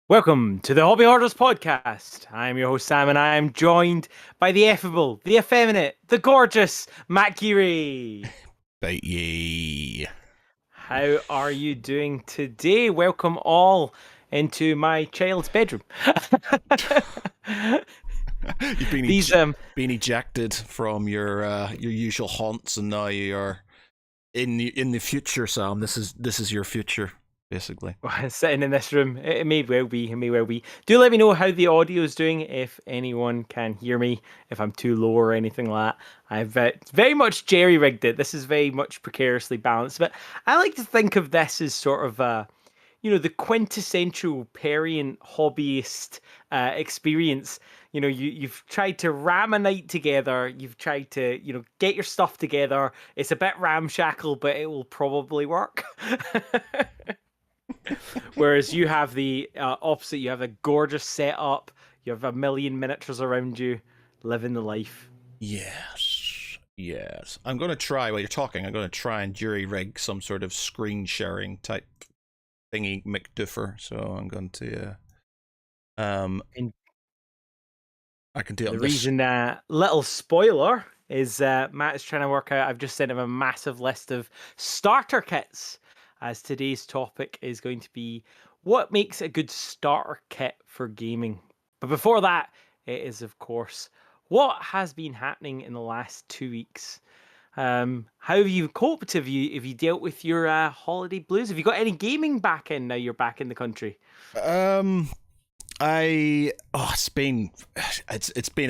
Welcome to the Hobby Hoarders podcast. I'm your host Sam, and I am joined by the effable, the effeminate, the gorgeous Matt Geary. Bite ye. How are you doing today? Welcome all into my child's bedroom. You've been These been ejected from your usual haunts, and now you are in the future, Sam. This is your future, basically. sitting in this room. It may well be. It may well be. Do let me know how the audio is doing. If anyone can hear me, if I'm too low or anything like that. I've very much jerry rigged it. This is very much precariously balanced. But I like to think of this as sort of the quintessential Parian hobbyist experience. You've tried to ram a night together. You've tried to get your stuff together. It's a bit ramshackle, but it will probably work. Whereas you have the opposite. You have a gorgeous setup. You have a million miniatures around you, living the life. Yes. I'm going to try, while you're talking, I'm going to try and jury rig some sort of screen sharing type thingy McDuffer. So I'm going to, And I can do it on the this. reason that little spoiler is Matt is trying to work out. I've just sent him a massive list of starter kits, as today's topic is going to be what makes a good starter kit for gaming. But before that, it is, of course, what has been happening in the last 2 weeks. How have you coped? Have you dealt with your holiday blues? Have you got any gaming back in now you're back in the country? It's been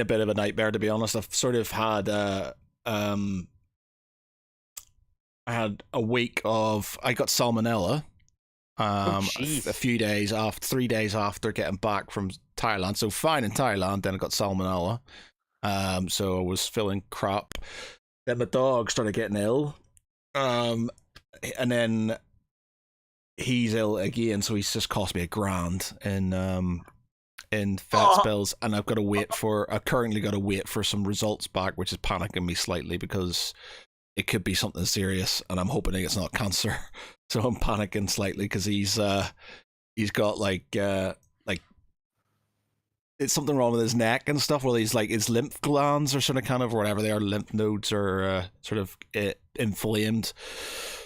a bit of a nightmare, to be honest. I've sort of had I had a week of, I got salmonella a few days after, 3 days after getting back from Thailand. So fine in Thailand, then I got salmonella. So I was feeling crap. Then my dog started getting ill. And then he's ill again, so he's just cost me $1,000 in vet bills, and I've currently got to wait for some results back, which is panicking me slightly because it could be something serious, and I'm hoping it's not cancer. So I'm panicking slightly because he's got like it's something wrong with his neck and stuff, where he's like his lymph glands are sort of kind of whatever they are, lymph nodes are sort of inflamed.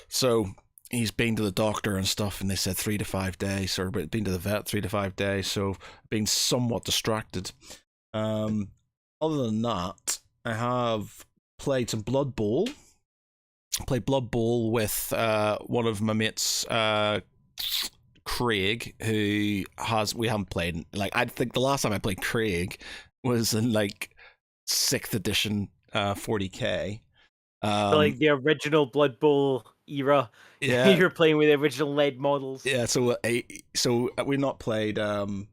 So he's been to the doctor and stuff, and they said 3 to 5 days, or been to the vet 3 to 5 days. So being somewhat distracted. Other than that, I have played some Blood Bowl. Played Blood Bowl with one of my mates, Craig, we haven't played, like, I think the last time I played Craig was in like 6th edition 40k. Like the original Blood Bowl era. Yeah. You're playing with the original lead models. Yeah, so we've not played in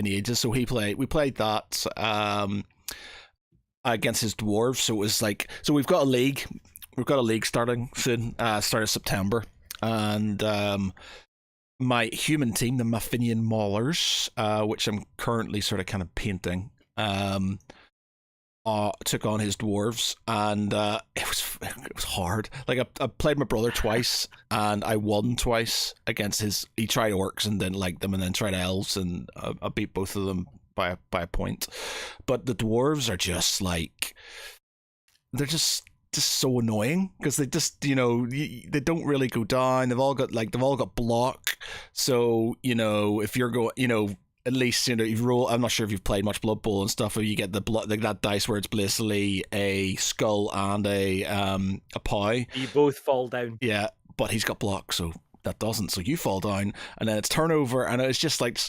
ages. So we played that against his dwarves. So it was like, so we've got a league starting soon, start of September, and my human team, the Maffinian Maulers, which I'm currently sort of kind of painting, took on his dwarves, and it was hard. Like I played my brother twice, and I won twice against his. He tried orcs and didn't like them, and then tried elves, and I beat both of them by a point. But the dwarves are just like, they're just so annoying because they just, they don't really go down. They've all got block. So if you're going, at least you roll. I'm not sure if you've played much Blood Bowl and stuff, where you get the blood, like that dice where it's basically a skull and a pow. You both fall down. Yeah, but he's got block, so that doesn't. So you fall down, and then it's turnover, and it's just like,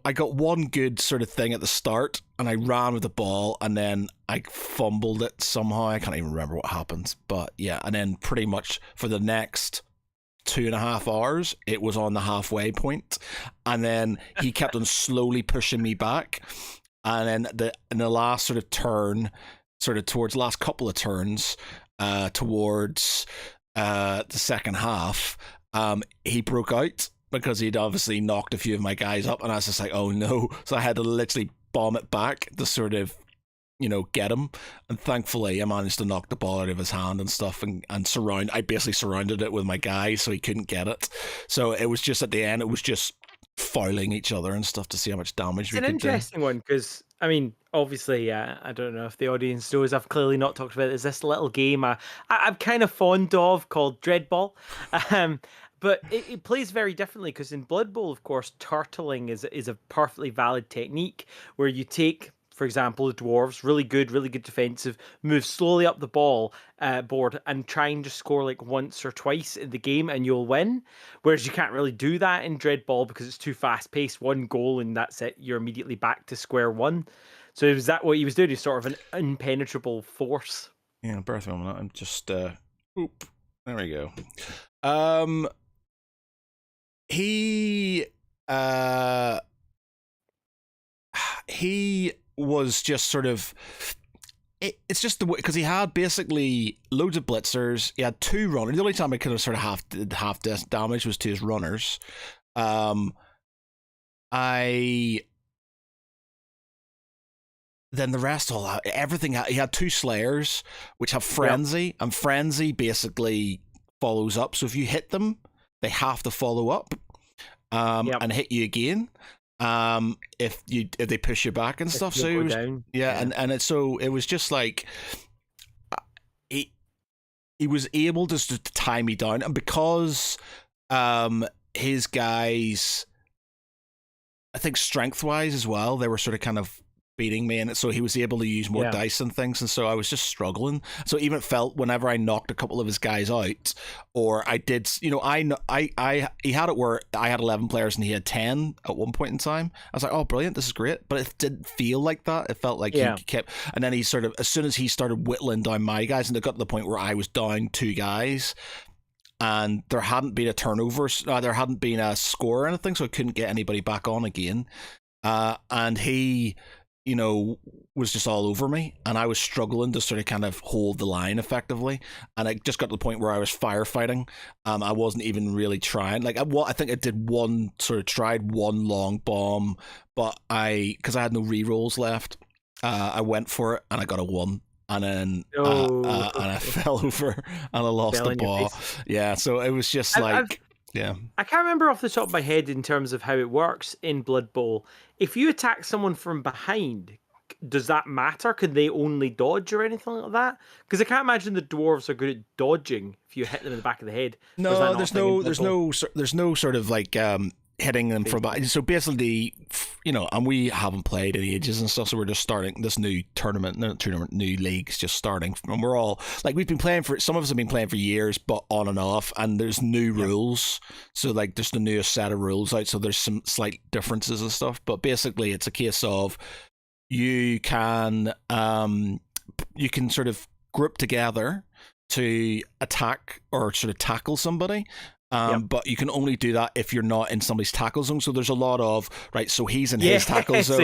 I got one good sort of thing at the start, and I ran with the ball, and then I fumbled it somehow. I can't even remember what happened, but yeah, and then pretty much for the next 2.5 hours, it was on the halfway point, and then he kept on slowly pushing me back, and then in the last sort of turn, sort of towards the last couple of turns, towards the second half, he broke out because he'd obviously knocked a few of my guys up, and I was just like, oh no. So I had to literally bomb it back to sort of get him, and thankfully I managed to knock the ball out of his hand and stuff, and I basically surrounded it with my guys so he couldn't get it. So it was just, at the end, it was just fouling each other and stuff to see how much damage It's we an could do. interesting one because, I mean, obviously, I don't know if the audience knows. I've clearly not talked about it. There's this little game I'm kind of fond of called Dreadball, um, but it plays very differently because in Blood Bowl, of course, turtling is a perfectly valid technique where you take, for example, the dwarves, really good defensive, move slowly up the ball board and try and just score like once or twice in the game and you'll win. Whereas you can't really do that in Dreadball because it's too fast paced. One goal and that's it. You're immediately back to square one. So is that what he was doing? He's sort of an impenetrable force. Yeah, birth moment. I'm just oop. There we go. Um, he uh he was just sort of it's just the way because he had basically loads of blitzers. He had two runners. The only time I could have sort of half damage was to his runners. I then the rest all everything he had two slayers which have frenzy, and frenzy basically follows up. So if you hit them, they have to follow up and hit you again. If they push you back and stuff. So it was, and it so it was just like he was able just to tie me down, and because his guys, I think strength wise as well, they were sort of kind of beating me, and so he was able to use more dice and things, and so I was just struggling. So even it felt whenever I knocked a couple of his guys out, or I did, you know, I he had it where I had 11 players and he had 10 at one point in time. I was like, oh, brilliant, this is great, but it didn't feel like that. It felt like he kept, and then he sort of, as soon as he started whittling down my guys, and it got to the point where I was down 2 guys. And there hadn't been a turnover, there hadn't been a score or anything, so I couldn't get anybody back on again. And he, you know, was just all over me, and I was struggling to sort of kind of hold the line effectively, and I just got to the point where I was firefighting. I wasn't even really trying. Like I think I did tried one long bomb, but because I had no rerolls left, I went for it and I got a 1. And then and I fell over and I lost the ball. Yeah, so it was just yeah. I can't remember off the top of my head in terms of how it works in Blood Bowl. If you attack someone from behind, does that matter? Can they only dodge or anything like that? Because I can't imagine the dwarves are good at dodging if you hit them in the back of the head. No, there's no sort of like hitting them from behind. So basically, you know, and we haven't played in ages and stuff, so we're just starting this new new league's just starting, and we're all like, we've been playing for, some of us have been playing for years, but on and off, and there's new rules. So like there's the newest set of rules out, so there's some slight differences and stuff, but basically it's a case of you can sort of group together to attack or sort of tackle somebody. But you can only do that if you're not in somebody's tackle zone. So there's a lot of, right, so he's in his tackle zone,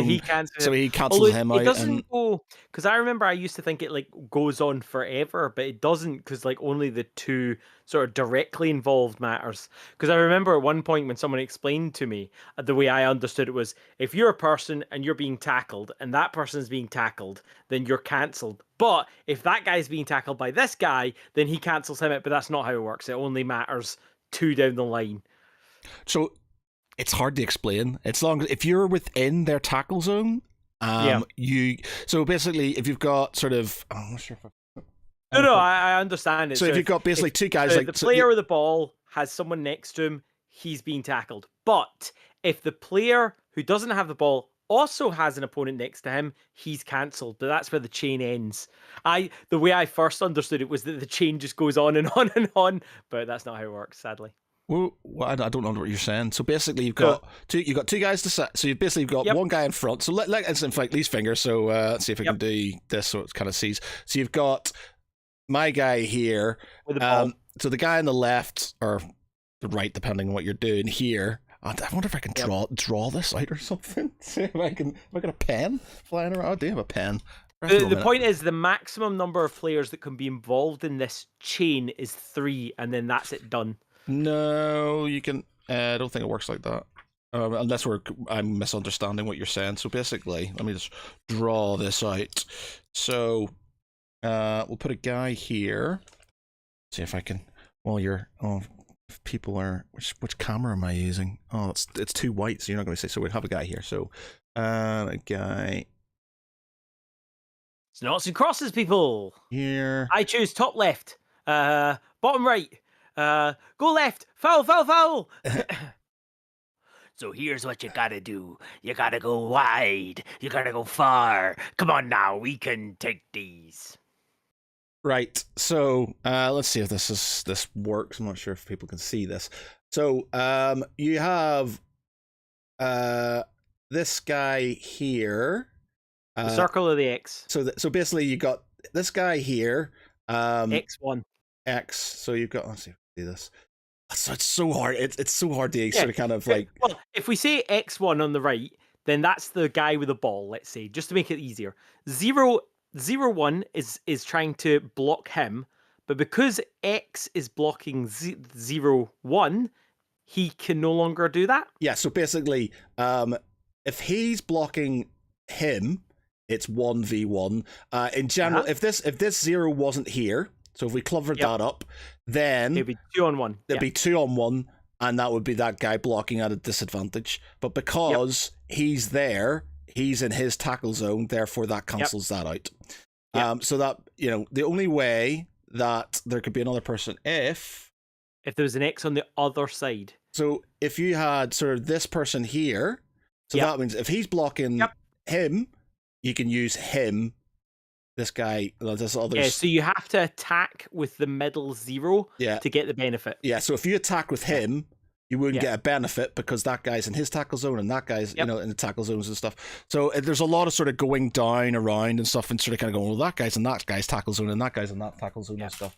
so he cancels him out. It doesn't go, because I remember I used to think it like goes on forever, but it doesn't, because like only the two sort of directly involved matters. Because I remember at one point when someone explained to me, the way I understood it was, if you're a person and you're being tackled and that person is being tackled, then you're cancelled. But if that guy's being tackled by this guy, then he cancels him out. But that's not how it works. It only matters 2 down the line. So it's hard to explain. It's long if you're within their tackle zone. You, so basically if you've got sort of, I'm not sure if I understand it. So if you've got basically two guys, like the player with the ball has someone next to him, he's being tackled. But if the player who doesn't have the ball also has an opponent next to him, he's cancelled. But that's where the chain ends. The way I first understood it was that the chain just goes on and on and on, but that's not how it works, sadly. Well, I don't know what you're saying. So basically, you've got two guys to set. So you've basically got one guy in front. So let's inflate these fingers. So let's see if we can do this so it kind of sees. So you've got my guy here. With the ball. So the guy on the left or the right, depending on what you're doing here. I wonder if I can draw this out or something. See if I got a pen flying around. I do have a pen. The point is, the maximum number of players that can be involved in this chain is 3, and then that's it done. No, you can. I don't think it works like that. Unless I'm misunderstanding what you're saying. So basically, let me just draw this out. So we'll put a guy here. See if I can. While you're if people are, which camera am I using? Oh, it's too white, so you're not going to see. So we'll have a guy here. So, a guy It's noughts and crosses, people. here. I choose top left, bottom right, go left, foul, foul, foul. So here's what you gotta do. You gotta go wide. You gotta go far. Come on now, we can take these. Right. So let's see if this works. I'm not sure if people can see this. So you have this guy here. The circle of the X. So basically you got this guy here. X1. X. So you've got. Let's see if I can do this. So it's so hard. It's so hard to sort of kind of like. Well, if we say X1 on the right, then that's the guy with the ball. Let's say, just to make it easier. 0-1 is trying to block him, but because X is blocking 0-1, he can no longer do that. Yeah. So basically, if he's blocking him, it's 1v1. In general, if this 0 wasn't here. So if we covered that up, then it'd be 2-on-1. There'd be 2-on-1, and that would be that guy blocking at a disadvantage. But because he's there, he's in his tackle zone, therefore that cancels that out. So that, the only way that there could be another person if there was an X on the other side. So if you had sort of this person here, so that means if he's blocking him, you can use him. This guy, this other. Yeah, so you have to attack with the middle 0 to get the benefit. Yeah, so if you attack with him, you wouldn't get a benefit because that guy's in his tackle zone and that guy's, in the tackle zones and stuff. So there's a lot of sort of going down around and stuff and sort of kind of going, well, that guy's in that guy's tackle zone and that guy's in that tackle zone and stuff.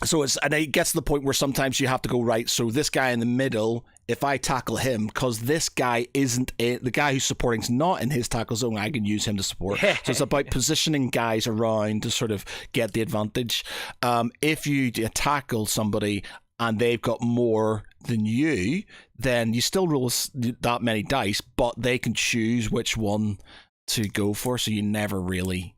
So it gets to the point where sometimes you have to go, right, so this guy in the middle, if I tackle him, because this guy the guy who's supporting is not in his tackle zone, I can use him to support. So it's about positioning guys around to sort of get the advantage. If you tackle somebody and they've got more than you, then you still roll that many dice, but they can choose which one to go for, so you never really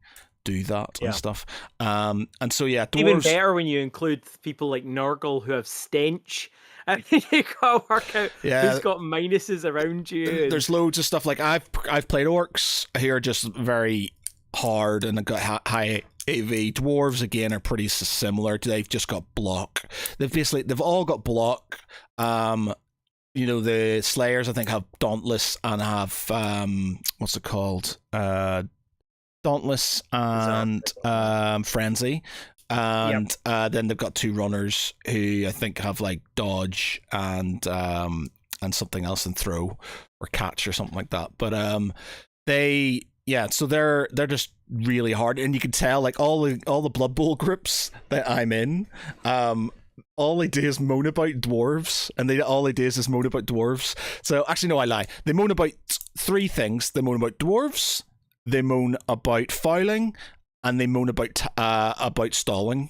do that and stuff. And so dwarves, even better when you include people like Nurgle who have stench. I mean, you gotta work out who's got minuses around you. There's loads of stuff. Like I've played orcs who are just very hard and got high AV. Dwarves again are pretty similar. They've just got block. They've all got block. The Slayers I think have Dauntless and have what's it called? Dauntless and Frenzy, and then they've got 2 runners who I think have like dodge and something else, and throw or catch or something like that. But so they're just really hard, and you can tell like all the Blood Bowl groups that I'm in, all they do is moan about dwarves, and all they do is moan about dwarves. So actually, no, I lie. They moan about 3 things. They moan about dwarves. They moan about fouling, and they moan about stalling,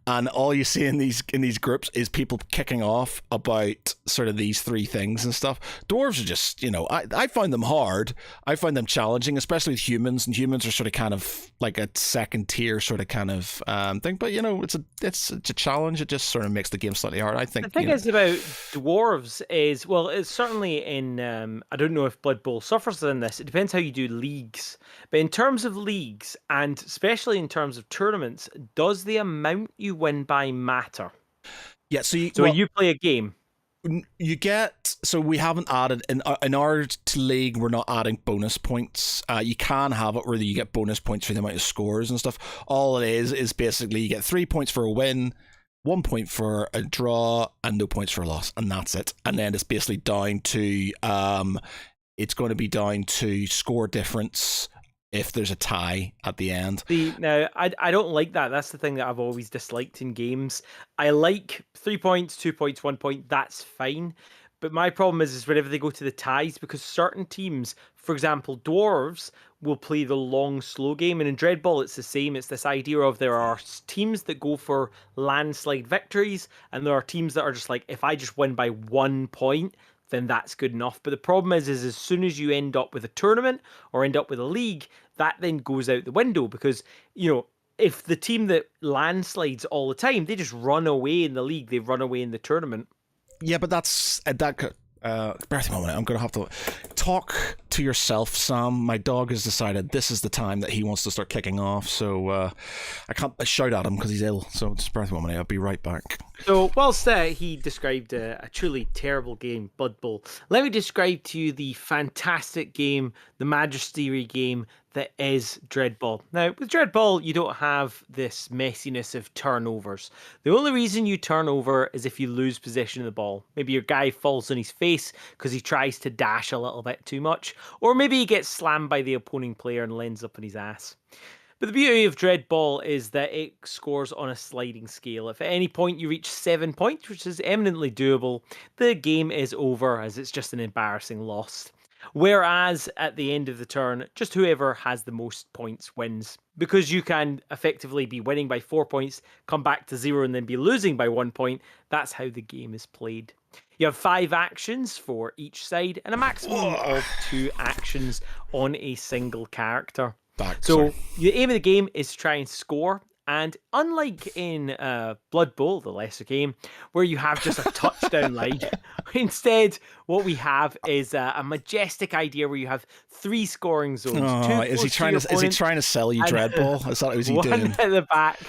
and all you see in these groups is people kicking off about sort of these 3 things and stuff. Dwarves are just, I find them hard. I find them challenging, especially with humans, and humans are sort of kind of like a second tier sort of kind of thing. But it's a challenge. It just sort of makes the game slightly hard, I think. The thing is about dwarves is, well, it's certainly in I don't know if Blood Bowl suffers in this. It depends how you do leagues, but in terms of leagues, and especially in terms of tournaments, does the amount you win by matter? Yeah. So when you play a game, you get, so we haven't added in our league, we're not adding bonus points. You can have it where you get bonus points for the amount of scores and stuff. All it is basically you get 3 points for a win, 1 point for a draw, and no points for a loss, and that's it. And then it's basically down to it's going to be down to score difference if there's a tie at the end. See, now, I don't like that. That's the thing that I've always disliked in games. I like 3 points, 2 points, 1 point. That's fine. But my problem is whenever they go to the ties, because certain teams, for example, dwarves, will play the long, slow game. And in Dreadball, it's the same. It's this idea of there are teams that go for landslide victories, and there are teams that are just like, if I just win by 1 point, then that's good enough. But the problem is as soon as you end up with a tournament or end up with a league, that then goes out the window because, if the team that landslides all the time, they just run away in the league, they run away in the tournament. Yeah, but that's that. Bear with me a moment. I'm going to have to talk to yourself, Sam. My dog has decided this is the time that he wants to start kicking off, so I can't shout at him because he's ill. So just bear with me a moment. I'll be right back. So, whilst he described a truly terrible game, Blood Bowl, let me describe to you the fantastic game, the majesty game that is Dreadball. Now, with Dreadball, you don't have this messiness of turnovers. The only reason you turn over is if you lose possession of the ball. Maybe your guy falls on his face because he tries to dash a little bit too much, or maybe he gets slammed by the opposing player and lands up on his ass. But the beauty of Dreadball is that it scores on a sliding scale. If at any point you reach 7 points, which is eminently doable, the game is over as it's just an embarrassing loss. Whereas at the end of the turn, just whoever has the most points wins. Because you can effectively be winning by 4 points, come back to 0, and then be losing by 1 point, that's how the game is played. You have 5 actions for each side and a maximum of 2 actions on a single character. So the aim of the game is to try and score. And unlike in Blood Bowl, the lesser game, where you have just a touchdown line, instead what we have is a majestic idea where you have 3 scoring zones. Oh, is he trying to sell you Dreadball? Is that what he's doing? One at the back,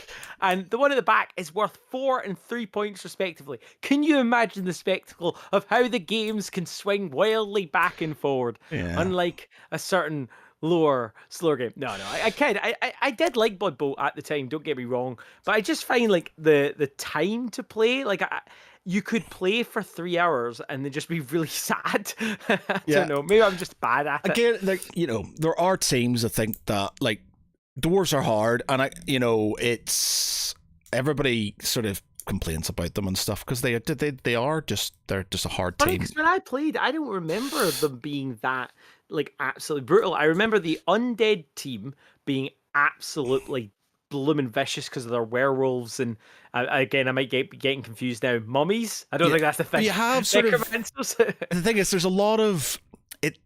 and the one at the back is worth 4 and 3 points respectively. Can you imagine the spectacle of how the games can swing wildly back and forward? Yeah. Unlike a certain slower game. No, I did like Blood Bowl at the time, don't get me wrong, but I just find like the time to play, like you could play for 3 hours and then just be really sad. I don't know, maybe I'm just bad at it. Again, like, there are teams that think that like dwarves are hard, and it's everybody sort of complains about them and stuff because they're just a hard team. Because when I played, I don't remember them being that like absolutely brutal. I remember the undead team being absolutely blooming vicious because of their werewolves, and again, I might be getting confused now. Mummies? I don't think that's the thing. You have sort of the thing is, there's a lot of it.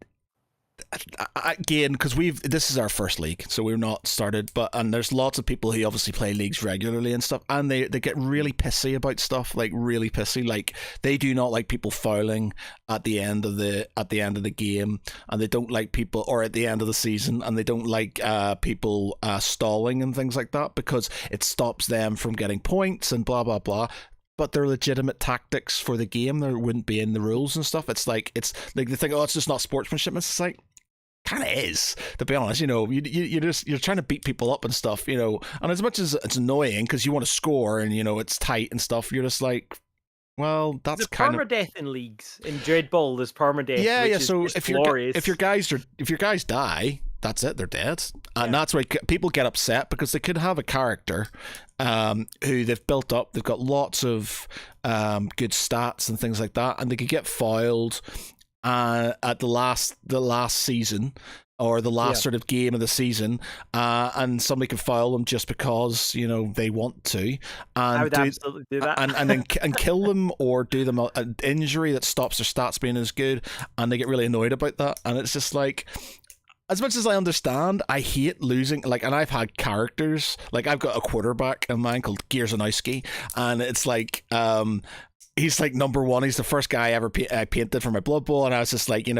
Again, because this is our first league, so we've not started, and there's lots of people who obviously play leagues regularly and stuff, and they get really pissy about stuff, like really pissy. Like they do not like people fouling at the end of the game, and they don't like people, or at the end of the season, and they don't like people stalling and things like that because it stops them from getting points and blah blah blah. But they're legitimate tactics for the game. There wouldn't be in the rules and stuff. It's like they think, oh, it's just not sportsmanship. It's like, kind of is, to be honest. You're trying to beat people up and stuff. And as much as it's annoying because you want to score and it's tight and stuff, you're just like, well, that's kind of permadeath in leagues. In Dreadball, there's permadeath. Yeah. So if your guys die, that's it. They're dead, and that's why people get upset because they could have a character who they've built up. They've got lots of good stats and things like that, and they could get foiled at the last season or the last sort of game of the season, and somebody could foul them just because they want to, and I would absolutely do that, and then kill them or do them an injury that stops their stats being as good, and they get really annoyed about that, and it's just like. As much as I understand, I hate losing. Like, and I've had characters. Like, I've got a quarterback of mine called Gierzanowski, and it's like, he's like number 1. He's the first guy I ever painted for my Blood Bowl, and I was just like, I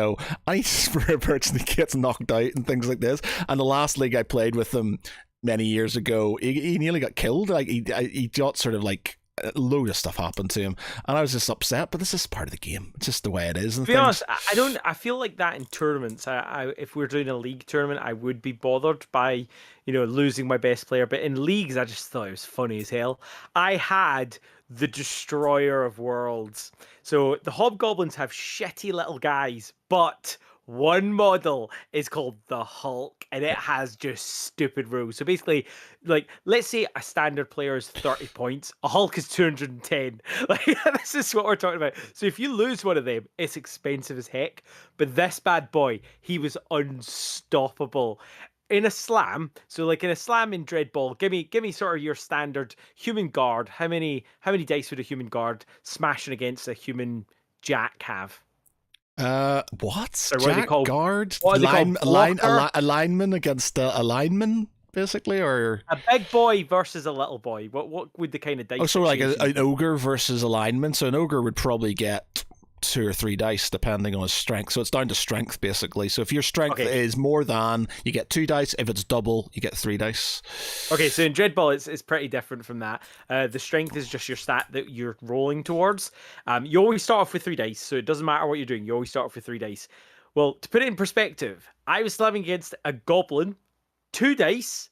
need to spray a person that gets knocked out and things like this. And the last league I played with him many years ago, he nearly got killed. Like, he got sort of like. A load of stuff happened to him, and I was just upset. But this is part of the game; it's just the way it is. To be honest, I feel like that in tournaments. If we're doing a league tournament, I would be bothered by losing my best player. But in leagues, I just thought it was funny as hell. I had the Destroyer of Worlds. So the Hobgoblins have shitty little guys, but one model is called the Hulk, and it has just stupid rules. So basically, like, let's say a standard player is 30 points, a Hulk is 210. Like, this is what we're talking about. So if you lose one of them, it's expensive as heck. But this bad boy, he was unstoppable. In a slam, so like in a slam in Dreadball, give me sort of your standard human guard. How many dice would a human guard smashing against a human jack have? What? Jack guard? What are they called? A lineman against a lineman? basically, or A big boy versus a little boy. What would the kind of oh, dice so like situation an be? ogre versus a lineman. So an ogre would probably get 2 or 3 dice depending on his strength. So it's down to strength basically. So if your strength Okay. is more than, you get 2 dice. If it's double, you get 3 dice. Okay, so in Dreadball, it's pretty different from that. The strength is just your stat that you're rolling towards. You always start off with 3 dice, so it doesn't matter what you're doing. You always start off with 3 dice. Well, to put it in perspective, I was slamming against a goblin, 2 dice,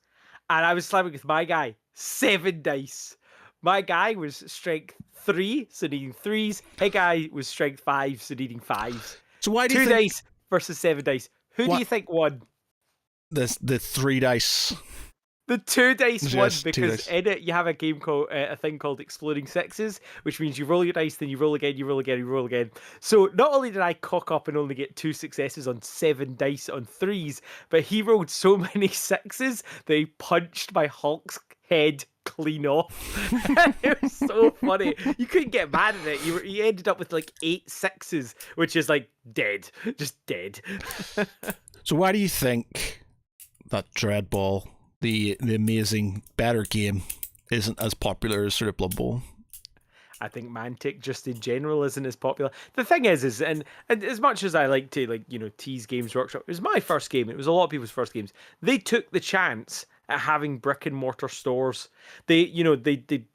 and I was slamming with my guy, 7 dice. My guy was strength 3, so needing threes. His guy was strength 5, so needing fives. So why do you Two think dice versus 7 dice. Who do you what think won? the 3 dice? The 2 dice won Yes, two because dice. in it you have a thing called exploding sixes, which means you roll your dice, then you roll again, you roll again, you roll again. So not only did I cock up and only get 2 successes on 7 dice on threes, but he rolled so many sixes that he punched my Hulk's head clean off. It was so funny. You couldn't get mad at it. You ended up with like 8 6s, which is like dead, just dead. So why do you think that Dreadball, the amazing better game, isn't as popular as sort of Blood Bowl? I think Mantic just in general isn't as popular. The thing is and as much as I like to tease Games Workshop, it was my first game. It was a lot of people's first games. They took the chance at having brick and mortar stores. They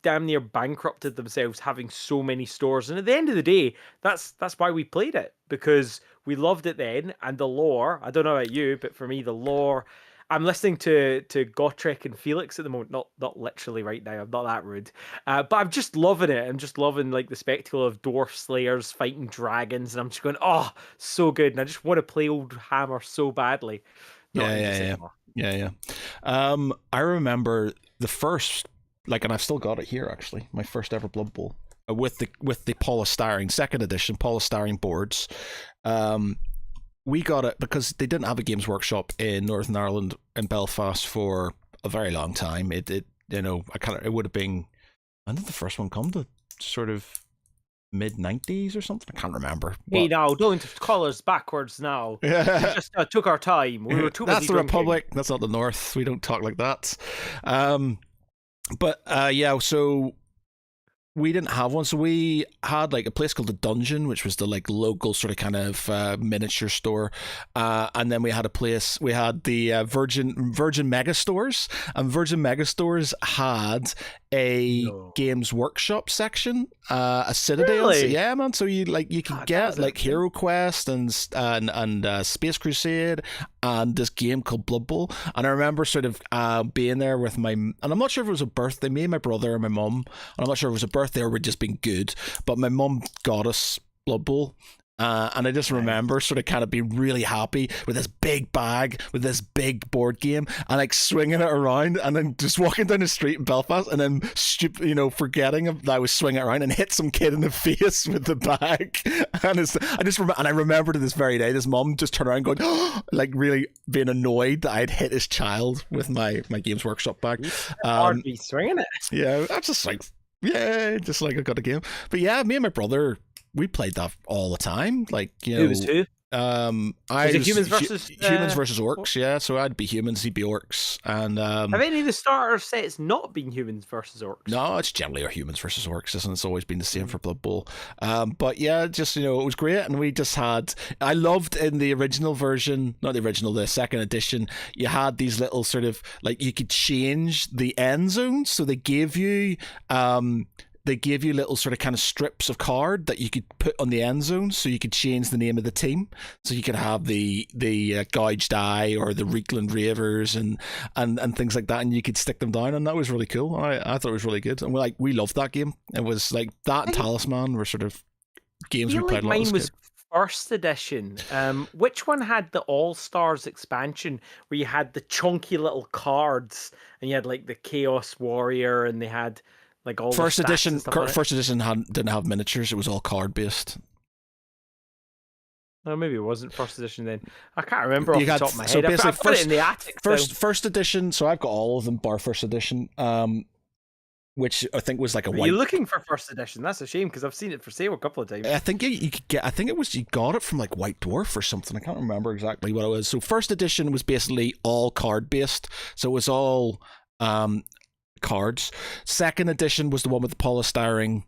damn near bankrupted themselves having so many stores. And at the end of the day, that's why we played it, because we loved it then, and the lore. I don't know about you, but for me, the lore. I'm listening to Gotrek and Felix at the moment. Not literally right now. I'm not that rude, but I'm just loving it. I'm just loving like the spectacle of dwarf slayers fighting dragons, and I'm just going, oh, so good. And I just want to play Old Hammer so badly. Not Yeah, in yeah, this yeah, anymore. yeah, yeah. I remember the first, like, and I've still got it here actually. My first ever Blood Bowl with the polystyrene second edition polystyrene boards. We got it because they didn't have a Games Workshop in Northern Ireland in Belfast for a very long time. It it would have been, when did the first one come? To sort of mid-90s or something? I can't remember. Hey, But now don't call us backwards. Now we just took our time. We were too busy that's the drinking. Republic. That's not the North. We don't talk like that. Yeah. So we didn't have one, so we had like a place called the Dungeon, which was the like local sort of kind of miniature store, and then we had the Virgin Mega Stores, and Virgin Mega Stores had a Games Workshop section, a Citadel. Really? Yeah, man. So you could God, get like thing. Hero Quest and Space Crusade and this game called Blood Bowl. And I remember sort of being there with and I'm not sure if it was a birthday, me and my brother and my mum, and I'm not sure if it was a birthday or we'd just been good, but my mum got us Blood Bowl. And I just remember sort of kind of being really happy with this big bag, with this big board game, and like swinging it around, and then just walking down the street in Belfast, and then forgetting that I was swinging it around and hit some kid in the face with the bag. And I remember to this very day, this mom just turned around going, like really being annoyed that I had hit his child with my Games Workshop bag. Hard be swinging it. Yeah, I'm just like, yeah, just like I got a game. But yeah, me and my brother, we played that all the time. Like, Who was who? I was humans versus humans versus orcs. Yeah, so I'd be humans, he'd be orcs, and have any of the starter sets not been humans versus orcs? no, it's generally our humans versus orcs, isn't it? It's always been the same for Blood Bowl. But yeah, just it was great, and we just had. I loved in the original version, not the original, the second edition. You had these little sort of like you could change the end zones, so they gave you little sort of kind of strips of card that you could put on the end zone, so you could change the name of the team. So you could have the Gouged Eye or the Reekland Ravers and things like that, and you could stick them down, and that was really cool. I thought it was really good, and we loved that game. It was like that and Talisman were sort of games we played a lot as mine was kid. first edition. Which one had the All Stars expansion where you had the chunky little cards and you had like the Chaos Warrior and they had like all First the stats edition. and stuff on it? First edition didn't have miniatures. It was all card based. Oh, maybe it wasn't first edition then. I can't remember off You the had- top of my so head. basically I've got it in the attic. First edition. So I've got all of them bar first edition. which I think was like a Are white. you looking for first edition? That's a shame because I've seen it for sale a couple of times. I think you could get. I think it was you got it from like White Dwarf or something. I can't remember exactly what it was. So first edition was basically all card based. So it was all cards. Second edition was the one with the polystyrene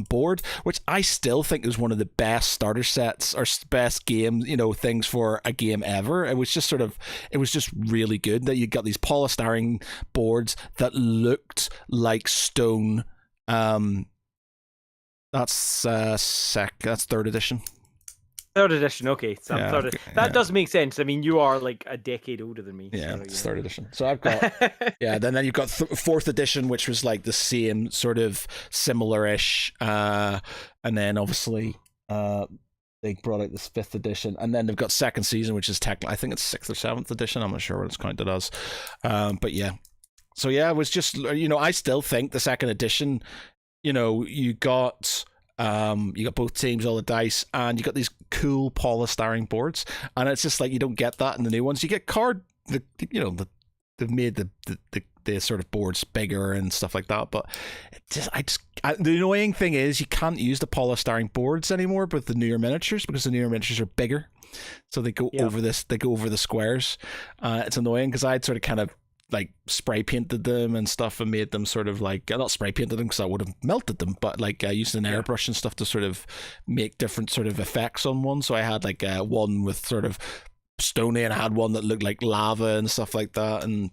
board, which I still think is one of the best starter sets or best game, things for a game ever. It was just really good that you got these polystyrene boards that looked like stone. That's third edition. Third edition, okay. So Yeah, that does make sense. I mean, you are like a decade older than me. Yeah, so, it's third edition. So I've got then you've got fourth edition, which was like the same sort of similar-ish, and then obviously they brought out this fifth edition, and then they've got second season, which is technically I think it's sixth or seventh edition. I'm not sure what it's counted as, but yeah. So yeah, it was just I still think the second edition, you got both teams, all the dice, and you got these cool polystyrene boards, and it's just like you don't get that in the new ones. You get they've made the sort of boards bigger and stuff like that, but the annoying thing is you can't use the polystyrene boards anymore with the newer miniatures because the newer miniatures are bigger, so they go over the squares. It's annoying because I'd sort of kind of like spray painted them and stuff and made them sort of like not spray painted them because I would have melted them, but like I used an airbrush and stuff to sort of make different sort of effects on one. So I had like one with sort of stony and I had one that looked like lava and stuff like that. And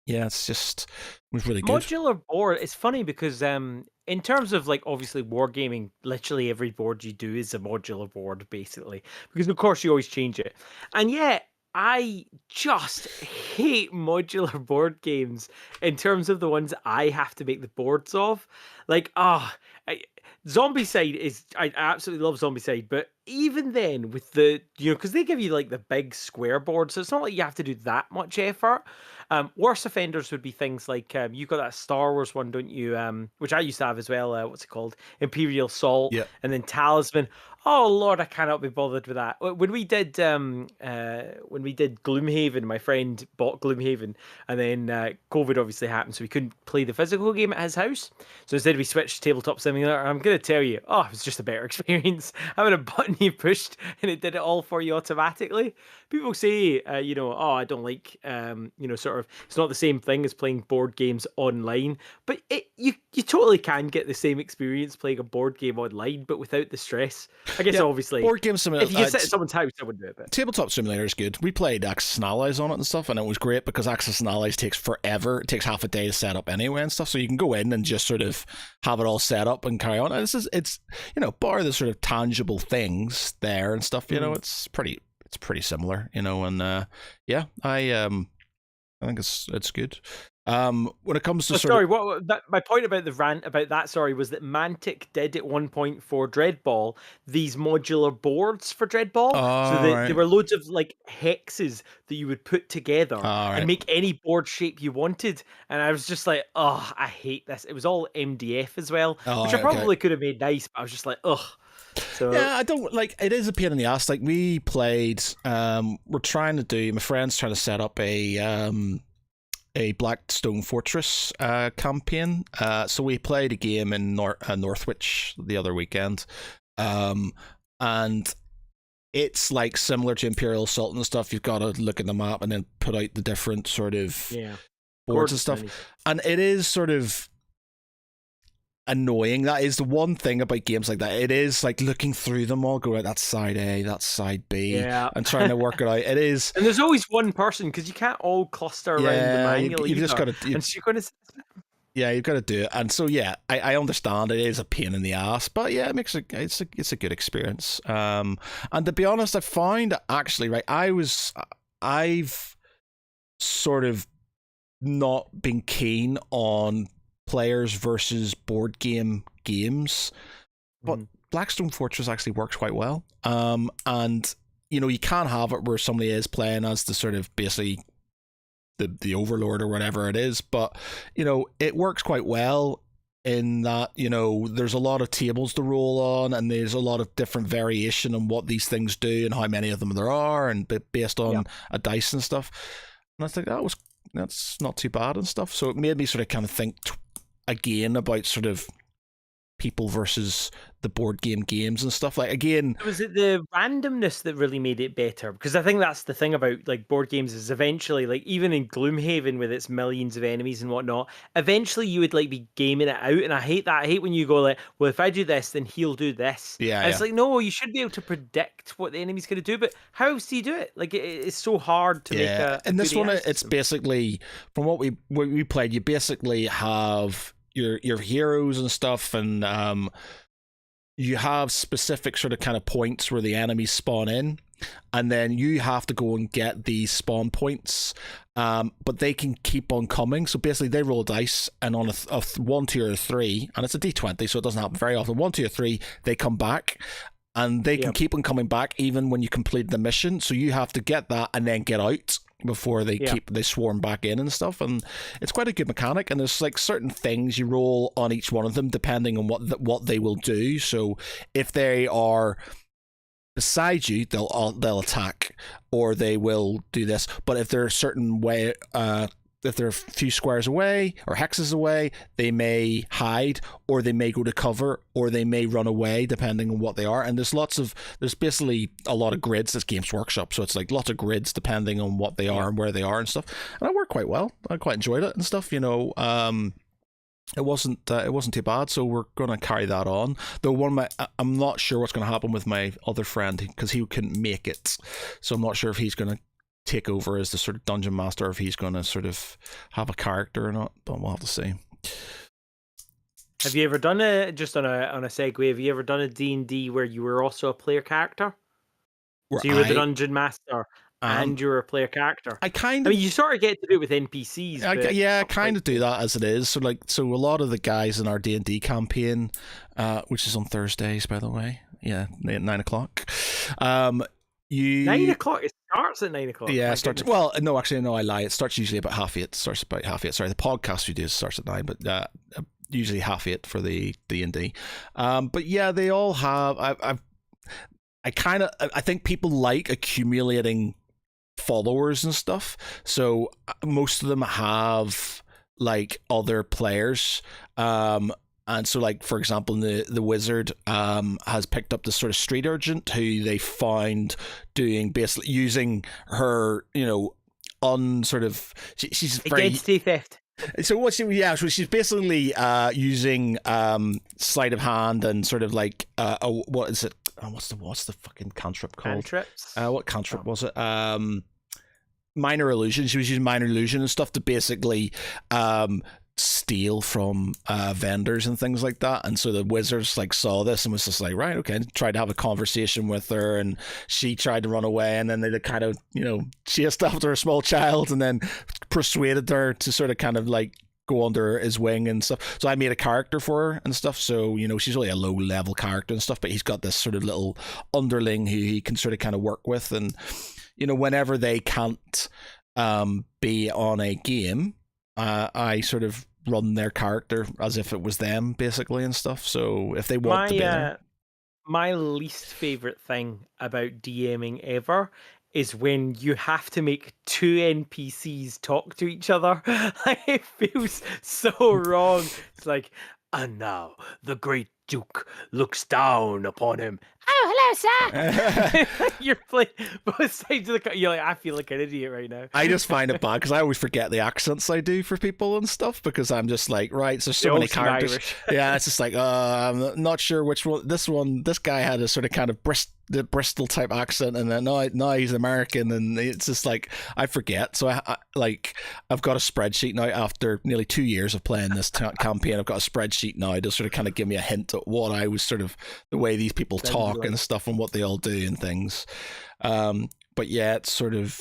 yeah, it was really good. Modular board, it's funny because in terms of like obviously wargaming, literally every board you do is a modular board basically, because of course you always change it. And yet I just hate modular board games in terms of the ones I have to make the boards of. Like, Zombicide I absolutely love Zombicide, but even then with the, because they give you like the big square board, so it's not like you have to do that much effort. Worse offenders would be things like, you got that Star Wars one, don't you? Which I used to have as well. What's it called? Imperial Salt, and then Talisman. Oh Lord, I cannot be bothered with that. When we did Gloomhaven, my friend bought Gloomhaven, and then COVID obviously happened, so we couldn't play the physical game at his house. So instead we switched to Tabletop Simulator. I'm gonna tell you, it was just a better experience. Having a button you pushed and it did it all for you automatically. People say, I don't like, sort of, it's not the same thing as playing board games online, but you totally can get the same experience playing a board game online, but without the stress. I guess obviously, board game simulator. If you could sit at someone's house, I would do it. But Tabletop Simulator is good. We played Axis and Allies on it and stuff, and it was great because Axis and Allies takes forever. It takes half a day to set up anyway and stuff. So you can go in and just sort of have it all set up and carry on. And it's bar the sort of tangible things there and stuff. It's pretty similar. And I think it's good. When it comes to my point about the rant about that, was that Mantic did at one point for Dreadball these modular boards for Dreadball. There were loads of like hexes that you would put together and make any board shape you wanted. And I was just like, I hate this. It was all MDF as well, which I probably could have made nice, but I was just like, So yeah, I don't like. It is a pain in the ass. Like we played, we're trying to do. My friend's trying to set up a Blackstone Fortress campaign. So we played a game in Northwich the other weekend, and it's like similar to Imperial Assault and stuff. You've got to look at the map and then put out the different sort of boards and stuff. And it is sort of annoying. That is the one thing about games like that. It is like looking through them all, go, right, that's side A, that's side B, and trying to work it out. It is, and there's always one person because you can't all cluster around the manual. You've just got to. You've got to do it, and so I understand it is a pain in the ass, but yeah, it's a good experience. And to be honest, I find actually I've sort of not been keen on players versus board games, but Blackstone Fortress actually works quite well. And you can have it where somebody is playing as the sort of basically the overlord or whatever it is, but it works quite well in that there's a lot of tables to roll on, and there's a lot of different variation on what these things do and how many of them there are, and based on a dice and stuff. And I think that was that's not too bad and stuff. So it made me sort of kind of think again about sort of people versus the board game games and stuff. Like, again, Was it the randomness that really made it better? Because I think that's the thing about like board games is eventually, like even in Gloomhaven with its millions of enemies and whatnot, eventually you would like be gaming it out, and I hate that. I hate when you go like, well, if I do this, then he'll do this. yeah, And yeah. it's like, no, you should be able to predict what the enemy's going to do, but how else do you do it? Like it's so hard to make Yeah, a in good this one, AI it's system. basically from what we played. You basically have your heroes and stuff, and you have specific sort of kind of points where the enemies spawn in, and then you have to go and get these spawn points. But they can keep on coming. So basically, they roll dice, and on a 1, 2, or 3, and it's a D20, so it doesn't happen very often. 1, 2, or 3, they come back. And they can Yep. keep on coming back even when you complete the mission. So you have to get that and then get out before they Yeah. they swarm back in and stuff. And it's quite a good mechanic. And there's like certain things you roll on each one of them depending on what they will do. So if they are beside you, they'll attack, or they will do this. But if they're a certain way, if they're a few squares away or hexes away, they may hide, or they may go to cover, or they may run away, depending on what they are. And there's basically a lot of grids. This Games Workshop, so it's like lots of grids depending on what they are and where they are and stuff. And it worked quite well. I quite enjoyed it and stuff. It wasn't too bad, so we're gonna carry that on. Though I'm not sure what's gonna happen with my other friend because he couldn't make it, so I'm not sure if he's gonna take over as the sort of dungeon master, or if he's gonna sort of have a character or not. But we'll have to see. Have you ever done just on a segue? Have you ever done a D&D where you were also a player character? Where So you were the dungeon master um and you were a player character. I kind I of mean, you sort of get to do it with NPCs, but yeah, I not kind quite of do that as it is. So a lot of the guys in our D&D campaign, which is on Thursdays, by the way, yeah, at 9:00. 9:00. It starts at 9:00. Yeah, My it starts. goodness. Well, no, actually, no, I lie. It starts usually about 8:30. It starts about 8:30. Sorry, the podcast we do starts at 9, but usually 8:30 for the D&D. But yeah, they all have. I think people like accumulating followers and stuff. So most of them have like other players. And so, like, for example, the wizard has picked up this sort of street urchin who they found doing basically using her, sort of she's very Identity theft. so she's basically using sleight of hand and sort of like what is it? What's the fucking cantrip called? Cantrips. What cantrip was it? Minor illusion. She was using minor illusion and stuff to basically steal from vendors and things like that. And so the wizards like saw this and was just like, right, okay, and tried to have a conversation with her, and she tried to run away, and then they kind of chased after a small child and then persuaded her to sort of kind of like go under his wing and stuff. So I made a character for her and stuff. So, she's really a low level character and stuff, but he's got this sort of little underling who he can sort of kind of work with. And, whenever they can't be on a game, I sort of run their character as if it was them, basically, and stuff. So if they want to be there. My least favorite thing about DMing ever is when you have to make two NPCs talk to each other. It feels so wrong. It's like, and now the great Duke looks down upon him. Oh, hello, sir. You're playing both sides of the. You're like, I feel like an idiot right now. I just find it bad because I always forget the accents I do for people and stuff, because I'm just like, right, so there's so many characters. Yeah, it's just like, I'm not sure which one. This guy had a sort of kind of the Bristol type accent, and then now he's American, and it's just like I forget. So I've got a spreadsheet now after nearly 2 years of playing this campaign. I've got a spreadsheet now to sort of kind of give me a hint at what I was sort of the way these people talk and stuff and what they all do and things. But yeah, it's sort of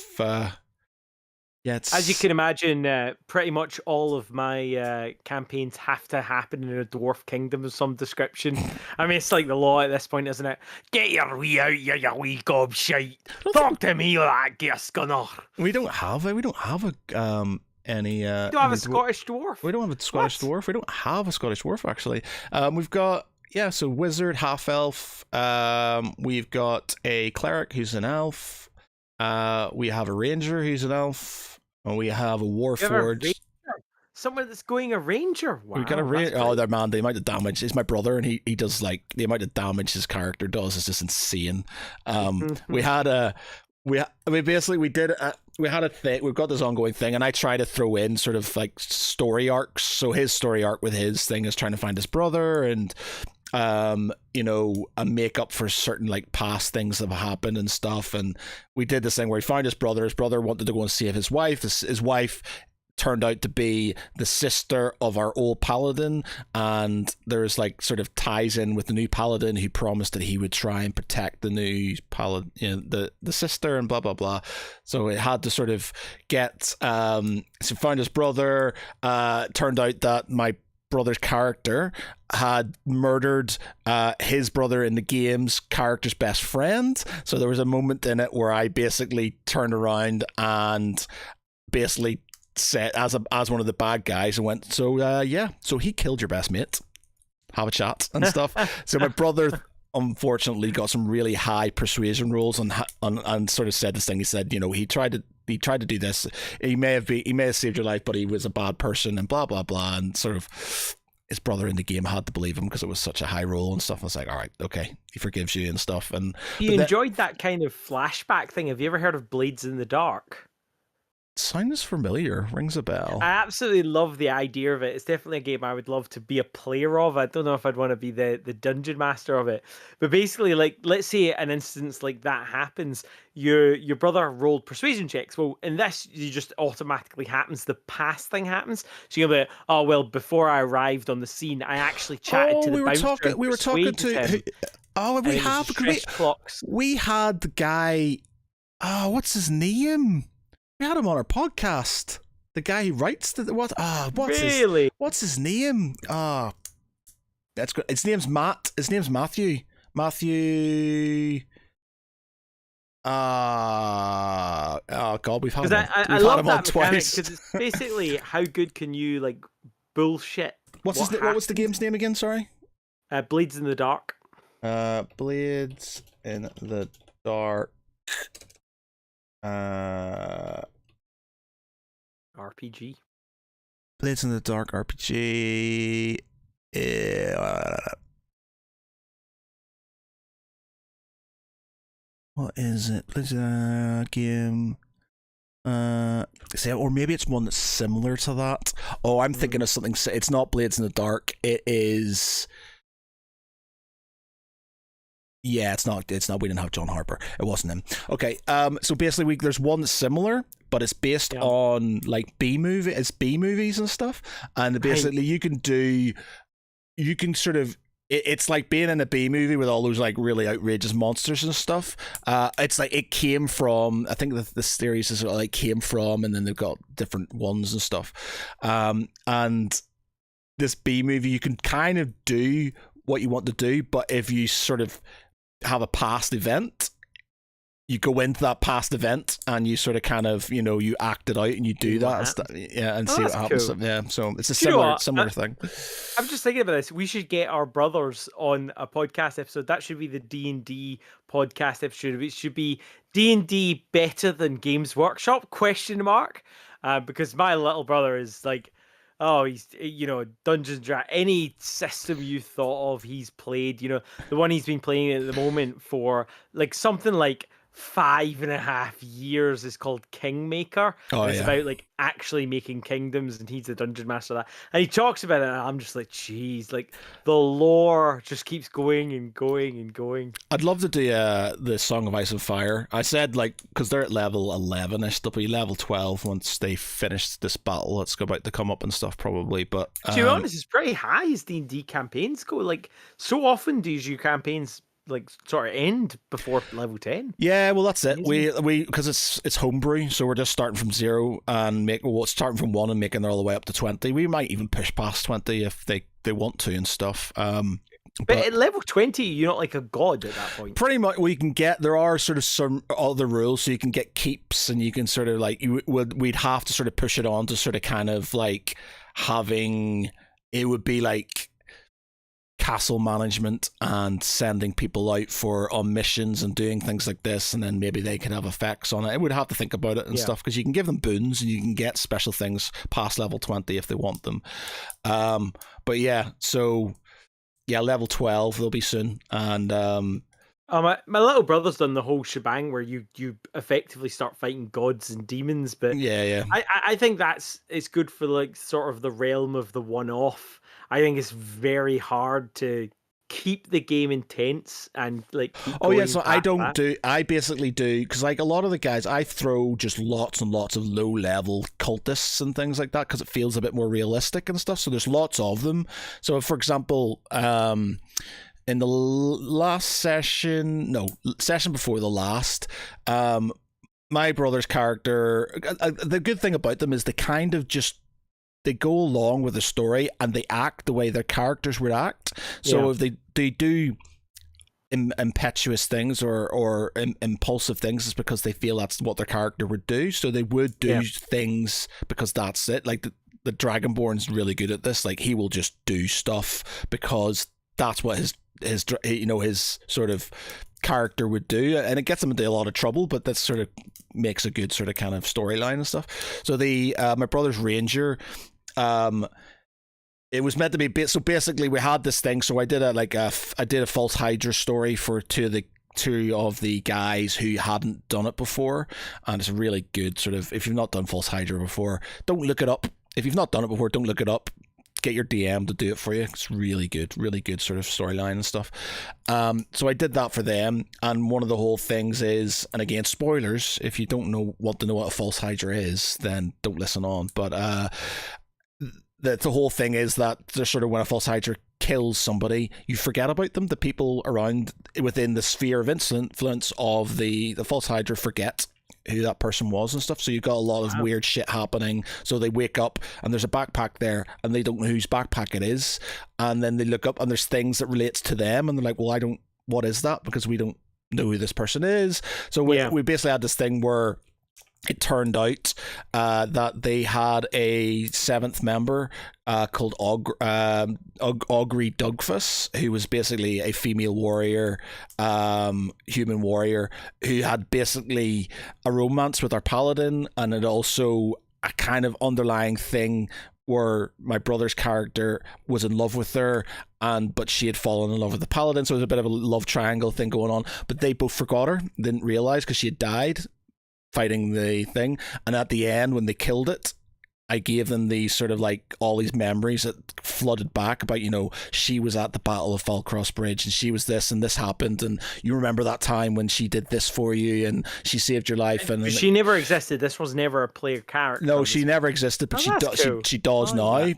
it's... As you can imagine, pretty much all of my campaigns have to happen in a dwarf kingdom of some description. I mean, it's like the law at this point, isn't it? Get your wee out, you wee gobshite. Talk to me, you that giscunner. We don't have any. We don't have a Scottish dwarf. We don't have a Scottish dwarf. We don't have a Scottish dwarf, actually. We've got so wizard, half elf. We've got a cleric who's an elf. We have a ranger who's an elf. And we have a You have a Warforged. ranger, someone that's going a ranger. We got a Wow, that's oh, great. there, man, the amount of damage. He's my brother, and he does like the amount of damage his character does is just insane. We had a I mean, basically we had a thing. We've got this ongoing thing, and I try to throw in sort of like story arcs. So his story arc with his thing is trying to find his brother, and you know, a make up for certain like past things that have happened and stuff. And we did this thing where he found his brother. His brother wanted to go and save his wife. His wife turned out to be the sister of our old paladin, and there's like sort of ties in with the new paladin who promised that he would try and protect the new paladin, you know, the sister, and blah blah blah. So it had to sort of get so found his brother. Turned out that my brother's character had murdered his brother in the game's character's best friend. So there was a moment in it where I basically turned around and basically said as one of the bad guys and went, so yeah, so he killed your best mate, have a chat and stuff. So my brother unfortunately got some really high persuasion rolls and sort of said this thing. He said, you know, he tried to do this, he may have saved your life, but he was a bad person and blah blah blah, and sort of his brother in the game had to believe him because it was such a high roll and stuff. I was like, all right, okay, he forgives you and stuff. And You enjoyed that kind of flashback thing. Have you ever heard of Blades in the Dark? sounds familiar, rings a bell. I absolutely love the idea of it. It's definitely a game I would love to be a player of. I don't know if I'd want to be the dungeon master of it. But basically, like, let's say an instance like that happens. Your brother rolled persuasion checks. Well, in this, you just automatically happens. The past thing happens. So you'll be like, oh, well, before I arrived on the scene, I actually chatted to the bouncer and we were talking persuaded to him. oh, we And it was have just because fresh clocks. we had the guy, oh, what's his name? We had him on our podcast. The guy who writes Really? what's his name? That's good. His name's Matt. His name's Matthew. Matthew. Oh god, we've had him. I love that mechanic because it's basically how good can you like bullshit. What was the game's name again? Sorry. Blades in the Dark. Blades in the Dark. RPG. Blades in the Dark RPG. What is it? Blades game. Or maybe it's one that's similar to that. Oh, I'm thinking of something. It's not Blades in the Dark. It is. Yeah, it's not. It's not. We didn't have John Harper. It wasn't him. Okay. So basically, there's one that's similar, but it's based on like B movies and stuff. And basically, you can sort of. It's like being in a B movie with all those like really outrageous monsters and stuff. It's like it came from. I think the series is like came from, and then they've got different ones and stuff. And this B movie, you can kind of do what you want to do, but if you sort of have a past event, you go into that past event and you sort of kind of, you know, you act it out and you do that and stuff, and see what happens. Cool. Yeah, so it's a similar thing. I'm just thinking about this. We should get our brothers on a podcast episode. That should be the D&D podcast episode. It should be D&D better than Games Workshop ? Because my little brother is like, oh, he's, you know, Dungeons & Dragons, any system you thought of, he's played. You know, the one he's been playing at the moment for like something like 5.5 years is called Kingmaker. It's about like actually making kingdoms, and he's the dungeon master of that. And he talks about it, and I'm just like, geez, like the lore just keeps going and going and going. I'd love to do the Song of Ice and Fire. I said like because they're at level 11ish, they'll be level 12 once they finish this battle. It's about to come up and stuff probably. But to be honest, it's pretty high as D&D campaigns go. Like so often do your campaigns like sort of end before level 10. Yeah, well that's it. We because it's homebrew, so we're just starting from 0 and starting from 1 and making it all the way up to 20. We might even push past 20 if they want to and stuff. But at level 20, you're not like a god at that point. Pretty much, there are sort of some other rules, so you can get keeps, and you can sort of like we'd have to sort of push it on to sort of kind of like having it would be like castle management and sending people out on missions and doing things like this, and then maybe they could have effects on it. I would have to think about it and stuff, because you can give them boons and you can get special things past level 20 if they want them. But yeah, so yeah, level 12 they'll be soon. And my little brother's done the whole shebang where you effectively start fighting gods and demons, but yeah. I think it's good for like sort of the realm of the one-off. I think it's very hard to keep the game intense and like keep going so I basically do, because like a lot of the guys, I throw just lots and lots of low level cultists and things like that, because it feels a bit more realistic and stuff. So there's lots of them. So for example, in the last session before the last, my brother's character, the good thing about them is they go along with the story and they act the way their characters would act. So if they do impetuous things or impulsive things, it's because they feel that's what their character would do. So they would do things because that's it. Like the Dragonborn's really good at this. Like he will just do stuff because that's what his sort of character would do, and it gets him into a lot of trouble, but that sort of makes a good sort of kind of storyline and stuff. So my brother's ranger, it was meant to be so basically we had this thing, so I did a false Hydra story for two of the guys who hadn't done it before, and it's a really good sort of, if you've not done false Hydra before, don't look it up. If you've not done it before, don't look it up. Get your DM to do it for you. It's really good sort of storyline and stuff. So I did that for them, and one of the whole things is, and again, spoilers, if you don't want to know what a false Hydra is, then don't listen on. But the whole thing is that there's sort of, when a false Hydra kills somebody, you forget about them. The people around within the sphere of influence of the false Hydra forget who that person was and stuff. So you've got a lot of weird shit happening. So they wake up and there's a backpack there and they don't know whose backpack it is, and then they look up and there's things that relates to them, and they're like, well, what is that, because we don't know who this person is. So we basically had this thing where it turned out that they had a seventh member called Augury Dugfus, who was basically a female warrior, human warrior, who had basically a romance with our paladin, and it also a kind of underlying thing where my brother's character was in love with her, but she had fallen in love with the paladin, so it was a bit of a love triangle thing going on. But they both forgot her, didn't realize, because she had died fighting the thing. And at the end, when they killed it, I gave them these sort of like all these memories that flooded back about, she was at the Battle of Falcross Bridge and she was this and this happened, and you remember that time when she did this for you and she saved your life. And she never existed. This was never a player character. No, she never existed, but she does now,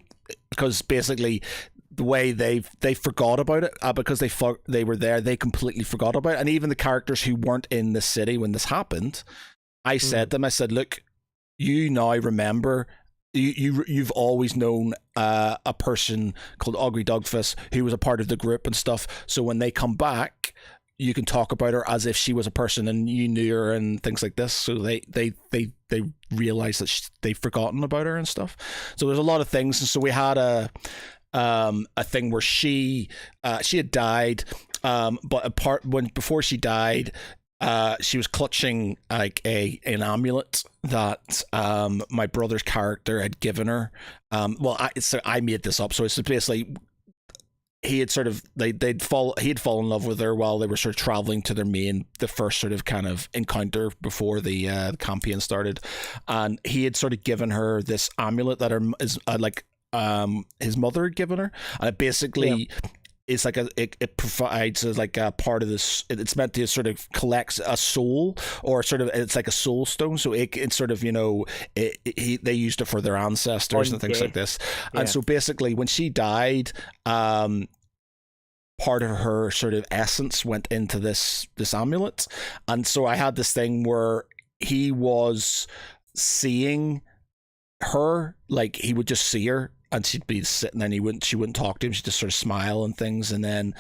because basically the way they forgot about it, because they were there, they completely forgot about it. And even the characters who weren't in the city when this happened, I said to them, I said, look, you now remember, you've always known a person called Augury Dugfus who was a part of the group and stuff. So when they come back, you can talk about her as if she was a person and you knew her and things like this. So they realized that they've forgotten about her and stuff. So there's a lot of things. And so we had a thing where she had died, but before she died, she was clutching like an amulet that my brother's character had given her. I made this up, so it's basically he had fallen in love with her while they were sort of traveling to the first sort of kind of encounter before the campaign started, and he had sort of given her this amulet that his mother had given her, and it basically. Yeah. It's like it provides like a part of this. It's meant to sort of collect a soul, or sort of it's like a soul stone. So it's sort of they used it for their ancestors and things like this. Yeah. And so basically, when she died, part of her sort of essence went into this amulet, and so I had this thing where he was seeing her, like he would just see her. And she'd be sitting there and she wouldn't talk to him. She'd just sort of smile and things. And then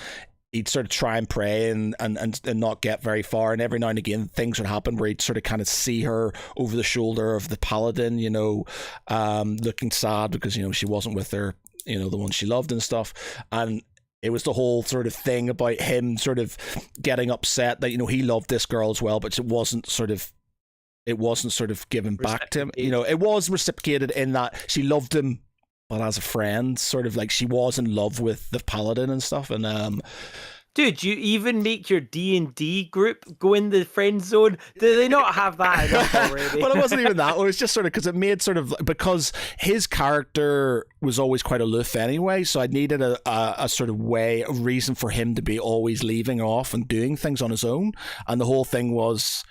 he'd sort of try and pray and not get very far. And every now and again, things would happen where he'd sort of kind of see her over the shoulder of the paladin, looking sad because, she wasn't with her, the one she loved and stuff. And it was the whole sort of thing about him sort of getting upset that, you know, he loved this girl as well, but it wasn't sort of given back to him. You know, it was reciprocated in that she loved him, but as a friend, sort of like she was in love with the paladin and stuff. And dude, you even make your D&D group go in the friend zone? Do they not have that enough already? Well, it wasn't even that. It was just sort of because it made sort of, because his character was always quite aloof anyway, so I needed a sort of way, a reason for him to be always leaving off and doing things on his own. And the whole thing was,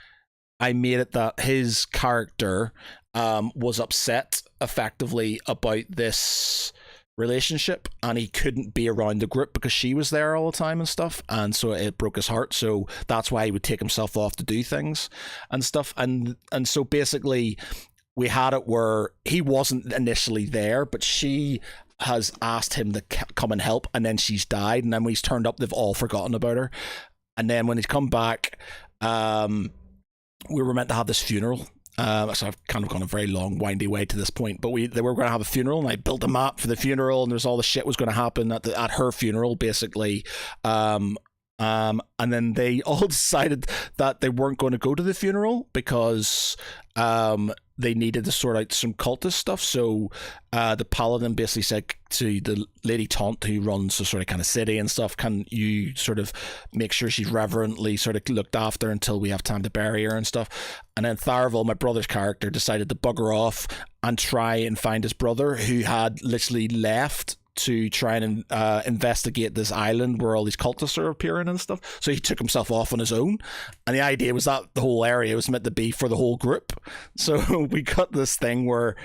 I made it that his character was upset effectively about this relationship, and he couldn't be around the group because she was there all the time and stuff, and so it broke his heart. So that's why he would take himself off to do things and stuff. And so basically we had it where he wasn't initially there, but she has asked him to come and help, and then she's died, and then when he's turned up, they've all forgotten about her. And then when he's come back, we were meant to have this funeral. So I've kind of gone a very long, windy way to this point, but they were going to have a funeral, and I built a map for the funeral, and there's all the shit was going to happen at her funeral, basically. And then they all decided that they weren't going to go to the funeral because they needed to sort out some cultist stuff. So the paladin basically said to the lady Taunt, who runs the sort of kind of city and stuff, can you sort of make sure she's reverently sort of looked after until we have time to bury her and stuff. And then Tharvel, my brother's character, decided to bugger off and try and find his brother, who had literally left to try and investigate this island where all these cultists are appearing and stuff. So he took himself off on his own, and the idea was that the whole area was meant to be for the whole group. So we got this thing where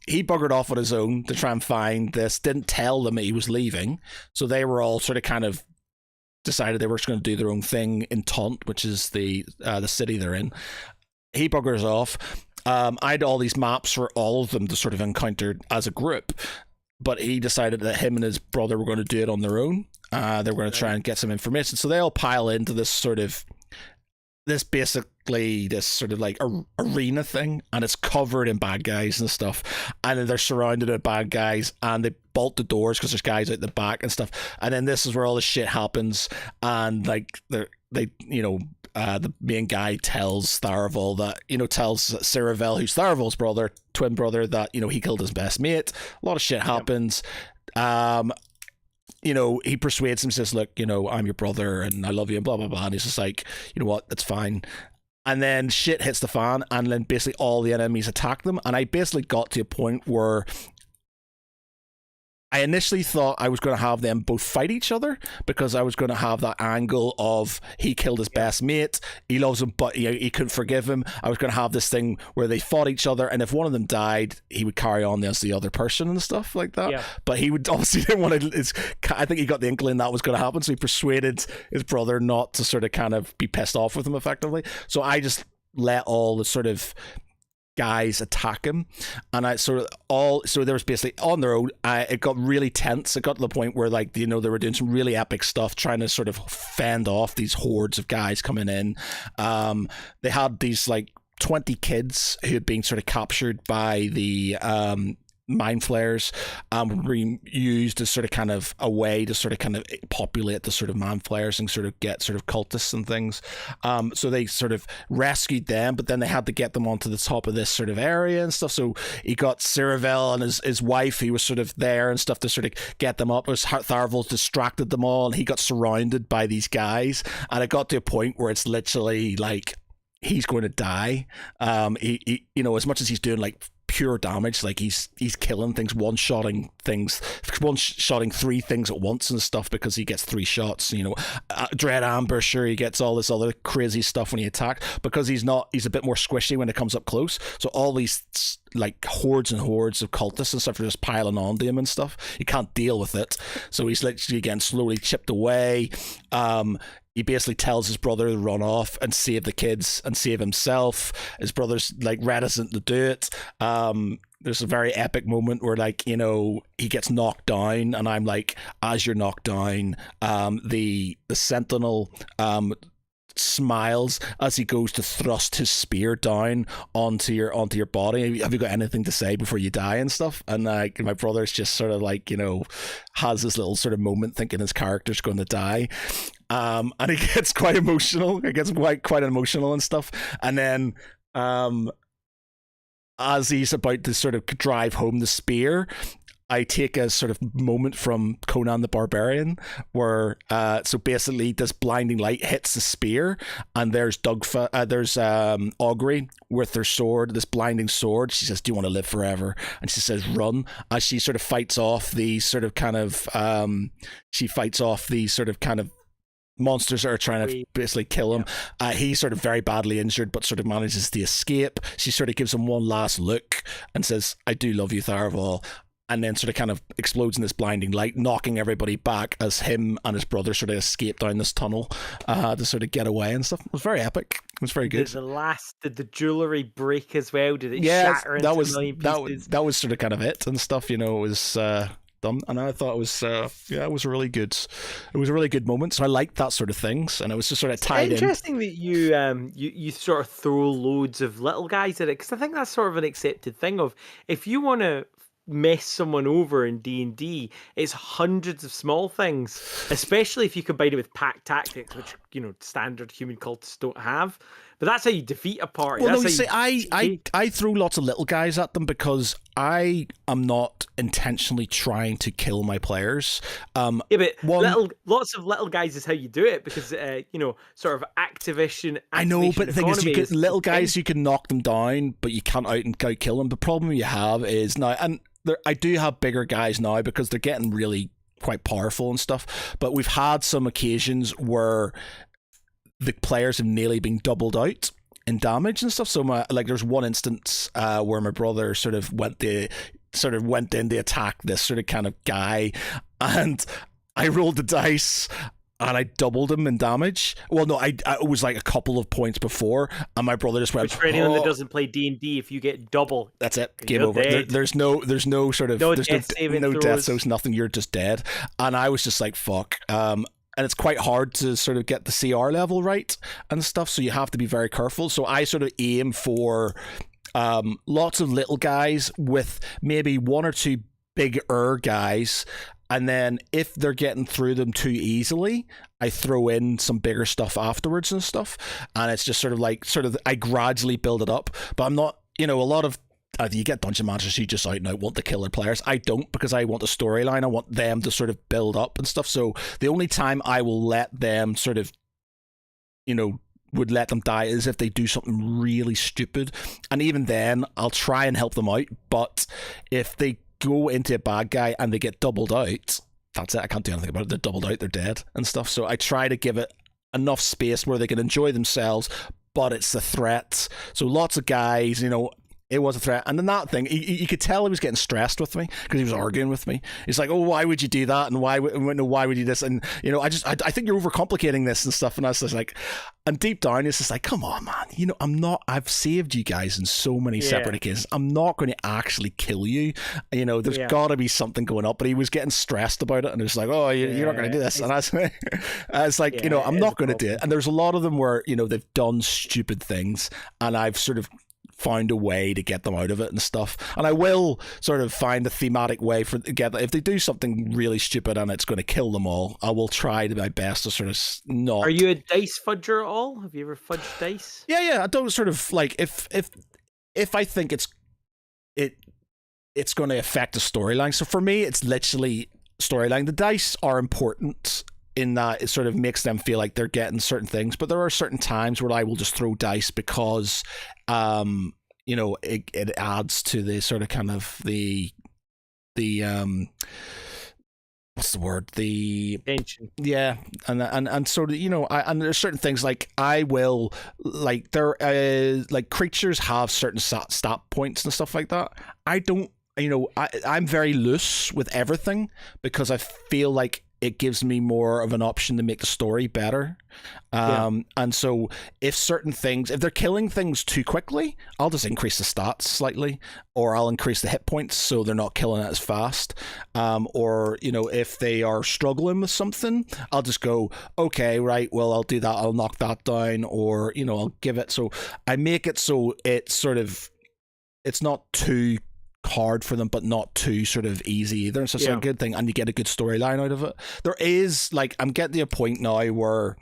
he buggered off on his own to try and find this, didn't tell them he was leaving, so they were all sort of kind of decided they were just going to do their own thing in Taunt, which is the city they're in. He buggers off. I had all these maps for all of them to sort of encounter as a group, but he decided that him and his brother were going to do it on their own. They were going to try and get some information. So they all pile into this sort of like arena thing, and it's covered in bad guys and stuff. And then they're surrounded by bad guys, and they bolt the doors because there's guys out the back and stuff. And then this is where all this shit happens. And like the main guy tells Tharvel that, tells Ciravel, who's Tharvel's brother, twin brother, that, he killed his best mate. A lot of shit happens. He persuades him, says, look, I'm your brother and I love you and blah, blah, blah. And he's just like, you know what, that's fine. And then shit hits the fan, and then basically all the enemies attack them. And I basically got to a point where I initially thought I was going to have them both fight each other, because I was going to have that angle of he killed his best mate, he loves him, but he couldn't forgive him. I was going to have this thing where they fought each other, and if one of them died, he would carry on as the other person and stuff like that. Yeah. But he would obviously didn't want to. I think he got the inkling that was going to happen, so he persuaded his brother not to sort of kind of be pissed off with him effectively. So I just let all the sort of guys attack him, and so there was basically on their own. It got really tense. It got to the point where they were doing some really epic stuff, trying to sort of fend off these hordes of guys coming in. They had these 20 kids who had been sort of captured by the mind flayers, were used as sort of kind of a way to sort of kind of populate the sort of mind flayers and sort of get sort of cultists and things. So they sort of rescued them, but then they had to get them onto the top of this sort of area and stuff. So he got Ciravel and his wife, he was sort of there and stuff to sort of get them up. It was Tharvel distracted them all, and he got surrounded by these guys, and it got to a point where it's literally like he's going to die. He as much as he's doing pure damage, he's killing things, one-shotting three things at once and stuff, because he gets 3 shots. Dread Ambusher, he gets all this other crazy stuff when he attacks, because he's a bit more squishy when it comes up close. So all these hordes and hordes of cultists and stuff are just piling onto him and stuff. He can't deal with it, so he's literally getting slowly chipped away. He basically tells his brother to run off and save the kids and save himself. His brother's reticent to do it. There's a very epic moment where he gets knocked down, and I'm like, as you're knocked down, the sentinel smiles as he goes to thrust his spear down onto your body. Have you got anything to say before you die and stuff? And like my brother's just sort of like, you know, has this little sort of moment thinking his character's going to die. And he gets quite emotional. It gets quite emotional and stuff. And then as he's about to sort of drive home the spear, I take a sort of moment from Conan the Barbarian where so basically this blinding light hits the spear and there's Augury with her sword, this blinding sword. She says, "Do you want to live forever?" And she says, "Run," as she sort of fights off the sort of kind of monsters that are trying to basically kill him. He's sort of very badly injured, but sort of manages to escape. She sort of gives him one last look and says, "I do love you, Tharaval," and then sort of kind of explodes in this blinding light, knocking everybody back as him and his brother sort of escape down this tunnel to sort of get away and stuff. It was very epic. It was very good. Did the jewelry break as well? Did it shatter into a million pieces? That was sort of kind of it and stuff, you know. It was done, and I thought it was it was a really good moment. So I liked that sort of things, and it was just sort of tied in. Interesting that you sort of throw loads of little guys at it, because I think that's sort of an accepted thing of, if you want to mess someone over in D&D, it's hundreds of small things, especially if you combine it with pack tactics, which, you know, standard human cultists don't have. But that's how you defeat a party. Well, no, you see, I throw lots of little guys at them because I am not intentionally trying to kill my players. But lots of little guys is how you do it, because you know, sort of activation. I know, but the thing is, little guys, you can knock them down, but you can't out and kill them. The problem you have is now, and I do have bigger guys now because they're getting really quite powerful and stuff. But we've had some occasions where the players have nearly been doubled out in damage and stuff. So there's one instance where my brother sort of went in to attack this sort of kind of guy, and I rolled the dice and I doubled him in damage. Well, no, it was like a couple of points before, and my brother just went. Which, for anyone that doesn't play D&D, if you get double, that's it, game over. There's no sort of death, so it's nothing. You're just dead. And I was just like, fuck. And it's quite hard to sort of get the CR level right and stuff, so you have to be very careful. So I sort of aim for lots of little guys with maybe one or two bigger guys, and then if they're getting through them too easily, I throw in some bigger stuff afterwards and stuff. And it's just sort of I gradually build it up. But I'm not, you know, a lot of you get dungeon masters who just out and out want to kill their players. I don't, because I want a storyline. I want them to sort of build up and stuff. So the only time I will let them sort of, you know, would let them die is if they do something really stupid. And even then, I'll try and help them out. But if they go into a bad guy and they get doubled out, that's it. I can't do anything about it. They're doubled out, they're dead and stuff. So I try to give it enough space where they can enjoy themselves, but it's a threat. So lots of guys, you know, it was a threat. And then that thing, you could tell he was getting stressed with me because he was arguing with me. He's like, "Oh, why would you do that? And why would you do this?" And, you know, I think you're overcomplicating this and stuff. And I was just like, and deep down, it's just like, come on, man. You know, I've saved you guys in so many separate occasions. I'm not going to actually kill you. You know, there's got to be something going up. But he was getting stressed about it. And it was like, "Oh, you're not going to do this." And I was like, you know, I'm not going to do it. And there's a lot of them where, you know, they've done stupid things. And I've sort of found a way to get them out of it and stuff. And I will sort of find a thematic way for get if they do something really stupid and it's going to kill them all, I will try my best to sort of not. Are you a dice fudger at all? Have you ever fudged dice? Yeah. I don't sort of like if I think it's going to affect the storyline. So for me, it's literally storyline. The dice are important in that it sort of makes them feel like they're getting certain things, but there are certain times where I will just throw dice because you know, it adds to the sort of kind of the what's the word, the tension. Yeah, and sort of, you know, and there's certain things like I will like there like creatures have certain stat points and stuff like that. I don't, you know, I'm very loose with everything because I feel like it gives me more of an option to make the story better. And so if certain things, if they're killing things too quickly, I'll just increase the stats slightly, or I'll increase the hit points so they're not killing it as fast. Or, you know, if they are struggling with something, I'll just go, okay, right, well, I'll do that. I'll knock that down, or, you know, I'll give it. So I make it so it's sort of, it's not too hard for them, but not too sort of easy either. So it's a good thing, and you get a good storyline out of it. There is, like, I'm getting to a point now where,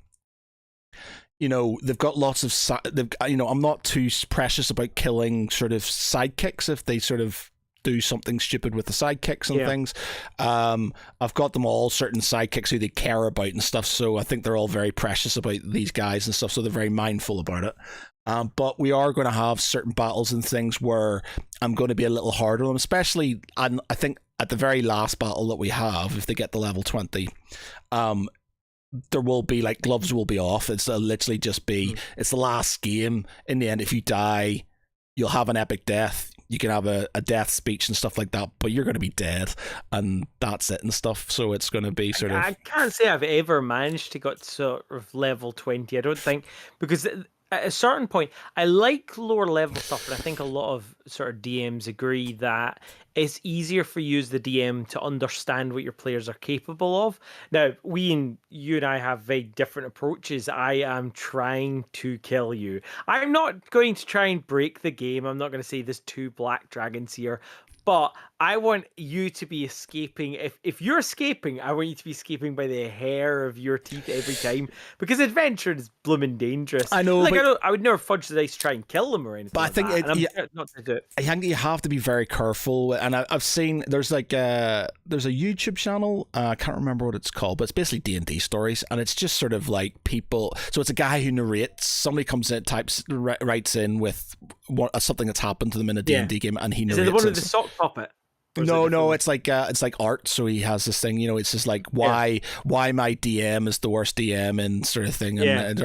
you know, they've got lots of, you know, I'm not too precious about killing sort of sidekicks if they sort of do something stupid with the sidekicks and things. I've got them all certain sidekicks who they care about and stuff, so I think they're all very precious about these guys and stuff, so they're very mindful about it. But we are going to have certain battles and things where I'm going to be a little harder on them, especially, and I think at the very last battle that we have, if they get to level 20, there will be, like, gloves will be off. It's literally just be, it's the last game. In the end, if you die, you'll have an epic death. You can have a death speech and stuff like that, but you're going to be dead, and that's it and stuff. So it's going to be sort of... I can't say I've ever managed to get sort of level 20. I don't think, because at a certain point, I like lower level stuff, but I think a lot of sort of DMs agree that it's easier for you as the DM to understand what your players are capable of. Now, you and I have very different approaches. I am trying to kill you. I'm not going to try and break the game. I'm not going to say there's 2 black dragons here. But I want you to be escaping. If you're escaping, I want you to be escaping by the hair of your teeth every time, because adventure is blooming dangerous. I know. Like, I would never fudge the dice to try and kill them or anything. But like I think that. Not to do it. I think you have to be very careful. And I've seen there's a YouTube channel. I can't remember what it's called, but it's basically D&D stories, and it's just sort of like people. So it's a guy who narrates. Somebody comes in, writes in with something that's happened to them in a D&D game, and he narrates. Is it the one with the sock puppet? No, it's like art. So he has this thing, you know, it's just like why my DM is the worst DM and sort of thing, and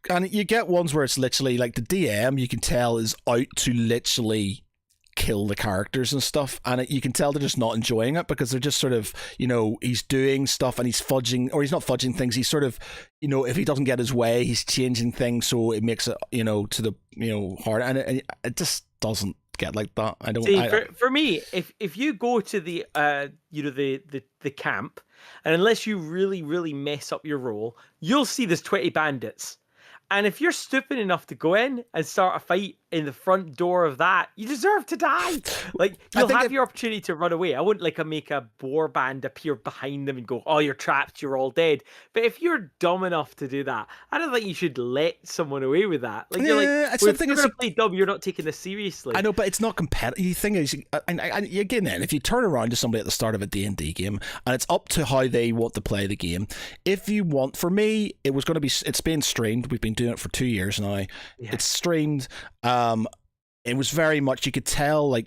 and you get ones where it's literally like the DM, you can tell, is out to literally kill the characters and stuff, and you can tell they're just not enjoying it, because they're just sort of, you know, he's doing stuff and he's fudging, or he's not fudging things, he's sort of, you know, if he doesn't get his way, he's changing things so it makes it, you know, to the, you know, hard, and it just doesn't get like that. I don't see. For me, if you go to the you know, the camp, and unless you really mess up your roll, you'll see there's 20 bandits. And if you're stupid enough to go in and start a fight in the front door of that, you deserve to die. Like, you'll have your opportunity to run away. I wouldn't like make a boar band appear behind them and go, "Oh, you're trapped, you're all dead." But if you're dumb enough to do that, I don't think you should let someone away with that. Like, you're like, if you're going to play dumb, you're not taking this seriously. I know, but it's not competitive. The thing is, and again, then, if you turn around to somebody at the start of a D&D game, and it's up to how they want to play the game. If you want, for me, it's being streamed. We've been doing it for 2 years now. Yeah. It's streamed. It was very much, you could tell, like,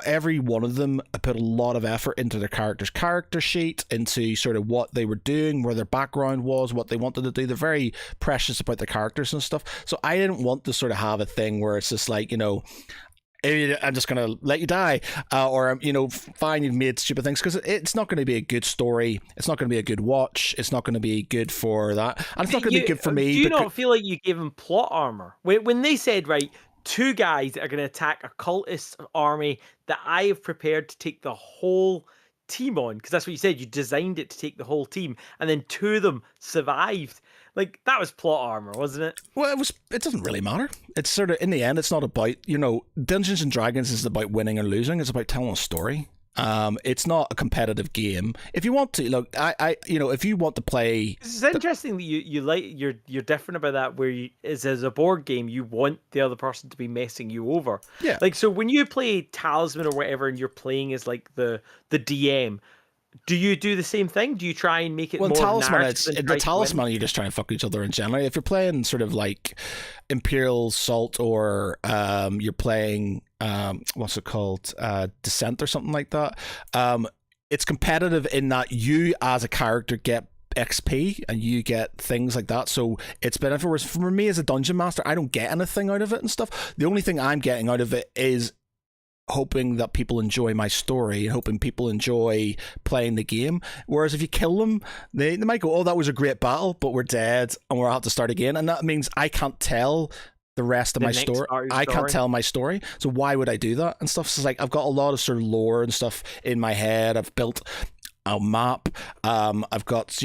every one of them put a lot of effort into their character sheet, into sort of what they were doing, where their background was, what they wanted to do. They're very precious about their characters and stuff. So I didn't want to sort of have a thing where it's just like, you know, I'm just going to let you die, or, you know, fine, you've made stupid things, because it's not going to be a good story. It's not going to be a good watch. It's not going to be good for that. And it's not going to be good for me. Do you not feel like you gave him plot armor? When they said, right, 2 guys that are going to attack a cultist army that I have prepared to take the whole team on, because that's what you said, you designed it to take the whole team, and then 2 of them survived. Like, that was plot armor, wasn't it? Well, it doesn't really matter. It's sort of, in the end, it's not about, you know, Dungeons and Dragons is about winning or losing. It's about telling a story. It's not a competitive game. If you want to, look, you know, if you want to play, it's interesting that you're different about that. Where as a board game, you want the other person to be messing you over. Yeah. Like, so when you play Talisman or whatever, and you're playing as like the DM, do you do the same thing? Do you try and make it more narrative? The Talisman, you're just trying to fuck each other in general. If you're playing sort of like Imperial Assault, or you're playing what's it called, Descent or something like that, it's competitive in that you as a character get XP and you get things like that, so it's beneficial. Whereas for me as a dungeon master, I don't get anything out of it and stuff. The only thing I'm getting out of it is hoping that people enjoy my story and hoping people enjoy playing the game. Whereas if you kill them, they might go, oh, that was a great battle, but we're dead and we'll have to start again. And that means I can't tell the rest of my story. I can't tell my story. So why would I do that and stuff? So it's like I've got a lot of sort of lore and stuff in my head. I've built a map. I've got,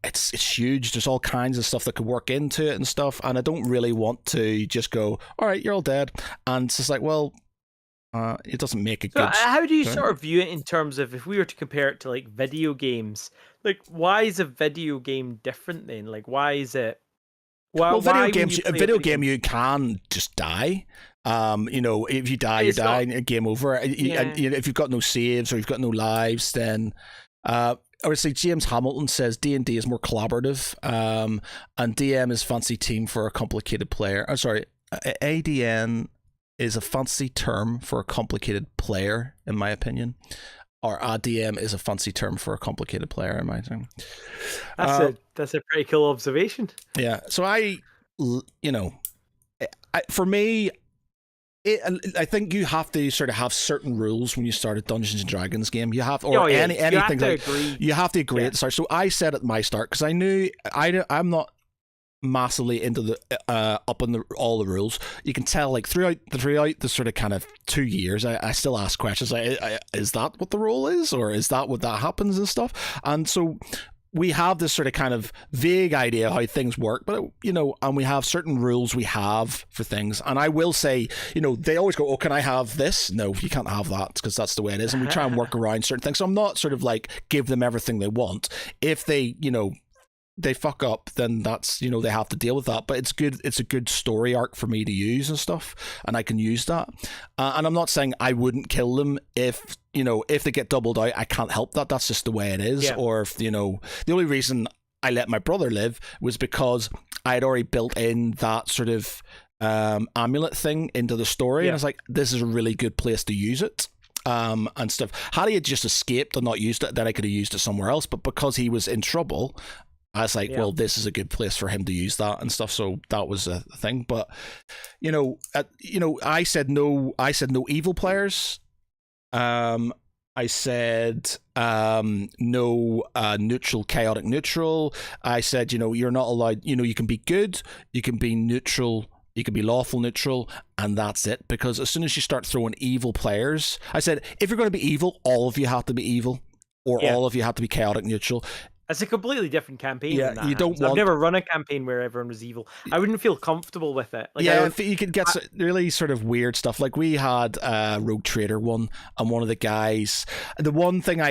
it's huge. There's all kinds of stuff that could work into it and stuff. And I don't really want to just go, all right, you're all dead. And it's just like, well, it doesn't make a good. How do you sort of view it in terms of if we were to compare it to like video games? Like, why is a video game different then? Like, why is it? Well, video game, you can just die. If you die, you die, and game over. And if you've got no saves or you've got no lives, then obviously James Hamilton says D&D is more collaborative, and DM is fancy team for a complicated player. I'm sorry, ADN is a fancy term for a complicated player, in my opinion. Or ADM is a fancy term for a complicated player, in my opinion. That's a pretty cool observation. Yeah. So for me, I think you have to sort of have certain rules when you start a Dungeons and Dragons game. You have, or anything you have to agree at the start. So I said at my start, because I knew I'm not massively into the up on all the rules. You can tell like throughout the sort of kind of 2 years, I still ask questions like, is that what the role is, or is that what that happens and stuff? And so we have this sort of kind of vague idea how things work, but and we have certain rules we have for things. And I will say, they always go, oh, can I have this? No, you can't have that, because that's the way it is. And we try and work around certain things. So I'm not sort of like give them everything they want. If they they fuck up, then that's, they have to deal with that. But it's a good story arc for me to use and stuff, and I can use that. And I'm not saying I wouldn't kill them if they get doubled out. I can't help that. That's just the way it is. Yeah. Or if the only reason I let my brother live was because I had already built in that sort of amulet thing into the story, and I was like, this is a really good place to use it. And stuff. Had he had just escaped and not used it, then I could have used it somewhere else. But because he was in trouble, I was like, well, this is a good place for him to use that and stuff. So that was a thing. But I said no. I said no evil players. I said no neutral, chaotic neutral. I said, you're not allowed. You can be good. You can be neutral. You can be lawful neutral, and that's it. Because as soon as you start throwing evil players, I said, if you're going to be evil, all of you have to be evil, or all of you have to be chaotic neutral. It's a completely different campaign. Yeah, you don't. I've never run a campaign where everyone was evil. I wouldn't feel comfortable with it. Like, you could get really sort of weird stuff. Like we had a Rogue Trader one, and one of the guys. The one thing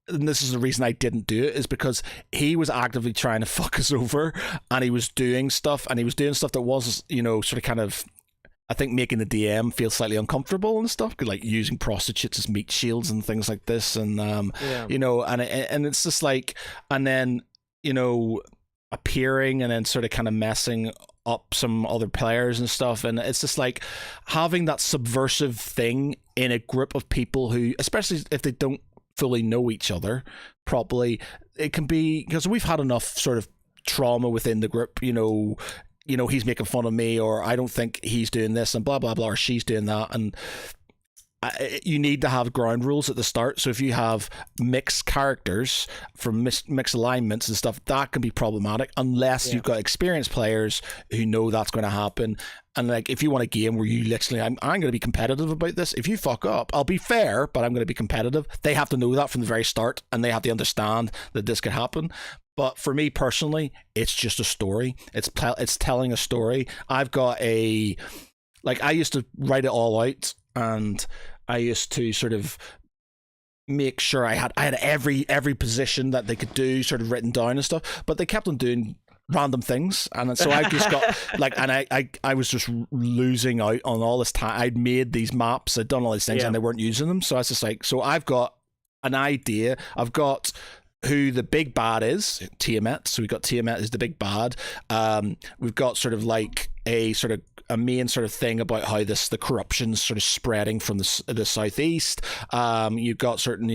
and this is the reason I didn't do it, is because he was actively trying to fuck us over, and he was doing stuff that was, sort of kind of, I think, making the DM feel slightly uncomfortable and stuff, like using prostitutes as meat shields and things like this, and and it's just like, and then appearing and then sort of kind of messing up some other players and stuff, and it's just like having that subversive thing in a group of people who, especially if they don't fully know each other properly, it can be, because we've had enough sort of trauma within the group, he's making fun of me, or I don't think he's doing this, and blah blah blah, or she's doing that, and you need to have ground rules at the start. So if you have mixed characters from mixed alignments and stuff, that can be problematic unless you've got experienced players who know that's going to happen. And like, if you want a game where you literally, I'm going to be competitive about this. If you fuck up, I'll be fair, but I'm going to be competitive. They have to know that from the very start, and they have to understand that this could happen. But for me personally, it's just a story. It's telling a story. I've got I used to write it all out, and I used to sort of make sure I had every position that they could do sort of written down and stuff. But they kept on doing random things, and so I just got I was just losing out on all this time. I'd made these maps, I'd done all these things, and they weren't using them. So I was just like, so I've got an idea. I've got who the big bad is, Tiamat. So we've got Tiamat as the big bad. We've got sort of like a main sort of thing about how the corruption's sort of spreading from the southeast. You've got certain,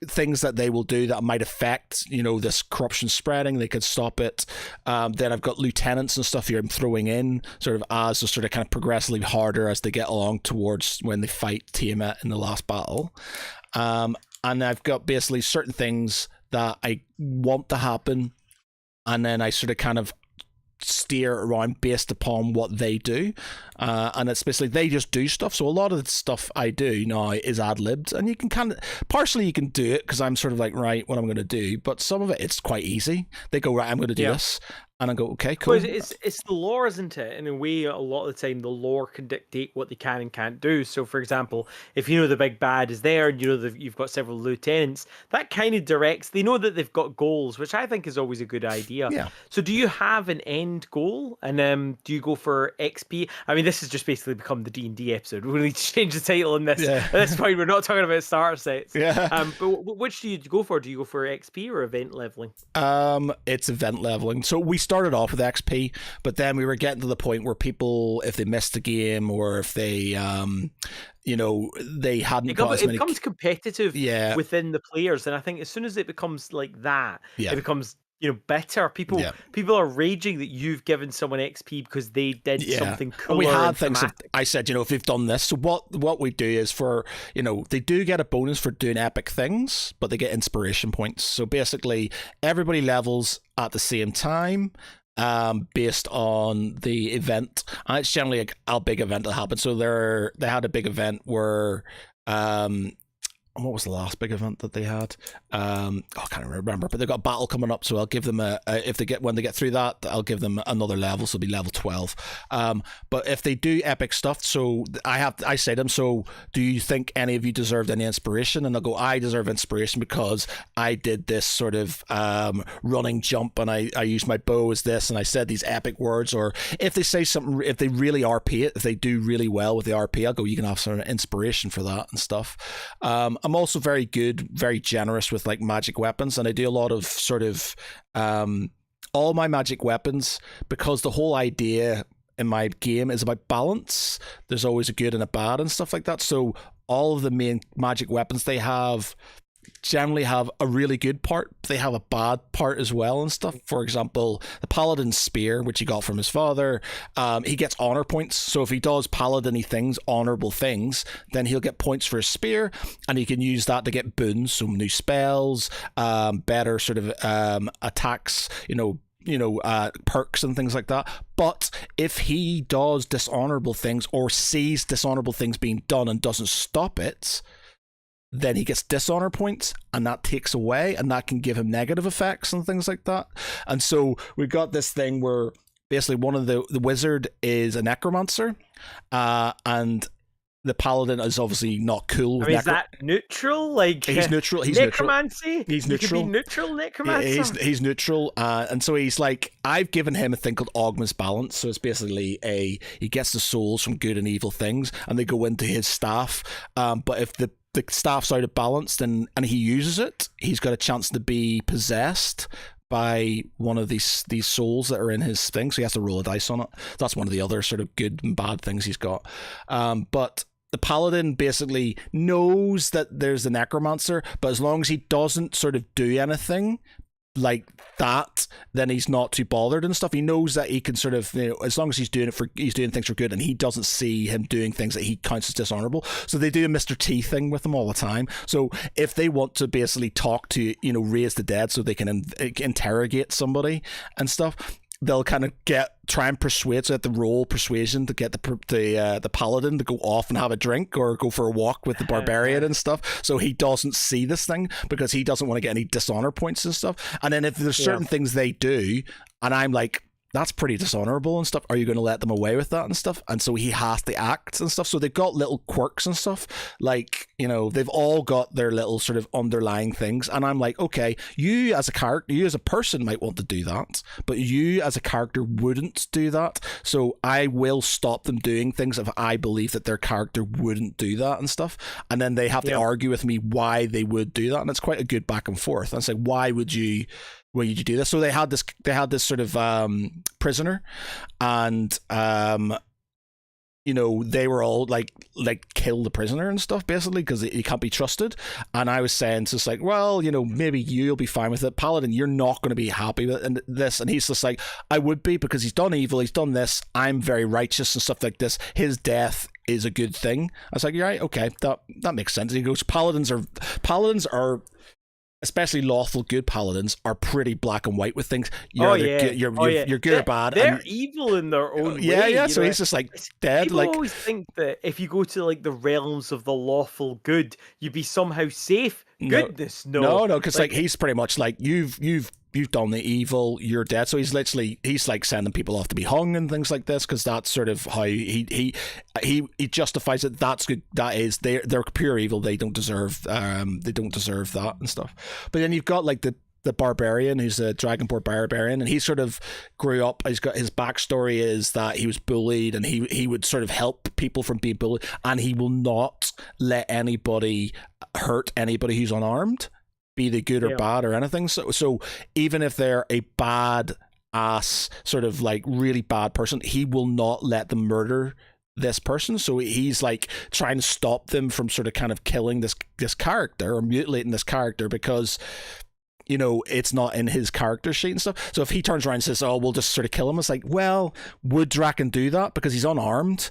things that they will do that might affect, this corruption spreading. They could stop it. Then I've got lieutenants and stuff here I'm throwing in sort of as they sort of kind of progressively harder as they get along towards when they fight Tiamat in the last battle. And I've got basically certain things that I want to happen, and then I sort of kind of steer around based upon what they do, and it's basically they just do stuff. So a lot of the stuff I do now is ad-libbed, and you can kind of partially you can do it because I'm sort of like, right, what I'm going to do, but some of it's quite easy. They go, right, I'm going to do this, and I go, okay, cool. Well, it's the lore, isn't it? In a way, a lot of the time, the lore can dictate what they can and can't do. So, for example, if you know the big bad is there, and you know that you've got several lieutenants, that kind of directs. They know that they've got goals, which I think is always a good idea. Yeah. So, do you have an end goal, and do you go for XP? I mean, this has just basically become the D&D episode. We need to change the title on this. Yeah. At this point, we're not talking about starter sets. Yeah. But which do you go for? Do you go for XP or event leveling? It's event leveling. So we started off with XP, but then we were getting to the point where people, if they missed a game or if they, they hadn't got as many... It becomes competitive Yeah. within the players, and I think as soon as it becomes like that, Yeah. it becomes bitter. People are raging that you've given someone XP because they did something cool. We had things that I said, if they've done this, so what we do is for, they do get a bonus for doing epic things, but they get inspiration points. So basically everybody levels at the same time, based on the event, and it's generally a big event that happened. So they had a big event where what was the last big event that they had? I can't remember, but they've got a battle coming up, so I'll give them when they get through that, I'll give them another level, so it'll be level 12. But if they do epic stuff, so I say to them, so do you think any of you deserved any inspiration? And they'll go, I deserve inspiration because I did this sort of running jump, and I used my bow as this, and I said these epic words. Or if they say something, if they really RP it, if they do really well with the RP, I'll go, you can have some inspiration for that and stuff. I'm also very generous with like magic weapons, and I do a lot of sort of all my magic weapons, because the whole idea in my game is about balance. There's always a good and a bad and stuff like that. So all of the main magic weapons they have generally have a really good part. They have a bad part as well and stuff. For example, the paladin's spear, which he got from his father, he gets honor points. So if he does paladin-y things, honorable things, then he'll get points for his spear, and he can use that to get boons, so new spells, better sort of attacks, perks and things like that. But if he does dishonorable things or sees dishonorable things being done and doesn't stop it, then he gets dishonor points, and that takes away, and that can give him negative effects and things like that. And so we've got this thing where basically one of the wizard is a necromancer, and the paladin is obviously not cool with is that neutral? Like, he's neutral. He's necromancy? Neutral. He's neutral. You can be neutral necromancer? Yeah, he's neutral. And so he's like, I've given him a thing called Ogma's Balance. So it's basically he gets the souls from good and evil things, and they go into his staff. But if the staff's out of balance, and he uses it, he's got a chance to be possessed by one of these souls that are in his thing, so he has to roll a dice on it. That's one of the other sort of good and bad things he's got. But the paladin basically knows that there's the necromancer, but as long as he doesn't sort of do anything like that, then he's not too bothered and stuff. He knows that he can sort of, as long as he's doing things for good, and he doesn't see him doing things that he counts as dishonorable. So they do a Mr. T thing with him all the time. So if they want to basically talk to, raise the dead so they can interrogate somebody and stuff, they'll kind of try and persuade, so they have to roll persuasion to get the paladin to go off and have a drink or go for a walk with the barbarian and stuff, so he doesn't see this thing, because he doesn't want to get any dishonor points and stuff. And then if there's certain things they do, and I'm like, that's pretty dishonorable and stuff, are you going to let them away with that and stuff? And so he has to act and stuff. So they've got little quirks and stuff, like, they've all got their little sort of underlying things. And I'm like, okay, you as a character, you as a person might want to do that, but you as a character wouldn't do that. So I will stop them doing things if I believe that their character wouldn't do that and stuff. And then they have to argue with me why they would do that. And it's quite a good back and forth. And it's like, why would you do this? So they had this sort of prisoner, and they were all like kill the prisoner and stuff, basically, because he can't be trusted. And I was saying, just like, well, maybe you'll be fine with it, Paladin. You're not going to be happy with this. And he's just like, I would be, because he's done evil, he's done this. I'm very righteous and stuff like this. His death is a good thing. I was like, you're right, okay, that makes sense. And he goes, paladins are especially lawful good paladins are pretty black and white with things. You're good or bad. They're evil in their own way. Yeah. So he's just like dead. People always think that if you go to like the realms of the lawful good, you'd be somehow safe. Goodness, no. Because like he's pretty much like you've done the evil, you're dead. So he's like sending people off to be hung and things like this, because that's sort of how he justifies it. That's good. That is they're pure evil. They don't deserve that and stuff. But then you've got like the barbarian, who's a dragonborn barbarian, and he sort of grew up. He's got his backstory is that he was bullied, and he would sort of help people from being bullied, and he will not let anybody hurt anybody who's unarmed, be they good or bad or anything. So even if they're a bad ass, sort of like really bad person, he will not let them murder this person. So he's like trying to stop them from sort of kind of killing this character or mutilating this character, because it's not in his character sheet and stuff. So if he turns around and says, oh, we'll just sort of kill him, it's like, well, would Draken do that? Because he's unarmed.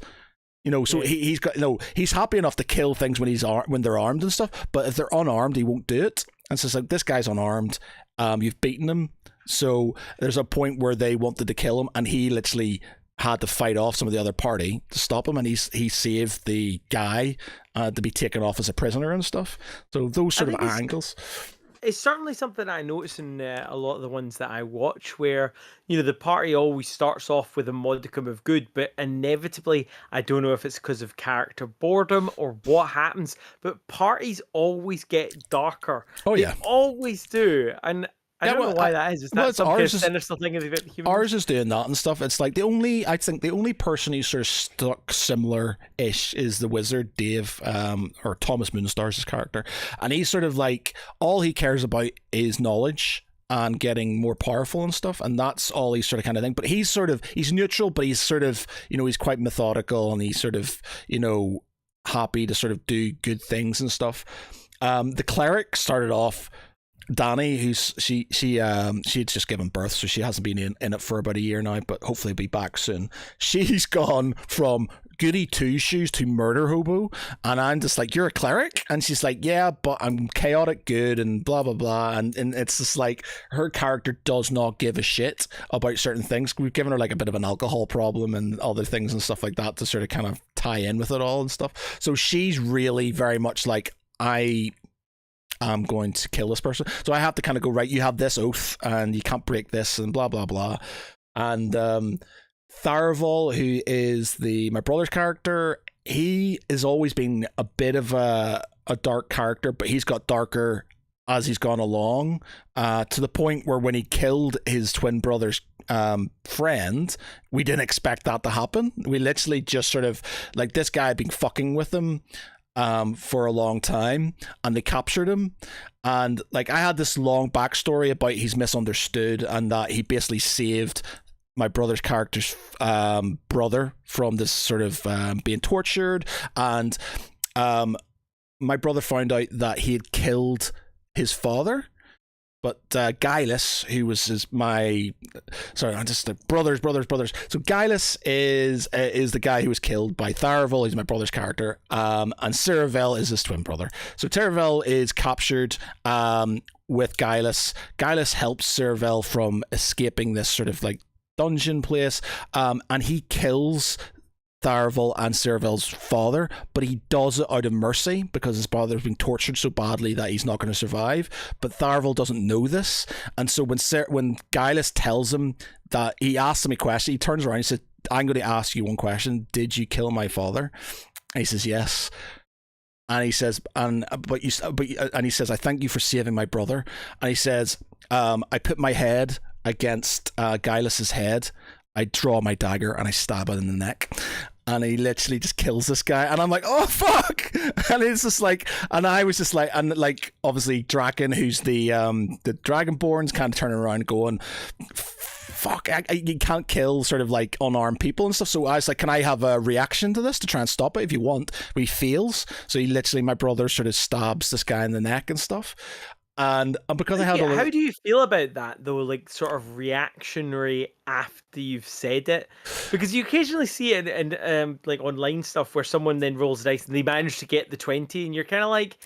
So he's got he's happy enough to kill things when they're armed and stuff, but if they're unarmed, he won't do it. And so it's like, this guy's unarmed. You've beaten him. So there's a point where they wanted to kill him, and he literally had to fight off some of the other party to stop him, and he saved the guy to be taken off as a prisoner and stuff. So those sort of angles. It's certainly something I notice in a lot of the ones that I watch, where the party always starts off with a modicum of good, but inevitably, I don't know if it's because of character boredom or what happens, but parties always get darker. Oh they yeah, always do. And I don't know why that is. Is that some kind of sinister thing about humans? Ours is doing that and stuff. It's like I think the only person who's sort of stuck similar-ish is the wizard, Dave, or Thomas Moonstar's his character. And he's sort of like, all he cares about is knowledge and getting more powerful and stuff. And that's all he's sort of kind of thing. But he's neutral, but he's sort of, he's quite methodical, and he's sort of, happy to sort of do good things and stuff. The cleric started off, Danny, she had just given birth, so she hasn't been in it for about a year now, but hopefully be back soon. She's gone from goody two shoes to murder hobo, and I'm just like, you're a cleric? And she's like, yeah, but I'm chaotic good and blah blah blah, and it's just like, her character does not give a shit about certain things. We've given her like a bit of an alcohol problem and other things and stuff like that to sort of kind of tie in with it all and stuff. So she's really very much like, I'm going to kill this person. So I have to kind of go, right, you have this oath and you can't break this and blah, blah, blah. And Tharaval, who is my brother's character, he has always been a bit of a dark character, but he's got darker as he's gone along, to the point where when he killed his twin brother's friend, we didn't expect that to happen. We literally just sort of, like, this guy had been fucking with him for a long time, and they captured him, and like, I had this long backstory about he's misunderstood and that he basically saved my brother's character's brother from this sort of being tortured, and my brother found out that he had killed his father. But Gilus, who was brothers. So Gilus is the guy who was killed by Tharaval. He's my brother's character. And Ceravel is his twin brother. So Ceravel is captured with Gilus. Gilus helps Ceravel from escaping this sort of like dungeon place. And he kills Tharaval and Ceravel's father, but he does it out of mercy because his father's been tortured so badly that he's not going to survive. But Tharaval doesn't know this, and so when Gilus tells him that, he asks him a question, he turns around and says, I'm going to ask you one question. Did you kill my father? And he says, yes. And he says, and he says, I thank you for saving my brother. And he says, I put my head against Gilus's head, I draw my dagger and I stab it in the neck, and he literally just kills this guy, and I'm like, oh fuck. And it's just like, and I was just like, and like, obviously Draken, who's the Dragonborns, kind of turning around going, fuck, you can't kill sort of like unarmed people and stuff. So I was like, can I have a reaction to this to try and stop it if you want? But he fails. So he literally, my brother sort of stabs this guy in the neck and stuff. And because I had how do you feel about that though? Like sort of reactionary after you've said it, because you occasionally see it in like online stuff where someone then rolls dice and they manage to get the 20, and you're kind of like,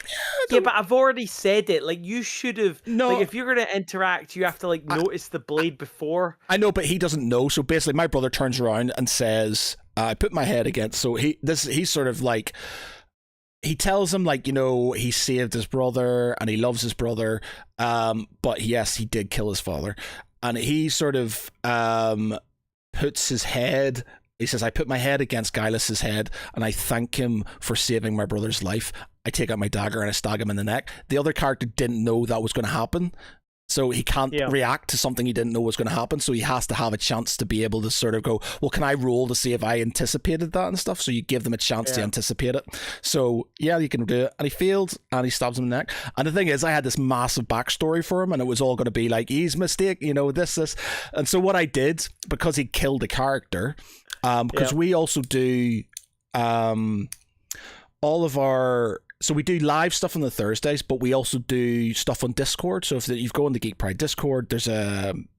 yeah, but I've already said it. Like you should have. No, like if you're gonna interact, you have to like notice the blade before. I know, but he doesn't know. So basically, my brother turns around and says, "I put my head against." So he's sort of like. He tells him, like, you know, he saved his brother and he loves his brother, but yes, he did kill his father. And he sort of puts his head, he says, I put my head against Guylas's head and I thank him for saving my brother's life. I take out my dagger and I stab him in the neck. The other character didn't know that was going to happen. So he can't react to something he didn't know was going to happen. So he has to have a chance to be able to sort of go, well, can I roll to see if I anticipated that and stuff? So you give them a chance to anticipate it. So yeah, you can do it. And he failed and he stabs him in the neck. And the thing is, I had this massive backstory for him and it was all going to be like, he's mistake, you know, this. And so what I did, because he killed a character, because we also do all of our... So we do live stuff on the Thursdays, but we also do stuff on Discord. So if you go on the Geek Pride Discord, there's an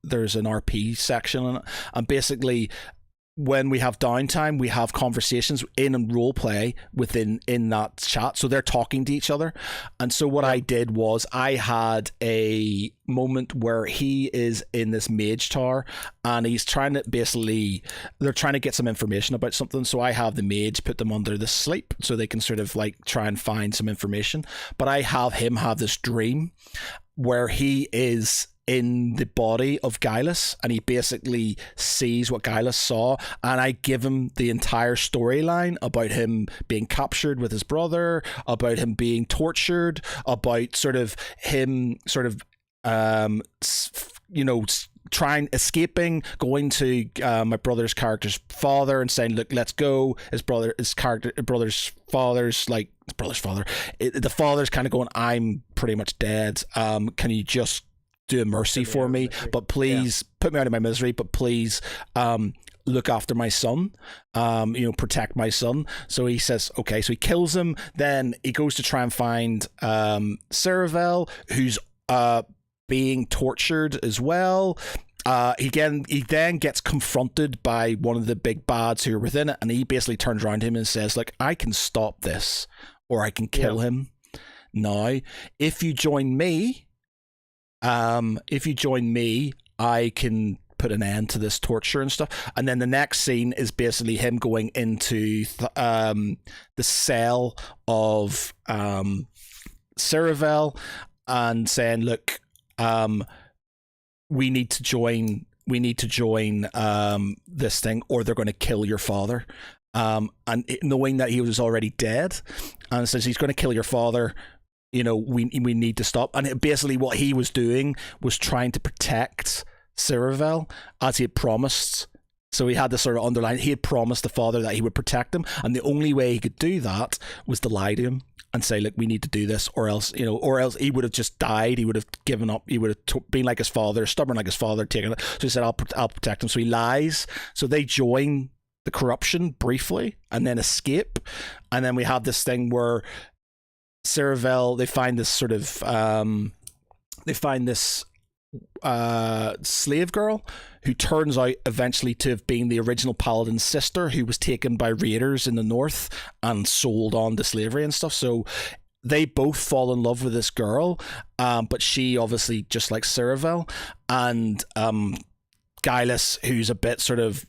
RP section on it. And basically, when we have downtime, we have conversations in role play in that chat. So they're talking to each other. And so what I did was I had a moment where he is in this mage tower and he's trying to they're trying to get some information about something. So I have the mage put them under the sleep so they can sort of like try and find some information. But I have him have this dream where he is in the body of Guylas and he basically sees what Guylas saw, and I give him the entire storyline about him being captured with his brother, about him being tortured, about sort of him trying escaping, going to my brother's character's father and saying, look, let's go. The father's kind of going, I'm pretty much dead, can you just do a mercy for me, but please put me out of my misery, but please look after my son, protect my son. So he says, okay, so he kills him. Then he goes to try and find Ceravel, who's being tortured as well. He then gets confronted by one of the big bads who are within it, and he basically turns around to him and says, like, I can stop this, or I can kill him now. If you join me, I can put an end to this torture and stuff. And then the next scene is basically him going into the cell of Ceravel and saying, look, we need to join this thing, or they're going to kill your father. And knowing that he was already dead, and says he's going to kill your father, you know, we need to stop. And basically what he was doing was trying to protect Ceravel as he had promised. So he had this sort of underline, he had promised the father that he would protect him, and the only way he could do that was to lie to him and say, look, we need to do this, or else he would have just died. He would have given up. He would have been like his father, stubborn like his father, taken it. So he said, I'll protect him. So he lies. So they join the corruption briefly and then escape. And then we have this thing where Ceravel, they find this sort of slave girl who turns out eventually to have been the original paladin's sister, who was taken by raiders in the north and sold on to slavery and stuff. So they both fall in love with this girl, but she obviously just likes Ceravel, and Guylas, who's a bit sort of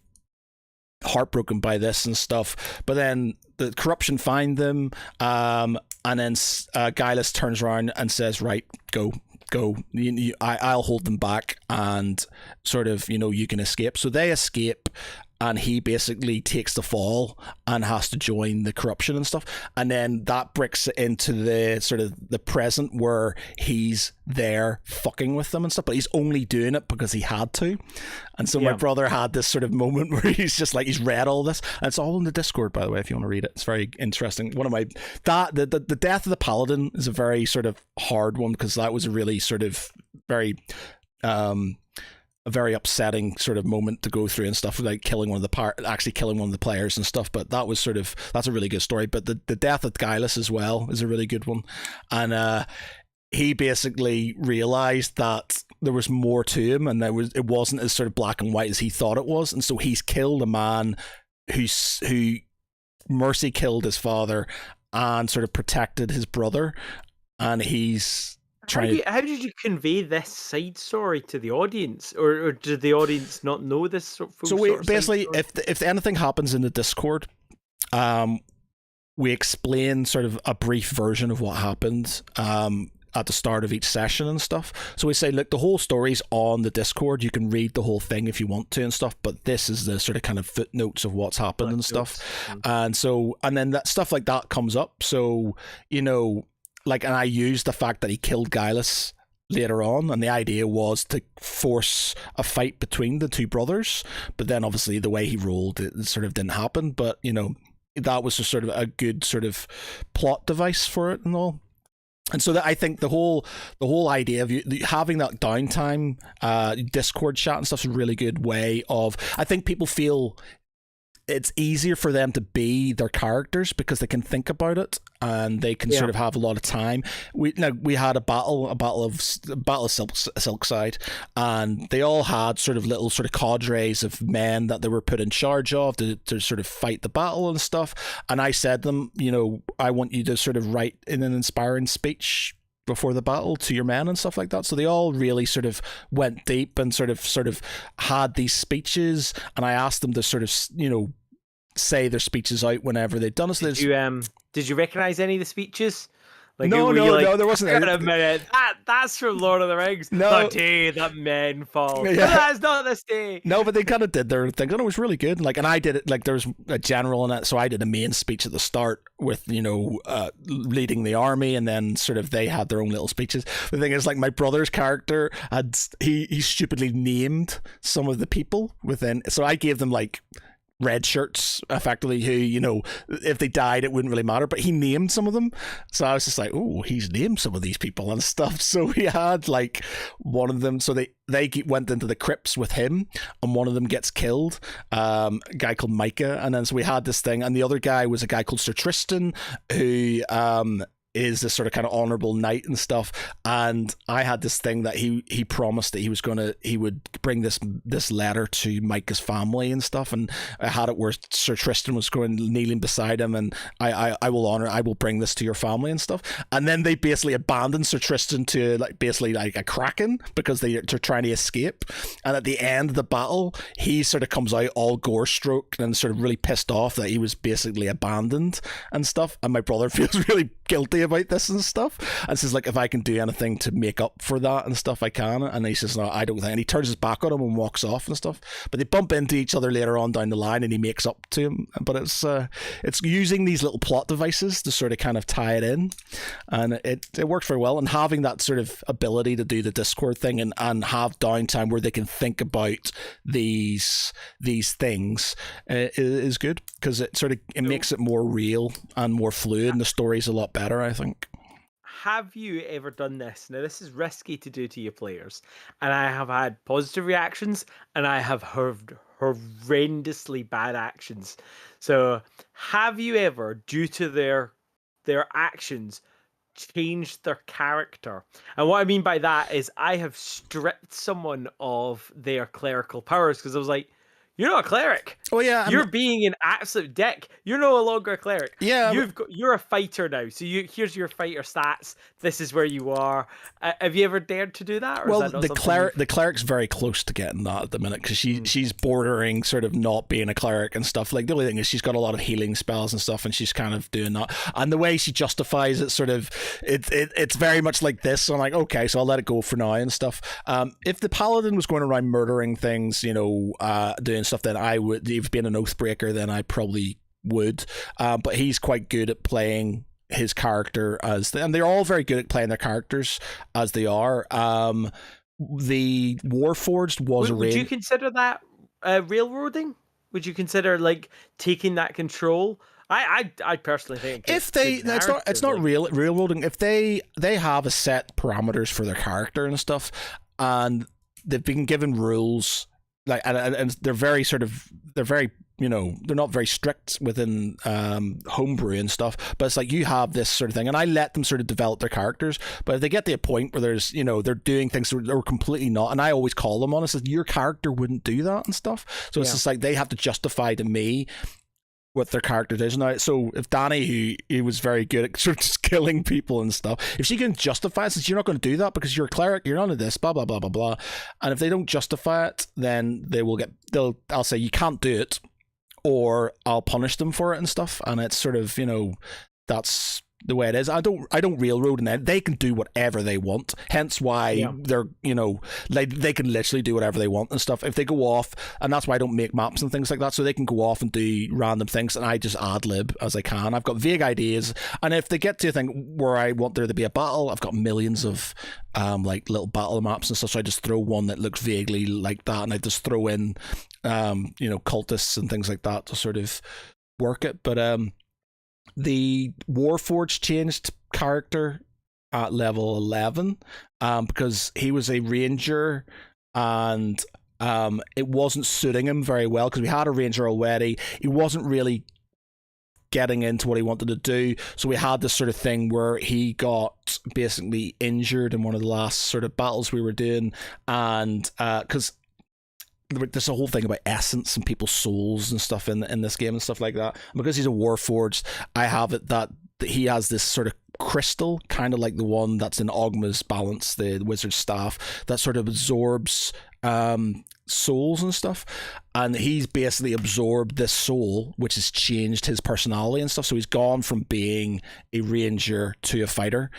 heartbroken by this and stuff. But then the corruption find them, and then Guylas turns around and says, right, go, I'll hold them back, and sort of, you can escape. So they escape, and he basically takes the fall and has to join the corruption and stuff. And then that brings it into the sort of the present where he's there fucking with them and stuff, but he's only doing it because he had to. And so my brother had this sort of moment where he's just like, he's read all this, and it's all in the Discord, by the way, if you want to read it. It's very interesting. The death of the paladin is a very sort of hard one, because that was a really sort of very a very upsetting sort of moment to go through and stuff, like killing one of the actually killing one of the players and stuff. But that was that's a really good story. But the death of Gilus as well is a really good one, and he basically realized that there was more to him, and it wasn't as sort of black and white as he thought it was, and so he's killed a man who Mercy killed his father and sort of protected his brother, and he's trying. How did you convey this side story to the audience, or did the audience not know this full So basically, if anything happens in the Discord, we explain sort of a brief version of what happened at the start of each session and stuff. So we say, look, the whole story's on the Discord. You can read the whole thing if you want to and stuff, but this is the sort of kind of footnotes of what's happened and stuff. And then that stuff like that comes up. So, you know, like, and I used the fact that he killed Gilus later on, and the idea was to force a fight between the two brothers, but then obviously the way he rolled, it sort of didn't happen. But, you know, that was just sort of a good sort of plot device for it and all. And so that I think the whole idea of having that downtime Discord chat and stuff is a really good way of, I think people feel it's easier for them to be their characters because they can think about it and they can sort of have a lot of time. We had a battle of Silkside, and they all had sort of little sort of cadres of men that they were put in charge of to sort of fight the battle and stuff. And I said to them, you know, I want you to sort of write in an inspiring speech before the battle to your men and stuff like that. So they all really sort of went deep and sort of had these speeches, and I asked them to sort of, you know, say their speeches out whenever they'd done it. So did you recognize any of the speeches? Like, no, there wasn't any. Wait a minute, that's from Lord of the Rings. No. That day that men fall. Yeah. That's not this day. No, but they kind of did their thing, and it was really good. Like, and I did it, like, there was a general in it, so I did a main speech at the start with, you know, leading the army, and then sort of they had their own little speeches. The thing is, like, my brother's character he stupidly named some of the people within, so I gave them like red shirts, effectively, who, you know, if they died it wouldn't really matter, but he named some of them. So I was just like, oh, he's named some of these people and stuff. So we had like one of them, so they went into the crypts with him, and one of them gets killed, a guy called Micah, and then so we had this thing, and the other guy was a guy called Sir Tristan, who is this sort of kind of honorable knight and stuff. And I had this thing that he promised that he would bring this letter to Micah's family and stuff, and I had it where Sir Tristan was kneeling beside him, and I will bring this to your family and stuff. And then they basically abandoned Sir Tristan to basically a kraken because they're trying to escape. And at the end of the battle, he sort of comes out all gore stroked and sort of really pissed off that he was basically abandoned and stuff. And my brother feels really guilty about this and stuff, and says, like, if I can do anything to make up for that and stuff, I can. And he says, no, I don't think. And he turns his back on him and walks off and stuff. But they bump into each other later on down the line, and he makes up to him. But it's using these little plot devices to sort of kind of tie it in, and it works very well. And having that sort of ability to do the Discord thing and have downtime where they can think about these things is good, because it makes it more real and more fluid, and the story's a lot better, I think. Have you ever done this? Now, this is risky to do to your players, and I have had positive reactions, and I have heard horrendously bad actions. So, have you ever, due to their actions, changed their character? And what I mean by that is, I have stripped someone of their clerical powers, because I was like, you're not a cleric. Oh yeah, you're being an absolute dick. You're no longer a cleric. Yeah, you're a fighter now. So here's your fighter stats. This is where you are. Have you ever dared to do that? Or well, is that the cleric's very close to getting that at the minute, because she's bordering sort of not being a cleric and stuff. Like, the only thing is she's got a lot of healing spells and stuff, and she's kind of doing that. And the way she justifies it, sort of, it's very much like this. So I'm like, okay, so I'll let it go for now and stuff. If the paladin was going around murdering things, you know, doing stuff, then I would. If being an oathbreaker, then I probably would. But he's quite good at playing his character and they're all very good at playing their characters as they are. The Warforged was would you consider that railroading? Would you consider like taking that control? I personally think if it's not railroading. If they have a set parameters for their character and stuff, and they've been given rules, like, and they're very they're not very strict within homebrew and stuff, but it's like you have this sort of thing, and I let them sort of develop their characters. But if they get to a point where there's, they're doing things that are completely not, and I always call them on, it's like, your character wouldn't do that and stuff. So it's just like they have to justify to me what their character is now. So if Danny, who was very good at sort of just killing people and stuff, if she can justify it, says you're not going to do that because you're a cleric, you're none of this, blah blah blah blah blah, and if they don't justify it, then I'll say you can't do it, or I'll punish them for it and stuff. And it's sort of, that's the way it is. I don't railroad, and they can do whatever they want. Hence why they're, they can literally do whatever they want and stuff. If they go off, and that's why I don't make maps and things like that, so they can go off and do random things, and I just ad lib as I can. I've got vague ideas, and if they get to a thing where I want there to be a battle, I've got millions of like little battle maps and stuff. So I just throw one that looks vaguely like that, and I just throw in cultists and things like that to sort of work it. But the Warforged changed character at level 11 because he was a ranger, and it wasn't suiting him very well because we had a ranger already. He wasn't really getting into what he wanted to do, so we had this sort of thing where he got basically injured in one of the last sort of battles we were doing, and because there's a whole thing about essence and people's souls and stuff in this game and stuff like that. And because he's a Warforged, I have it that he has this sort of crystal, kind of like the one that's in Ogma's balance, the wizard's staff, that sort of absorbs souls and stuff. And he's basically absorbed this soul, which has changed his personality and stuff. So he's gone from being a ranger to a fighter,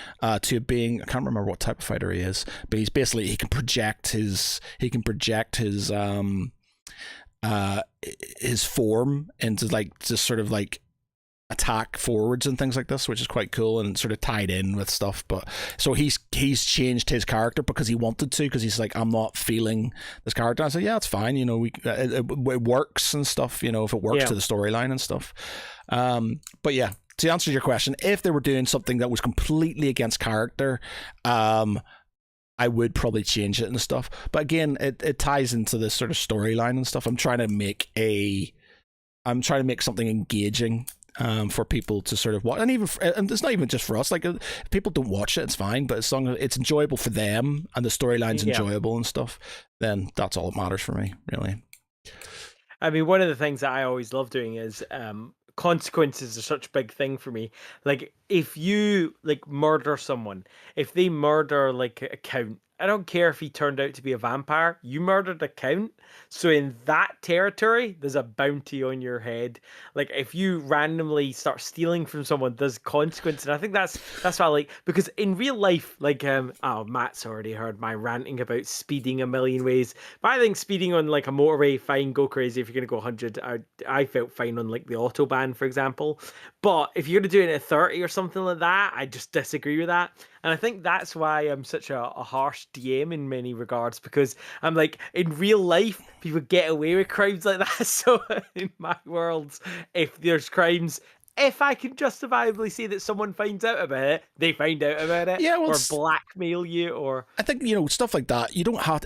to being, I can't remember what type of fighter he is, but he's basically, he can project his form into like just sort of like attack forwards and things like this, which is quite cool and sort of tied in with stuff. But so he's changed his character because he wanted to, because he's like, I'm not feeling this character. I said, yeah, it's fine, it works and stuff, if it works to the storyline and stuff. But yeah, to answer your question, if they were doing something that was completely against character, I would probably change it and stuff. But again, it ties into this sort of storyline and stuff. I'm trying to make something engaging for people to sort of watch, and it's not even just for us. Like, if people don't watch it, it's fine, but as long as it's enjoyable for them and the storyline's enjoyable and stuff, then that's all that matters for me, really. I mean, one of the things that I always love doing is consequences are such a big thing for me. Like, if you like murder someone, if they murder like a count, I don't care if he turned out to be a vampire, you murdered a count. So in that territory, there's a bounty on your head. Like, if you randomly start stealing from someone, there's consequence. And I think that's what I like, because in real life, like, Matt's already heard my ranting about speeding a million ways. But I think speeding on like a motorway, fine, go crazy if you're going to go 100. I felt fine on like the Autobahn, for example. But if you're going to do it at 30 or something like that, I just disagree with that. And I think that's why I'm such a harsh DM in many regards, because I'm like, in real life, people get away with crimes like that. So in my world, if there's crimes, if I can justifiably say that someone finds out about it, they find out about it, or blackmail you, or I think, stuff like that. You don't have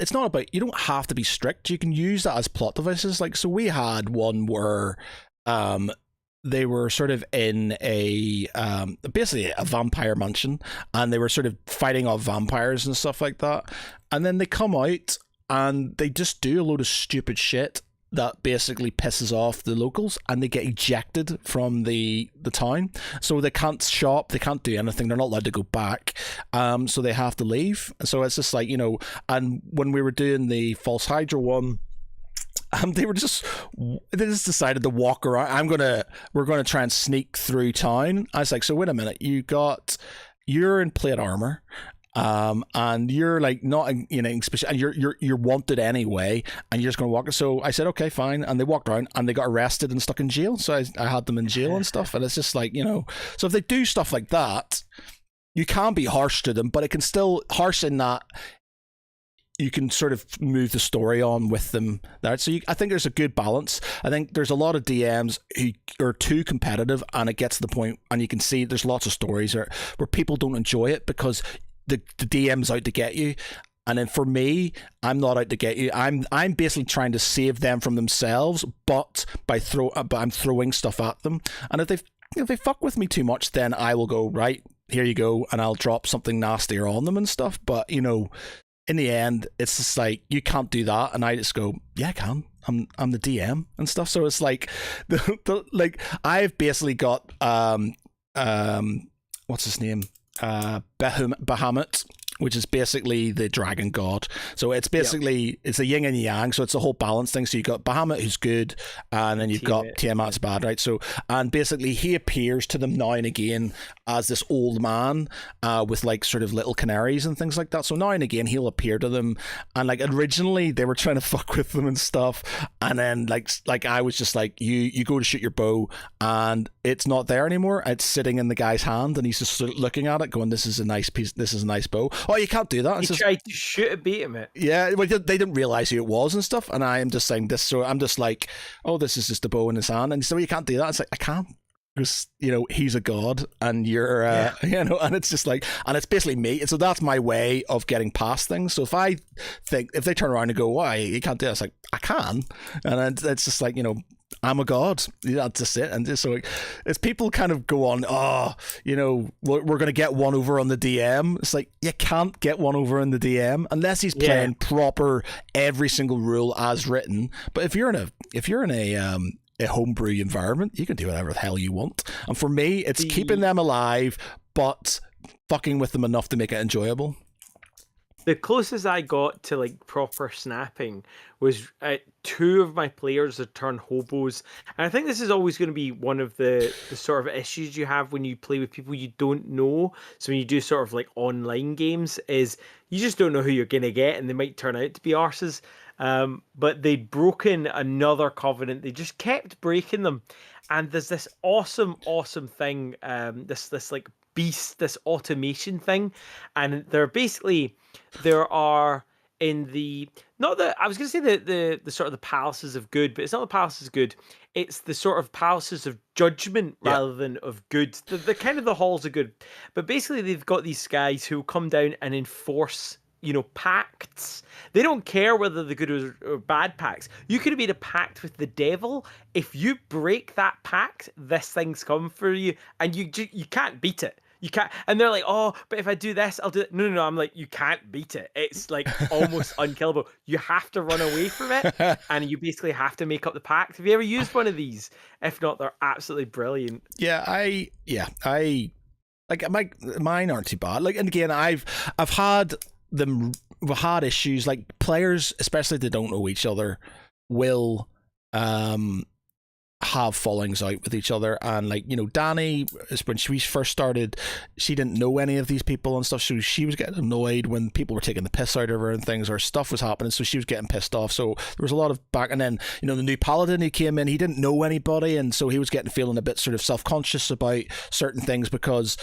to be strict. You can use that as plot devices. Like, so we had one where they were sort of in a basically a vampire mansion, and they were sort of fighting off vampires and stuff like that. And then they come out and they just do a load of stupid shit that basically pisses off the locals, and they get ejected from the town. So they can't shop, they can't do anything, they're not allowed to go back. So they have to leave. So it's just like, and when we were doing the False Hydra one, they just decided to walk around. We're gonna try and sneak through town. I was like, so wait a minute, you're in plate armor, and you're like not and you're wanted anyway, and you're just gonna walk. So I said, okay, fine, and they walked around and they got arrested and stuck in jail. So I had them in jail and stuff, and it's just like, so if they do stuff like that, you can be harsh to them, but it can still harsh in that you can sort of move the story on with them there. So I think there's a good balance. I think there's a lot of DMs who are too competitive, and it gets to the point, and you can see there's lots of stories where people don't enjoy it because the DM's out to get you. And then for me, I'm not out to get you. I'm basically trying to save them from themselves, but but I'm throwing stuff at them. And if they fuck with me too much, then I will go, right, here you go, and I'll drop something nastier on them and stuff. But in the end, it's just like, you can't do that, and I just go, yeah, I can. I'm the DM and stuff. So it's like like I've basically got what's his name? Bahamut, which is basically the dragon god. So it's basically it's a yin and yang, so it's a whole balance thing. So you've got Bahamut, who's good, and then you've got Tiamat's bad, right? So, and basically he appears to them now and again as this old man with like sort of little canaries and things like that. So now and again he'll appear to them, and like originally they were trying to fuck with them and stuff, and then like I was just like, you go to shoot your bow and it's not there anymore. It's sitting in the guy's hand, and he's just sort of looking at it, going, "This is a nice piece. This is a nice bow." Oh, you can't do that. You tried to shoot a beat him it. Yeah, well, they didn't realize who it was and stuff. And I am just saying this, so I'm just like, "Oh, this is just a bow in his hand." And so you can't do that. It's like, I can't, because he's a god, and you're and it's just like, and it's basically me. And so that's my way of getting past things. So if they turn around and go, "Why you can't do that?" It's like, I can, and it's just like, I'm a god. That's just it. And just so as people kind of go on, we're going to get one over on the DM. It's like, you can't get one over on the DM unless he's playing proper every single rule as written. But if you're in a homebrew environment, you can do whatever the hell you want. And for me, it's keeping them alive, but fucking with them enough to make it enjoyable. The closest I got to like proper snapping was two of my players had turned hobos, and I think this is always going to be one of the sort of issues you have when you play with people you don't know. So when you do sort of like online games, is you just don't know who you're going to get, and they might turn out to be arses. But they'd broken another covenant. They just kept breaking them, and there's this awesome thing. This like beast, this automation thing, and there are in the not the I was going to say the sort of the palaces of good, but it's not the palaces of good. It's the sort of palaces of judgment rather than of good. The kind of the halls of good, but basically they've got these guys who come down and enforce pacts. They don't care whether the good or bad pacts. You could have made a pact with the devil. If you break that pact, this thing's coming for you, and you can't beat it. You can't, and they're like, "Oh, but if I do this, I'll do it." No. I'm like, you can't beat it. It's like almost unkillable. You have to run away from it, and you basically have to make up the pact. Have you ever used one of these? If not, they're absolutely brilliant. I like mine aren't too bad. Like, and again, I've had them. We've had issues like players, especially if they don't know each other, will have fallings out with each other. And like, Danny, when she first started, she didn't know any of these people and stuff, so she was getting annoyed when people were taking the piss out of her and things, or stuff was happening, so she was getting pissed off. So there was a lot of back, and then the new paladin who came in, he didn't know anybody, and so he was feeling a bit sort of self-conscious about certain things, because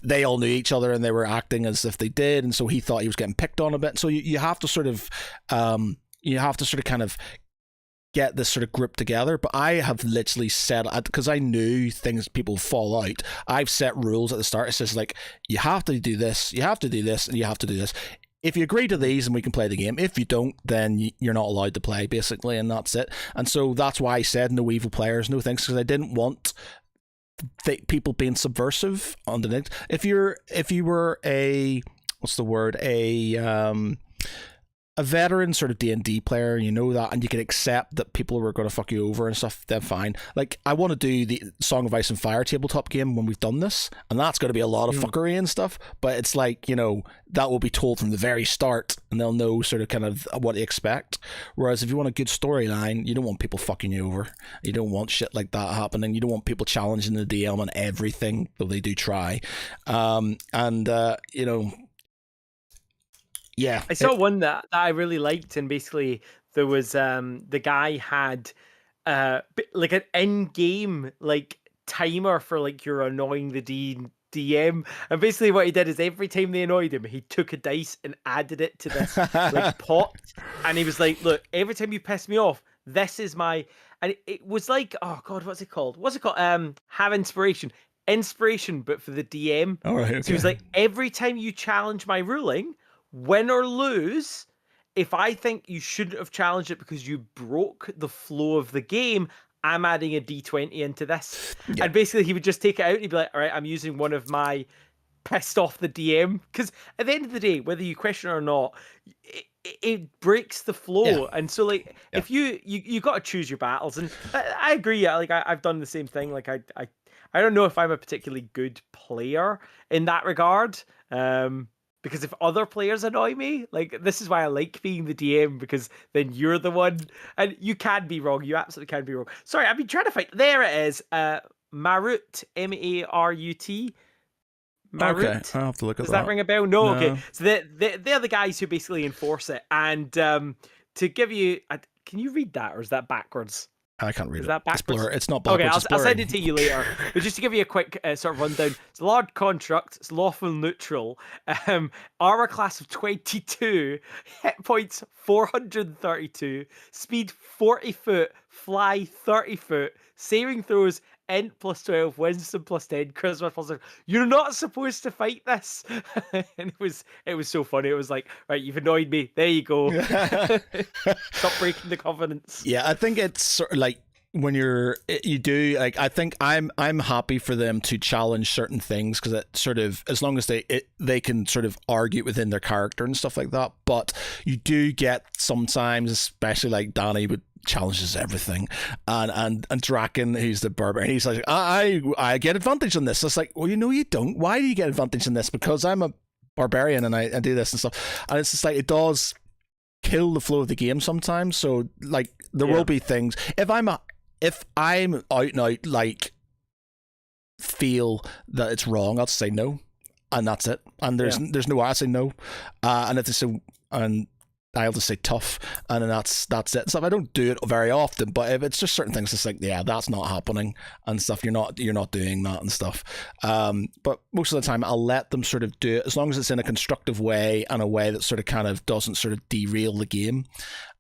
they all knew each other and they were acting as if they did, and so he thought he was getting picked on a bit. So you have to sort of kind of get this sort of group together. But I have literally said, because I knew people fall out, I've set rules at the start. It says like, you have to do this, you have to do this, and you have to do this. If you agree to these, and we can play the game. If you don't, then you're not allowed to play, basically, and that's it. And so that's why I said no evil players, no things, because I didn't want people being subversive on the next. If you were a veteran sort of D&D player, that, and you can accept that people were going to fuck you over and stuff, then fine. Like, I want to do the Song of Ice and Fire tabletop game when we've done this, and that's going to be a lot of fuckery and stuff, but it's like, that will be told from the very start, and they'll know sort of kind of what to expect. Whereas if you want a good storyline, you don't want people fucking you over. You don't want shit like that happening. You don't want people challenging the DM on everything, though they do try. Yeah, I saw one that I really liked, and basically there was the guy had like an in-game like timer for like you're annoying the DM, and basically what he did is every time they annoyed him, he took a dice and added it to this like pot, and he was like, "Look, every time you piss me off, this is my," and it was like, oh god, what's it called? Have inspiration, but for the DM. All right. Okay. So he was like, every time you challenge my ruling, win or lose, if I think you shouldn't have challenged it because you broke the flow of the game, I'm adding a D20 into this. Yeah. And basically, he would just take it out and he'd be like, all right, I'm using one of my pissed off the DM. Because at the end of the day, whether you question it or not, it breaks the flow. Yeah. And so, like, Yeah. if you got to choose your battles. And I agree. Like, I've done the same thing. Like, I don't know if I'm a particularly good player in that regard. Because if other players annoy me, like this is why I like being the DM, because then you're the one, and you can be wrong. You absolutely can be wrong. Sorry, I've been trying to find. There it is. Marut, Marut. Okay, Marut. I'll have to look at Does that that. ring a bell? No. Okay. No, So they're the guys who basically enforce it. And to give you, can you read that, or is that backwards? I can't read Is it. that It's backwards? blur. It's not Okay, backwards. It's I'll blurry. send it to you later. But just to give you a quick sort of rundown, it's Lord Construct, it's lawful neutral, armor class of 22, hit points 432, speed 40 foot, fly 30 foot, saving throws int plus 12, wisdom plus 10, charisma plus 10. You're not supposed to fight this. And it was so funny. It was like, right, you've annoyed me. There you go. Stop breaking the covenants. Yeah, I think it's sort of like when you do like I think I'm happy for them to challenge certain things because it sort of as long as they can sort of argue within their character and stuff like that. But you do get sometimes, especially like Danny would challenges everything, and Draken, who's the barbarian, he's like I get advantage on this. It's like, well, you don't. Why do you get advantage on this? Because I'm a barbarian and I do this and stuff, and it's just like it does kill the flow of the game sometimes. So like there will be things if I'm out and out like feel that it's wrong, I'll say no, and that's it. And there's no way I say no, and if they say and I'll just say tough, and then that's it. So I don't do it very often, but if it's just certain things, it's like yeah, that's not happening and stuff. You're not doing that and stuff. But most of the time, I'll let them sort of do it as long as it's in a constructive way and a way that sort of kind of doesn't sort of derail the game.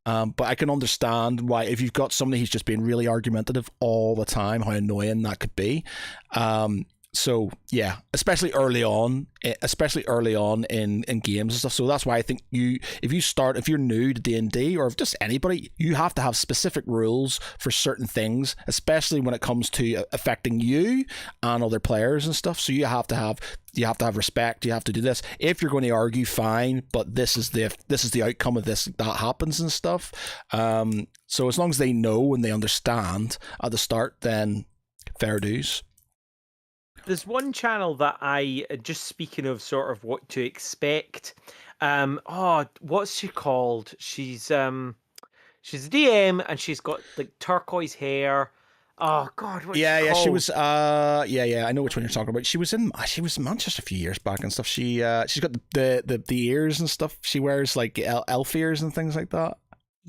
But I can understand why if you've got somebody who's just being really argumentative all the time, how annoying that could be. So yeah, especially early on in games and stuff. So that's why I think if you're new to D&D or if just anybody, you have to have specific rules for certain things, especially when it comes to affecting you and other players and stuff. So you have to have respect. You have to do this. If you're going to argue, fine, but this is the outcome of this that happens and stuff. So as long as they know and they understand at the start, then fair dues. There's one channel that just speaking of sort of what to expect. What's she called? She's a DM and she's got like turquoise hair. Oh God, what's she called? She was. I know which one you're talking about. She was in Manchester a few years back and stuff. She's got the ears and stuff. She wears like elf ears and things like that.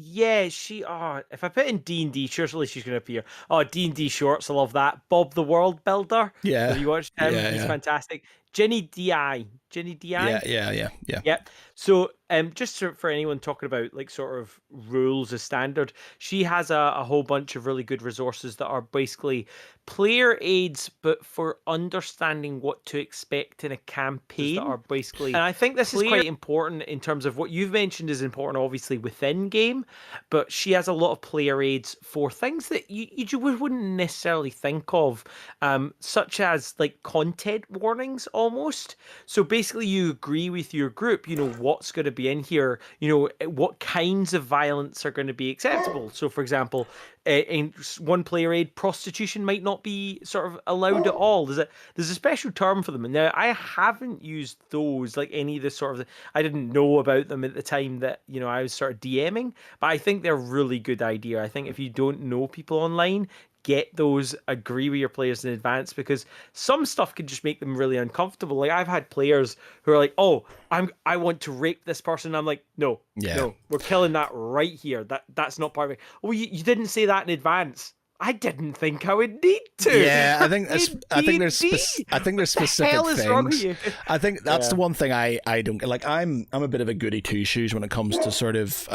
Yeah, if I put in D&D, surely she's going to appear. Oh, D&D shorts, I love that. Bob the World Builder. Yeah. Have you watched him? He's fantastic. Jenny DI. Yeah. Yep. So, just for anyone talking about like sort of rules as standard, she has a whole bunch of really good resources that are basically player aids, but for understanding what to expect in a campaign. That are basically, and I think this is quite important in terms of what you've mentioned is important, obviously within game, but she has a lot of player aids for things that you wouldn't necessarily think of, such as like content warnings almost. So basically, you agree with your group, what's going to be in here, what kinds of violence are going to be acceptable. So, for example, in one player aid, prostitution might not be sort of allowed at all. There's a special term for them, and now I haven't used those like any of the sort of. I didn't know about them at the time that I was sort of DMing, but I think they're a really good idea. I think if you don't know people online, get those, agree with your players in advance, because some stuff can just make them really uncomfortable. Like I've had players who are like, "Oh, I want to rape this person." I'm like, "No, no, we're killing that right here. That's not part of it." "Oh, you didn't say that in advance." I didn't think I would need to. Yeah, I played D&D. I think there's What the specific hell is wrong with things. you? I think that's the Yeah. one thing I don't like. I'm a bit of a goody two shoes when it comes to sort of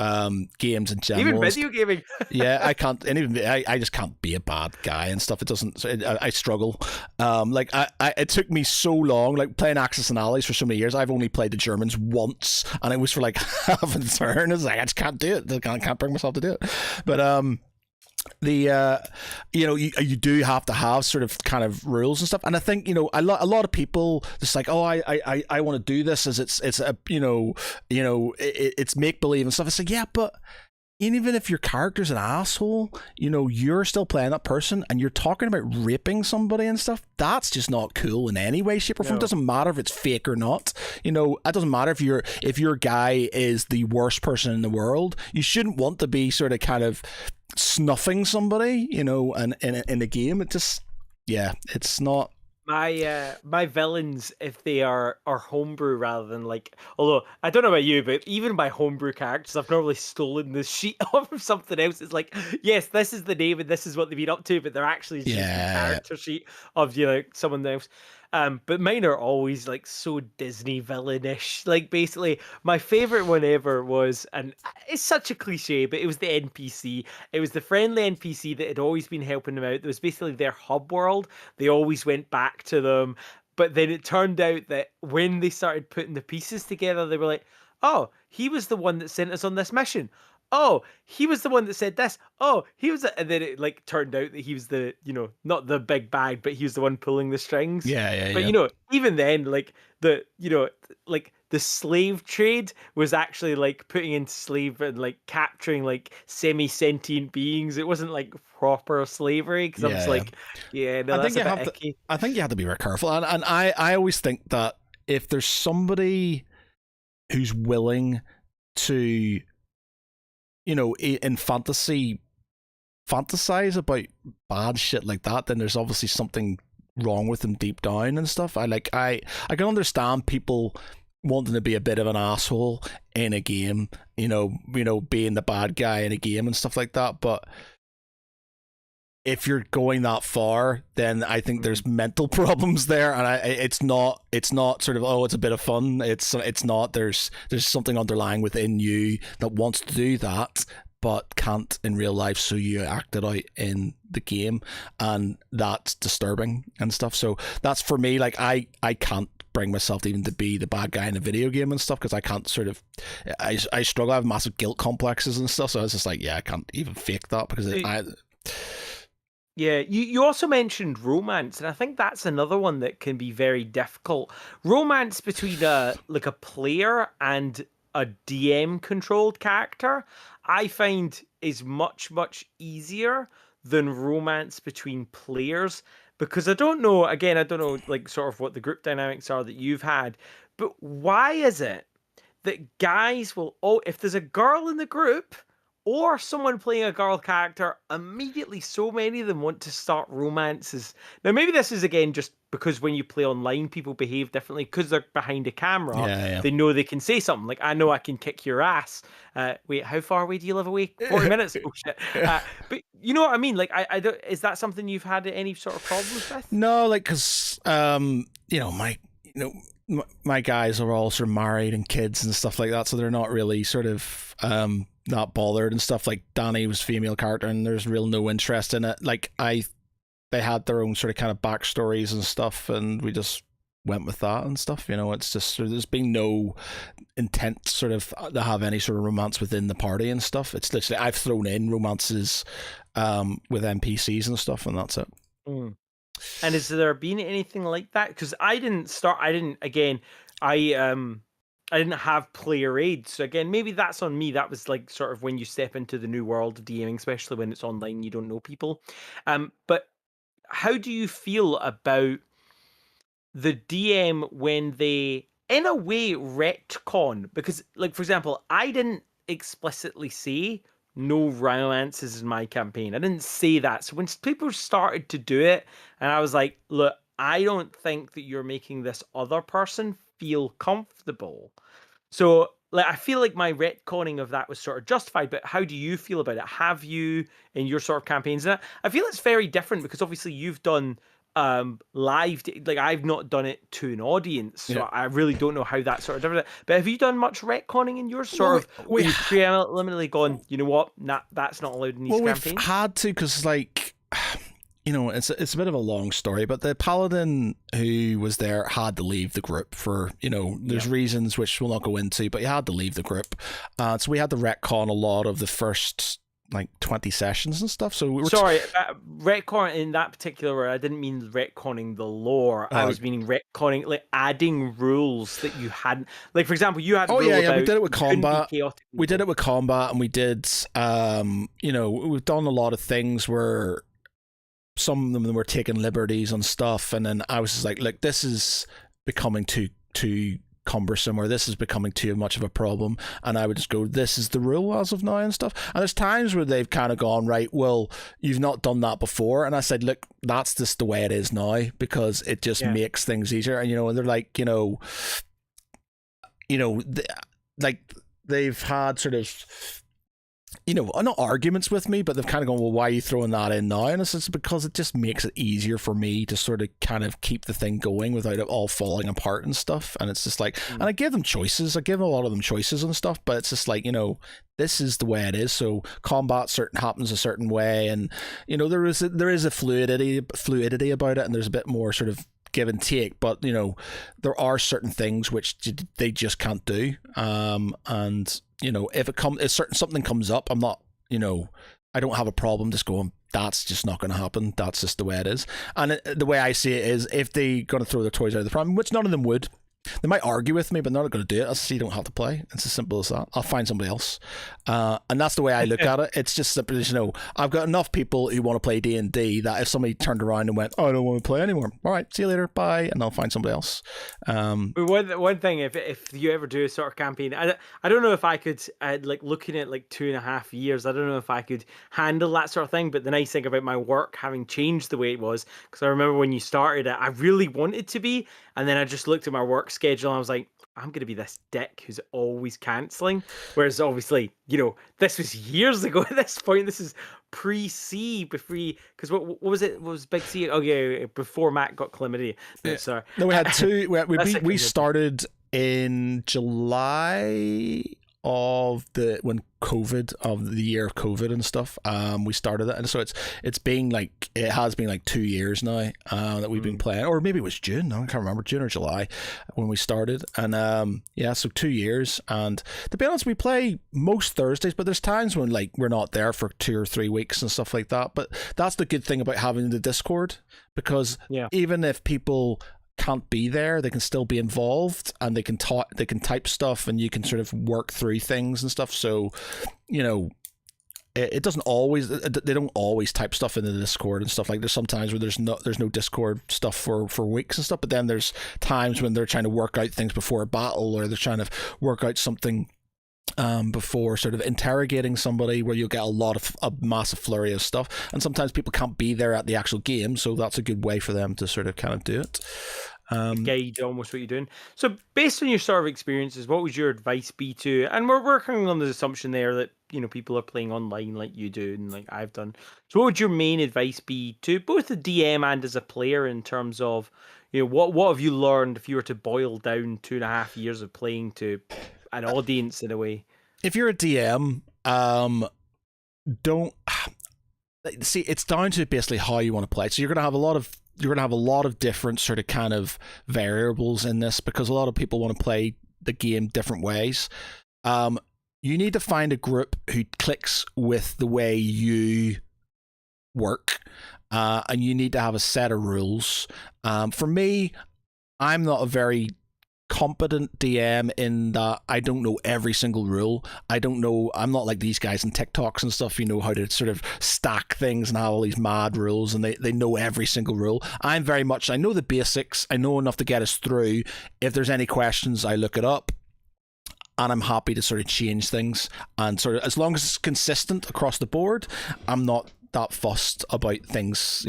games in Even general and video gaming. yeah, I can't, and even I just can't be a bad guy and stuff. It doesn't. I struggle. It took me so long, like playing Axis and Allies for so many years. I've only played the Germans once, and it was for like half a turn. It's like I just can't do it. I can't bring myself to do it. But you do have to have sort of kind of rules and stuff, and I think a lot of people just like, oh, I want to do this as it's a it's make believe and stuff. It's like, yeah, but even if your character's an asshole, you're still playing that person and you're talking about raping somebody and stuff. That's just not cool in any way, shape, or form. No. It doesn't matter if it's fake or not. It doesn't matter if your guy is the worst person in the world. You shouldn't want to be sort of kind of snuffing somebody, and in a game. It just, yeah, it's not. My villains, if they are homebrew rather than like, although I don't know about you, but even my homebrew characters, I've normally stolen the sheet off of something else. It's like, yes, this is the name and this is what they've been up to, but they're actually just the Yeah, character sheet of someone else. But mine are always like so Disney villainish. Like basically, my favorite one ever was, and it's such a cliche, but it was the NPC. It was the friendly NPC that had always been helping them out. It was basically their hub world. They always went back to them. But then it turned out that when they started putting the pieces together, they were like, oh, he was the one that sent us on this mission. Oh, he was the one that said this. Oh, he was, and then it like turned out that he was the, not the big bad, but he was the one pulling the strings. yeah, But yeah, even then, like like the slave trade was actually like putting into slave and like capturing like semi-sentient beings. It wasn't like proper slavery because I was yeah. like, yeah, no, I think that's a you bit have to. icky. I think you have to be very careful, and I always think that if there's somebody who's willing to, in fantasy, fantasize about bad shit like that, then there's obviously something wrong with them deep down and stuff. I can understand people wanting to be a bit of an asshole in a game, being the bad guy in a game and stuff like that, but if you're going that far, then I think there's mental problems there, and it's not sort of, oh, it's a bit of fun. It's not. There's something underlying within you that wants to do that, but can't in real life, so you act it out in the game, and that's disturbing and stuff. So that's for me. Like I can't bring myself to even to be the bad guy in a video game and stuff because I can't sort of. I struggle. I have massive guilt complexes and stuff. So I was just like, yeah, I can't even fake that because Yeah, you also mentioned romance, and I think that's another one that can be very difficult. Romance between a player and a DM controlled character, I find is much easier than romance between players because I don't know, again, I don't know like sort of what the group dynamics are that you've had, but why is it that guys will, oh, if there's a girl in the group or someone playing a girl character, immediately so many of them want to start romances. Now, maybe this is again just because when you play online, people behave differently because they're behind a camera. yeah, They know they can say something like, I know I can kick your ass. Wait, how far away do you live away? 40 minutes? Oh, shit. But you know what I mean? Like, I don't, is that something you've had any sort of problems with? No, like because my guys are all sort of married and kids and stuff like that, so they're not really sort of not bothered and stuff. Like Danny was female character, and there's real no interest in it. Like they had their own sort of kind of backstories and stuff, and we just went with that and stuff. It's just there's been no intent sort of to have any sort of romance within the party and stuff. It's literally I've thrown in romances with NPCs and stuff, and that's it. Mm. And has there been anything like that? Because I didn't start. I didn't. Again, I didn't have player aid. So again, maybe that's on me. That was like sort of when you step into the new world of DMing, especially when it's online, you don't know people. But how do you feel about the DM when they, in a way, retcon? Because, like, for example, I didn't explicitly say no romances in my campaign. I didn't say that. So when people started to do it, and I was like, look, I don't think that you're making this other person feel comfortable. So, like, I feel like my retconning of that was sort of justified, but how do you feel about it? Have you in your sort of campaigns? And I feel it's very different because obviously you've done like I've not done it to an audience, so Yeah. I really don't know how that sort of different. But have you done much retconning in yours, Well, sort of we where you've preliminarily gone, you know what, nah, that's not allowed in these we've campaigns? had to, because like, it's a bit of a long story, but the paladin who was there had to leave the group for, there's Yeah. reasons which we'll not go into, but he had to leave the group. So we had to retcon a lot of the first like 20 sessions and stuff. So we were Sorry, retcon in that particular word, I didn't mean retconning the lore. I was meaning retconning, like adding rules that you hadn't. Like, for example, you had a oh yeah, rule yeah, we about did it with you couldn't be combat. chaotic We did evil. it with combat, and we did, we've done a lot of things where some of them were taking liberties on stuff, and then I was just like, look, this is becoming too cumbersome, or this is becoming too much of a problem, and I would just go, this is the rule as of now and stuff. And there's times where they've kind of gone, right, well, you've not done that before, and I said, look, that's just the way it is now, because it just Yeah. makes things easier. And and they're like, like they've had sort of, not arguments with me, but they've kind of gone, well, why are you throwing that in now? And it's because it just makes it easier for me to sort of kind of keep the thing going without it all falling apart and stuff. And it's just like, and I give them choices. I give a lot of them choices and stuff, but it's just like, this is the way it is. So combat happens a certain way, and there is a fluidity about it, and there's a bit more sort of give and take, but there are certain things which they just can't do, and if something comes up, I'm not, I don't have a problem just going, that's just not going to happen, that's just the way it is. And the way I see it is, if they're going to throw their toys out of the pram, which none of them would, they might argue with me, but they're not going to do it. I say, you don't have to play. It's as simple as that. I'll find somebody else, and that's the way I look at it. It's just simply, I've got enough people who want to play D&D that if somebody turned around and went, oh, I don't want to play anymore, all right, see you later, bye, and I'll find somebody else. But one thing, if you ever do a sort of campaign, I don't know if I could, like looking at like 2.5 years, I don't know if I could handle that sort of thing. But the nice thing about my work having changed the way it was, because I remember when you started it, I really wanted to be, and then I just looked at my work schedule and I was like, I'm going to be this dick who's always cancelling. Whereas obviously, this was years ago at this point. This is pre-C, before, because what was it? What was Big C? Oh yeah, before Matt got chlamydia. No, Yeah. sorry. No, we had two. We That's started in July of when COVID, of the year of COVID and stuff. We started it, and so it has been like 2 years now that we've been playing, or maybe it was June. I can't remember, June or July when we started, and so 2 years. And to be honest, we play most Thursdays, but there's times when like we're not there for 2 or 3 weeks and stuff like that. But that's the good thing about having the Discord, because Yeah. even if people can't be there, they can still be involved, and they can type stuff, and you can sort of work through things and stuff. So it doesn't always, they don't always type stuff into the Discord and stuff. Like there's sometimes where there's no Discord stuff for weeks and stuff, but then there's times when they're trying to work out things before a battle, or they're trying to work out something before sort of interrogating somebody, where you'll get a massive flurry of stuff, and sometimes people can't be there at the actual game, so that's a good way for them to sort of kind of do it. Guide almost what you're doing. So based on your sort of experiences, what would your advice be to, and we're working on the assumption there that people are playing online like you do and like I've done, so what would your main advice be to both the DM and as a player, in terms of what have you learned if you were to boil down 2.5 years of playing to an audience in a way? If you're a DM, don't see, it's down to basically how you want to play. So you're going to have a lot of different sort of kind of variables in this, because a lot of people want to play the game different ways. You need to find a group who clicks with the way you work, and you need to have a set of rules. For me, I'm not a very competent DM in that I don't know every single rule. I'm not like these guys in TikToks and stuff, how to sort of stack things and have all these mad rules, and they know every single rule. I know the basics. I know enough to get us through. If there's any questions, I look it up, and I'm happy to sort of change things, and sort of, as long as it's consistent across the board, I'm not that fussed about things,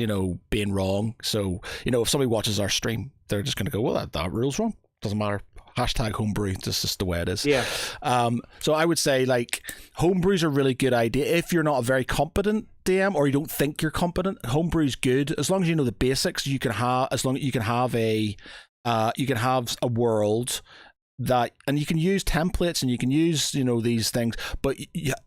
being wrong. So, if somebody watches our stream, they're just going to go, well, that rule's wrong. Doesn't matter Hashtag homebrew. This is just the way it is. Yeah. So I would say like homebrew's a really good idea if you're not a very competent DM or you don't think you're competent. Homebrew's good as long as you know the basics. You can have a world that, and you can use templates and you can use these things, but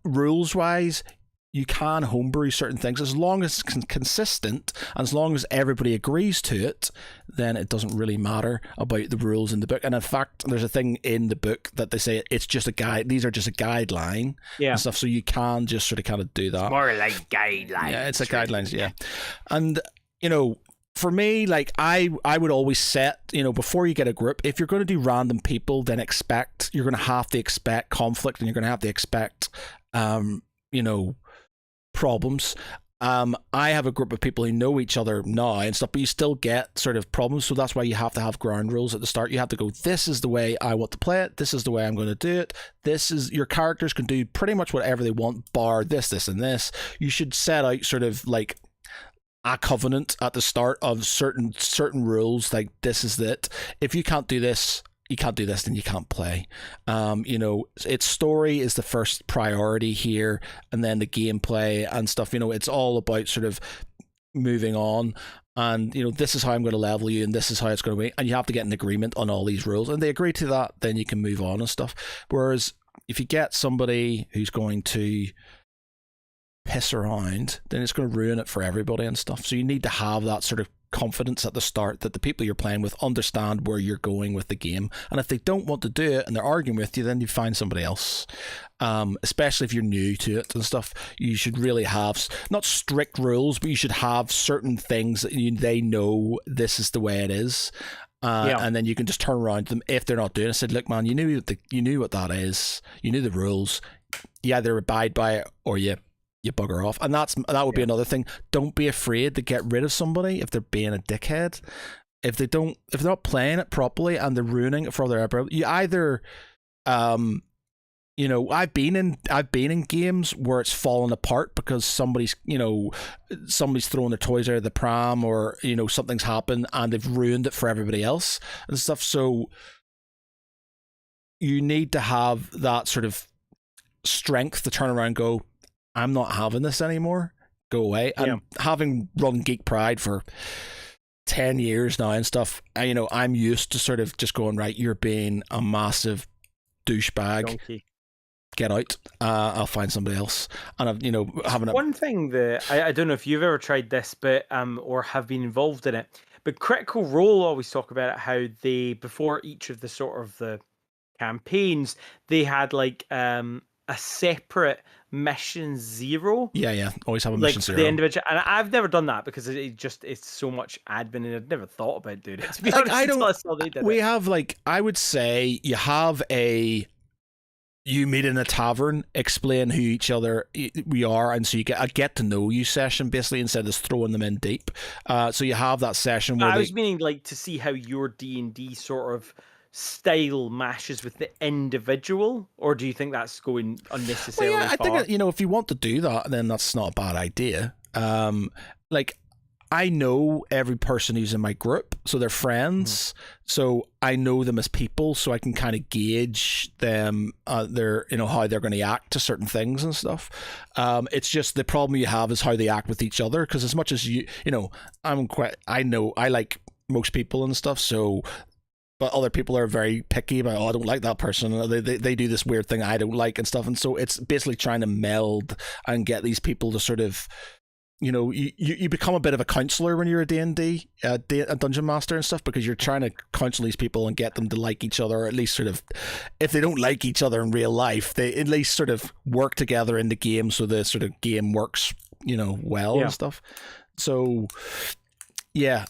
rules wise, you can homebrew certain things as long as it's consistent and as long as everybody agrees to it. Then it doesn't really matter about the rules in the book. And in fact, there's a thing in the book that they say it's just a guide. These are just a guideline and stuff. So you can just sort of kind of do that. It's more like guidelines. Yeah, it's like guidelines. Yeah, and for me, like I would always set, before you get a group, if you're going to do random people, then you're going to have to expect conflict and you're going to have to expect, problems. I have a group of people who know each other now and stuff, but you still get sort of problems. So that's why you have to have ground rules at the start. You have to go, this is the way I want to play it. This is the way I'm going to do it. Your characters can do pretty much whatever they want, bar this, and this. You should set out sort of like a covenant at the start of certain rules, like this is it. If you can't do this, then you can't play. Its story is the first priority here, and then the gameplay and stuff. It's all about sort of moving on, and this is how I'm going to level you, and this is how it's going to be, and you have to get an agreement on all these rules, and they agree to that, then you can move on and stuff. Whereas if you get somebody who's going to piss around, then it's going to ruin it for everybody and stuff. So you need to have that sort of confidence at the start that the people you're playing with understand where you're going with the game, and if they don't want to do it and they're arguing with you, then you find somebody else. Especially if you're new to it and stuff, you should really have not strict rules, but you should have certain things that they know this is the way it is. And then you can just turn around to them if they're not doing it. Said, look, man, you knew what that is. You knew the rules. You either abide by it or you bugger off. And that would be another thing. Don't be afraid to get rid of somebody if they're being a dickhead. If they're not playing it properly and they're ruining it for other people, you either I've been in games where it's fallen apart because somebody's throwing their toys out of the pram, or something's happened and they've ruined it for everybody else and stuff. So you need to have that sort of strength to turn around and go, I'm not having this anymore, go away. And having run Geek Pride for 10 years now and stuff, I'm used to sort of just going, right, you're being a massive douchebag. Donkey. Get out. I'll find somebody else. And I've, having one thing that I don't know if you've ever tried this, but or have been involved in it, but Critical Role always talk about it, how they, before each of the sort of the campaigns, they had like a separate mission zero. Yeah. Always have a mission zero. The individual, and I've never done that because it's so much admin, and I've never thought about doing it. To be honest, I would say you have you meet in a tavern, explain who each other we are, and so you get a get to know you session basically, instead of throwing them in deep. So you have that session where I was meaning like to see how your D&D sort of style mashes with the individual, or do you think that's going unnecessarily far? I think if you want to do that, then that's not a bad idea. I know every person who's in my group, so they're friends. So I know them as people, so I can kind of gauge them, how they're going to act to certain things and stuff. It's just the problem you have is how they act with each other, because as much as I like most people and stuff, so. But other people are very picky about, I don't like that person. They do this weird thing I don't like and stuff. And so it's basically trying to meld and get these people to sort of, you become a bit of a counselor when you're a D&D, a dungeon master and stuff, because you're trying to counsel these people and get them to like each other, or at least sort of, if they don't like each other in real life, they at least sort of work together in the game so the sort of game works, well and stuff. So, yeah,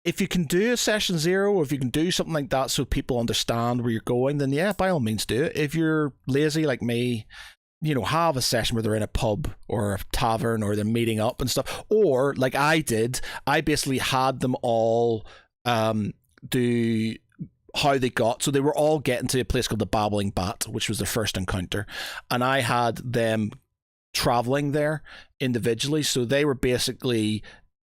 if you can do a session zero, or if you can do something like that so people understand where you're going, then yeah, by all means do it. If you're lazy like me, have a session where they're in a pub or a tavern, or they're meeting up and stuff. Or like I did, I basically had them all do how they got. So they were all getting to a place called the Babbling Bat, which was their first encounter. And I had them traveling there individually, so they were basically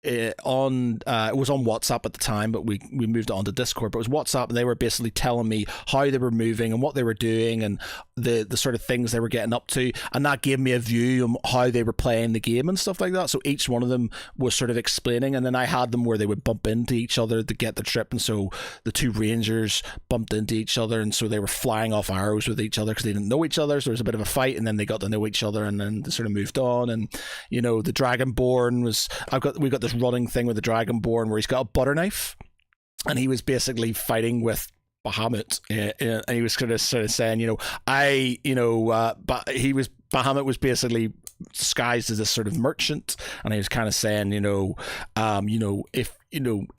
it was on WhatsApp at the time, but we moved it onto Discord. But it was WhatsApp, and they were basically telling me how they were moving and what they were doing and the sort of things they were getting up to, and that gave me a view on how they were playing the game and stuff like that. So each one of them was sort of explaining, and then I had them where they would bump into each other to get the trip, and so the two rangers bumped into each other, and so they were flying off arrows with each other because they didn't know each other. So there was a bit of a fight, and then they got to know each other, and then they sort of moved on. And the Dragonborn was we got this running thing with the Dragonborn where he's got a butter knife, and he was basically fighting with Bahamut, and he was sort of saying, but Bahamut was basically disguised as this sort of merchant, and he was kind of saying, if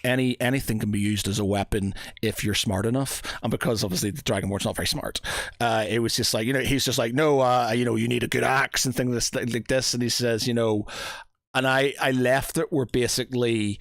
anything can be used as a weapon if you're smart enough. And because obviously the Dragonborn's not very smart, it was just like, he's just like, no, you need a good axe and things like this, and he says, and I left it where basically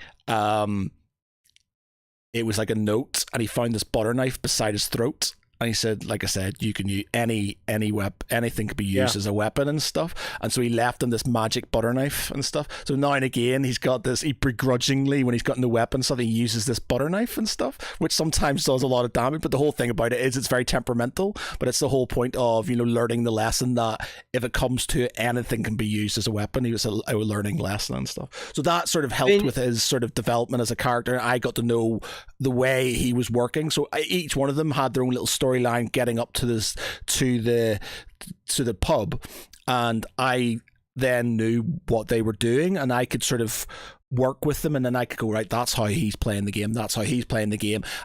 it was like a note, and he found this butter knife beside his throat, and he said, like I said, you can use anything can be used as a weapon and stuff. And so he left him this magic butter knife and stuff. So now and again, he's got this, he begrudgingly, when he's got no weapon stuff, he uses this butter knife and stuff, which sometimes does a lot of damage. But the whole thing about it is it's very temperamental, but it's the whole point of, learning the lesson that if it comes to it, anything can be used as a weapon. He was a learning lesson and stuff. So that sort of helped with his sort of development as a character. I got to know the way he was working. So each one of them had their own little storyline getting up to the pub, and I then knew what they were doing, and I could sort of work with them, and then I could go, right, that's how he's playing the game,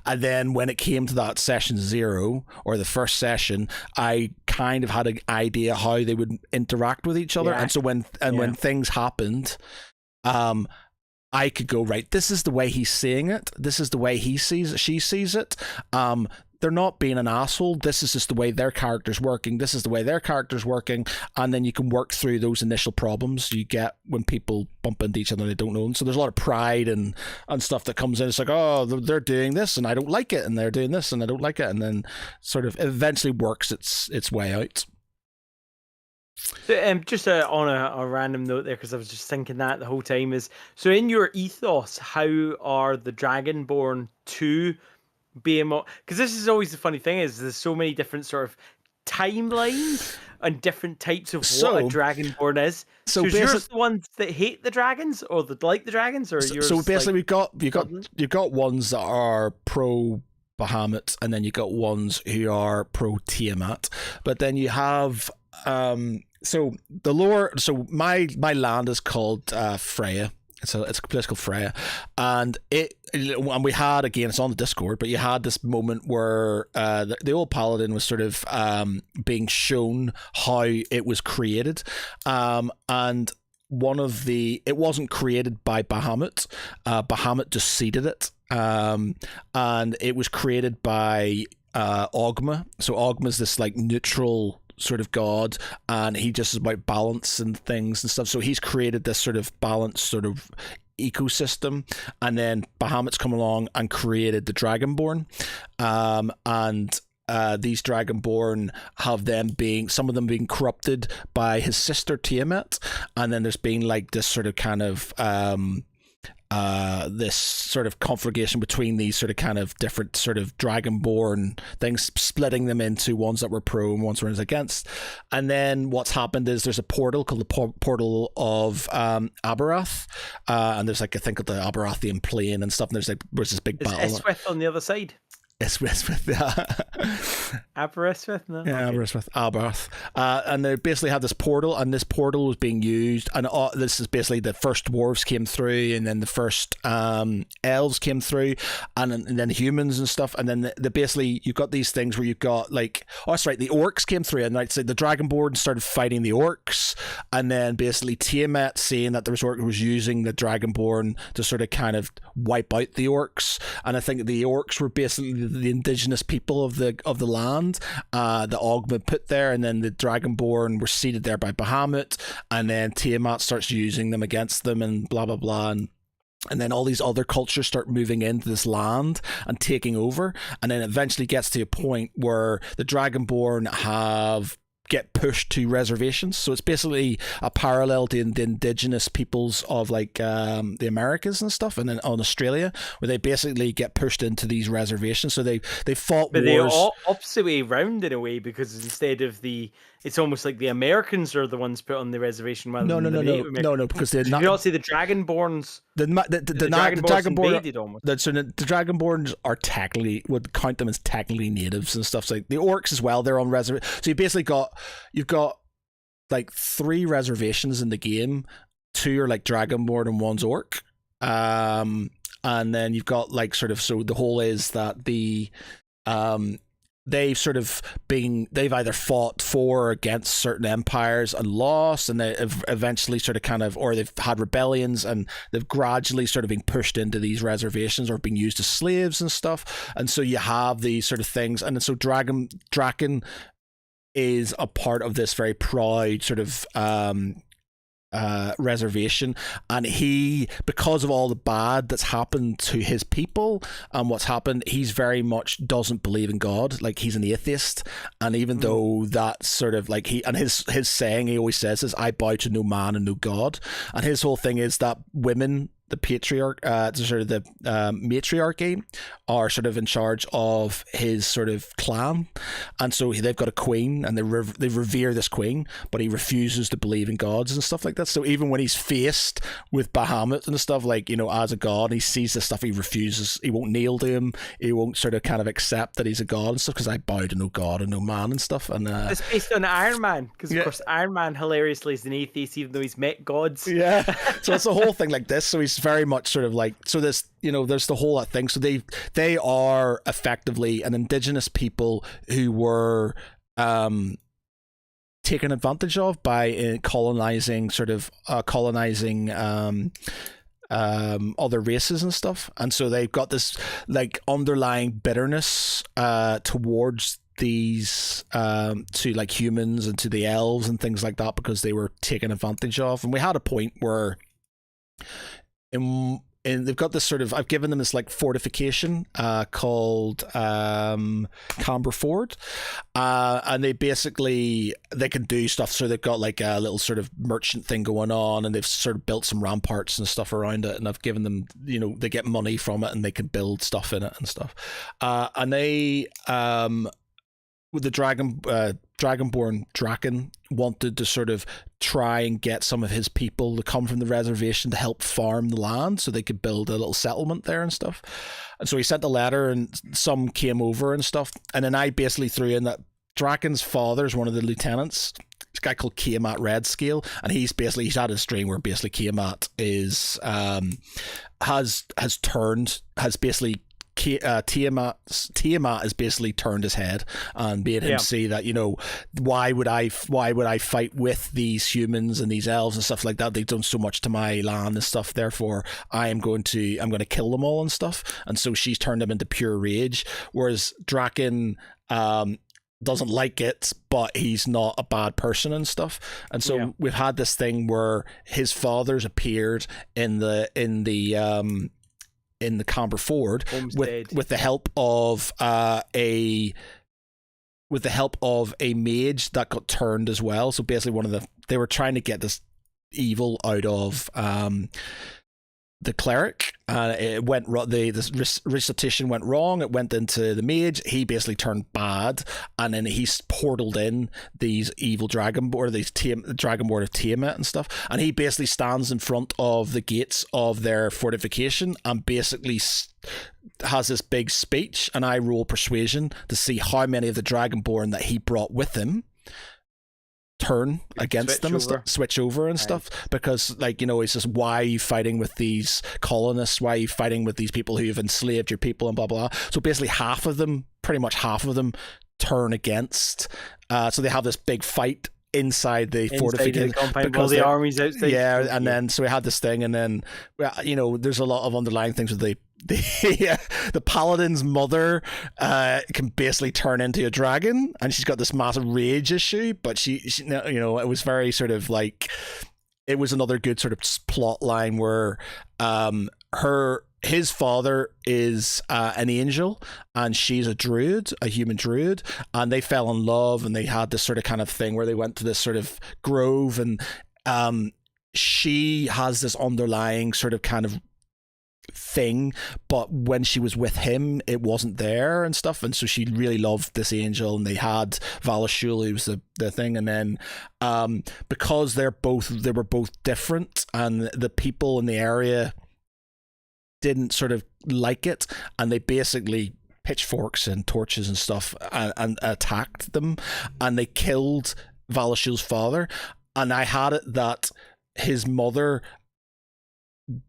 and then when it came to that session 0 or the first session, I kind of had an idea how they would interact with each other. And so when things happened, I could go, right, this is the way he's seeing it, this is the way she sees it. They're not being an asshole, this is just the way their character's working, and then you can work through those initial problems you get when people bump into each other and they don't know them. So there's a lot of pride and stuff that comes in. It's like, oh, they're doing this and I don't like it, and they're doing this and I don't like it, and then sort of eventually works its way out. So, just on a random note there, because I was just thinking that the whole time is, so in your ethos, how are the Dragonborn 2 behemoth? Because this is always the funny thing, is there's so many different sort of timelines and different types of what a Dragonborn is. So yours the ones that hate the dragons or that like the dragons, or yours? So basically, you've got ones that are pro Bahamut, and then you got ones who are pro Tiamat, but then you have so the lore. So my land is called Freya. It's a place called Freya, and we had, again, it's on the Discord, but you had this moment where the old paladin was sort of being shown how it was created, and it wasn't created by Bahamut. Bahamut just seeded it, and it was created by Ogma. So Ogma's this like neutral sort of god, and he just is about balance and things and stuff. So he's created this sort of balanced sort of ecosystem, and then Bahamut's come along and created the Dragonborn, and these Dragonborn have some of them being corrupted by his sister Tiamat, and then there's been like this sort of kind of this sort of conflagration between these sort of kind of different sort of Dragonborn things, splitting them into ones that were pro and ones that were against. And then what's happened is there's a portal called the Portal of Aberath, and there's like a thing called the Aberathian Plain and stuff, and there's this big battle. Is Eswith on the other side? Aberystwyth, no? Yeah, okay. Aberystwyth. And they basically had this portal, and this portal was being used, and this is basically the first dwarves came through, and then the first elves came through, and then humans and stuff, and then basically you've got these things where you've got like, oh, that's right, the orcs came through, and like so the Dragonborn started fighting the orcs, and then basically Tiamat, seeing that the resort was using the Dragonborn to sort of kind of wipe out the orcs, and I think the orcs were basically the indigenous people of the land, the Ogma put there, and then the Dragonborn were seated there by Bahamut, and then Tiamat starts using them against them, and blah blah blah, and then all these other cultures start moving into this land and taking over, and then it eventually gets to a point where the Dragonborn have get pushed to reservations. So it's basically a parallel to the indigenous peoples of like the Americas and stuff, and then on Australia, where they basically get pushed into these reservations. So they fought But wars. they opposite way round in a way, because instead of it's almost like the Americans are the ones put on the reservation rather than the Native Americans. No, because they're Did not. you not see the Dragonborns? The Dragonborn invaded almost. So the Dragonborns are technically, would count them as technically natives and stuff. So like the orcs as well, they're on reservation. So you've got like 3 reservations in the game. 2 are like Dragonborn and 1's orc. And then you've got like sort of, so the whole is that they've either fought for or against certain empires and lost, and they've eventually sort of or they've had rebellions, and they've gradually sort of been pushed into these reservations or being used as slaves and stuff. And so you have these sort of things, and so Draken is a part of this very proud sort of reservation, and he, because of all the bad that's happened to his people and what's happened, he's very much doesn't believe in God. Like, he's an atheist, and even though that's sort of like his saying, he always says is, I bow to no man and no God. And his whole thing is that women, the matriarchy are sort of in charge of his sort of clan, and so they've got a queen, and they revere this queen, but he refuses to believe in gods and stuff like that. So even when he's faced with Bahamut and stuff, like, you know, as a god, he sees this stuff, he refuses. He won't kneel to him. He won't sort of kind of accept that he's a god and stuff, because I bow to no god and no man and stuff. And it's based on Iron Man, because of course Iron Man hilariously is an atheist, even though he's met gods. Yeah, so it's the whole thing like this. So he's very much sort of like, so this, you know, there's the whole thing. So they are effectively an indigenous people who were taken advantage of by colonizing other races and stuff. And so they've got this like underlying bitterness towards these to like humans and to the elves and things like that, because they were taken advantage of. And we had a point where and they've got this sort of, I've given them this like fortification called Camber Ford, and they can do stuff. So they've got like a little sort of merchant thing going on, and they've sort of built some ramparts and stuff around it, and I've given them, you know, they get money from it and they can build stuff in it and stuff. And they with the Dragonborn Draken wanted to sort of try and get some of his people to come from the reservation to help farm the land so they could build a little settlement there and stuff. And so he sent a letter, and some came over and stuff. And then I basically threw in that Draken's father is one of the lieutenants, this guy called Kiamat Redscale, and he's had a stream where basically Kiamat is Tiamat has basically turned his head and made him see that, you know, why would I fight with these humans and these elves and stuff like that? They've done so much to my land and stuff, therefore I'm going to kill them all and stuff. And so she's turned him into pure rage, whereas Draken doesn't like it, but he's not a bad person and stuff. And so we've had this thing where his father's appeared in the Camber Ford with the help of a mage that got turned as well. So basically they were trying to get this evil out of the cleric, it went the recitation went wrong. It went into the mage. He basically turned bad, and then he's portaled in these evil dragonborn, dragonborn of Tiamat and stuff. And he basically stands in front of the gates of their fortification and basically has this big speech. And I roll persuasion to see how many of the dragonborn that he brought with him turn against them and switch over and stuff, because, like, you know, it's just, why are you fighting with these colonists? Why are you fighting with these people who have enslaved your people and blah blah blah? So basically pretty much half of them turn against, so they have this big fight inside the fortification because the army's outside. And then so we had this thing, and then, you know, there's a lot of underlying things with the paladin's mother can basically turn into a dragon, and she's got this massive rage issue, but she you know, it was very sort of like, it was another good sort of plot line where his father is an angel, and she's a druid, a human druid, and they fell in love, and they had this sort of kind of thing where they went to this sort of grove, and she has this underlying sort of kind of thing, but when she was with him it wasn't there and stuff, and so she really loved this angel, and they had Valashul, who was the thing, and then because they were both different, and the people in the area didn't sort of like it, and they basically pitchforks and torches and stuff and attacked them, and they killed Valashul's father. And I had it that his mother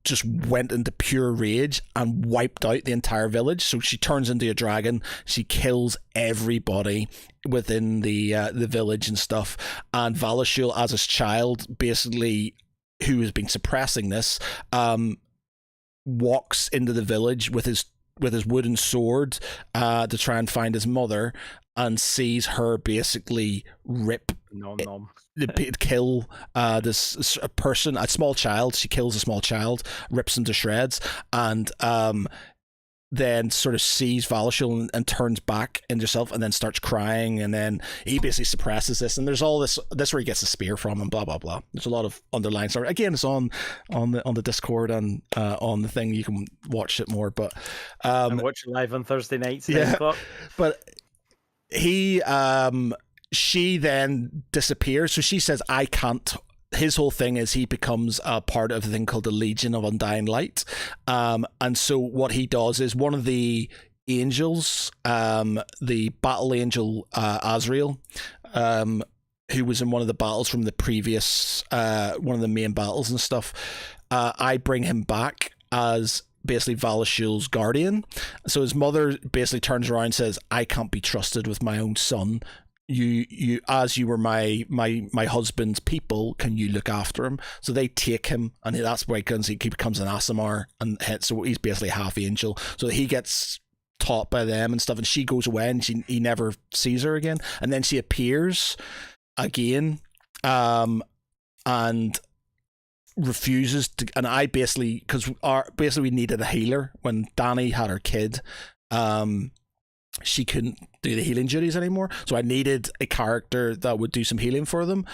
just went into pure rage and wiped out the entire village. So she turns into a dragon. She kills everybody within the village and stuff. And Valashul, as his child, basically, who has been suppressing this, walks into the village with his wooden sword to try and find his mother, and sees her basically rip kill this person, a small child. She kills a small child, rips him to shreds, and then sort of sees Valashul and turns back into herself, and then starts crying, and then he basically suppresses this, and there's all this where he gets the spear from, and blah blah blah. There's a lot of underlying story. Again, it's on the Discord and on the thing. You can watch it more, but and watch it live on Thursday nights at 9 o'clock. But she then disappears, so she says, I can't. His whole thing is he becomes a part of a thing called the Legion of Undying Light, and so what he does is one of the angels, the battle angel Azrael, who was in one of the battles from the previous one of the main battles and stuff, I bring him back as basically Valashul's guardian. So his mother basically turns around and says, I can't be trusted with my own son. You as you were my husband's people, can you look after him? So they take him, and that's why he becomes an Aasimar, and so he's basically half angel. So he gets taught by them and stuff, and she goes away, and he never sees her again. And then she appears again, and refuses to. And I basically, because we needed a healer when Danny had her kid. She couldn't do the healing duties anymore, so I needed a character that would do some healing for them.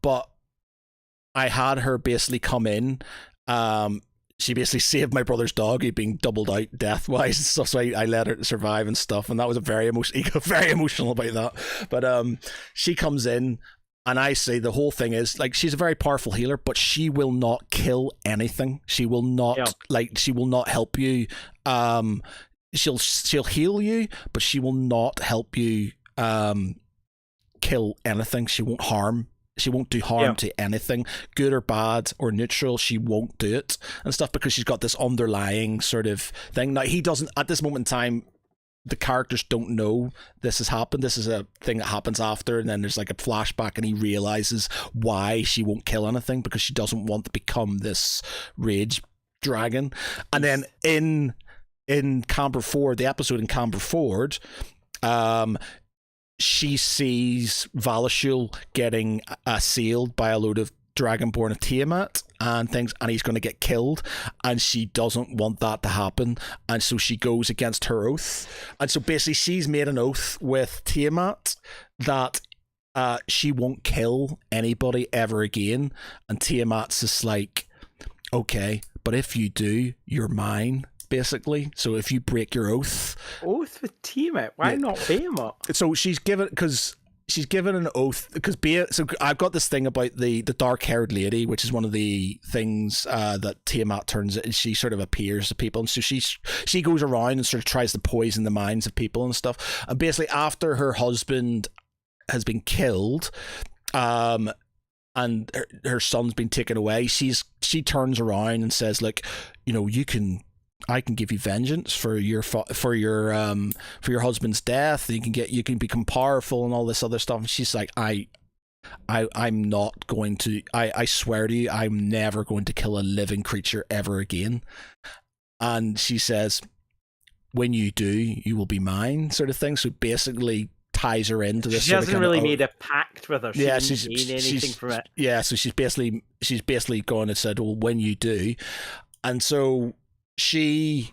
But I had her basically come in. She basically saved my brother's dog, who'd been doubled out death-wise and stuff, so I let her survive and stuff, and that was very emotional about that. But she comes in, and I say the whole thing is, like, she's a very powerful healer, but she will not kill anything. She will not, she will not help you. She'll heal you, but she will not help you kill anything. She won't harm. She won't do harm to anything, good or bad or neutral. She won't do it and stuff, because she's got this underlying sort of thing. Now, he doesn't, at this moment in time, the characters don't know this has happened. This is a thing that happens after, and then there's like a flashback, and he realizes why she won't kill anything, because she doesn't want to become this rage dragon. And then in Camber Ford, the episode in Camber Ford, she sees Valashul getting assailed by a load of Dragonborn of Tiamat and things, and he's going to get killed, and she doesn't want that to happen, and so she goes against her oath. And so basically she's made an oath with Tiamat that she won't kill anybody ever again, and Tiamat's just like, okay, but if you do, you're mine, basically. So if you break your oath with Tiamat, why not Behemoth? So she's given an oath, because so I've got this thing about the dark-haired lady, which is one of the things that Tiamat turns it. She sort of appears to people, and so she goes around and sort of tries to poison the minds of people and stuff. And basically, after her husband has been killed, and her son's been taken away, she turns around and says, like, you know, I can give you vengeance for your husband's death. You can become powerful and all this other stuff. And she's like, I'm not going to. I swear to you, I'm never going to kill a living creature ever again. And she says, when you do, you will be mine, sort of thing. So basically ties her into this. She hasn't really made a pact with her. She didn't gain anything from it. Yeah, so she's basically gone and said, well, when you do, and so she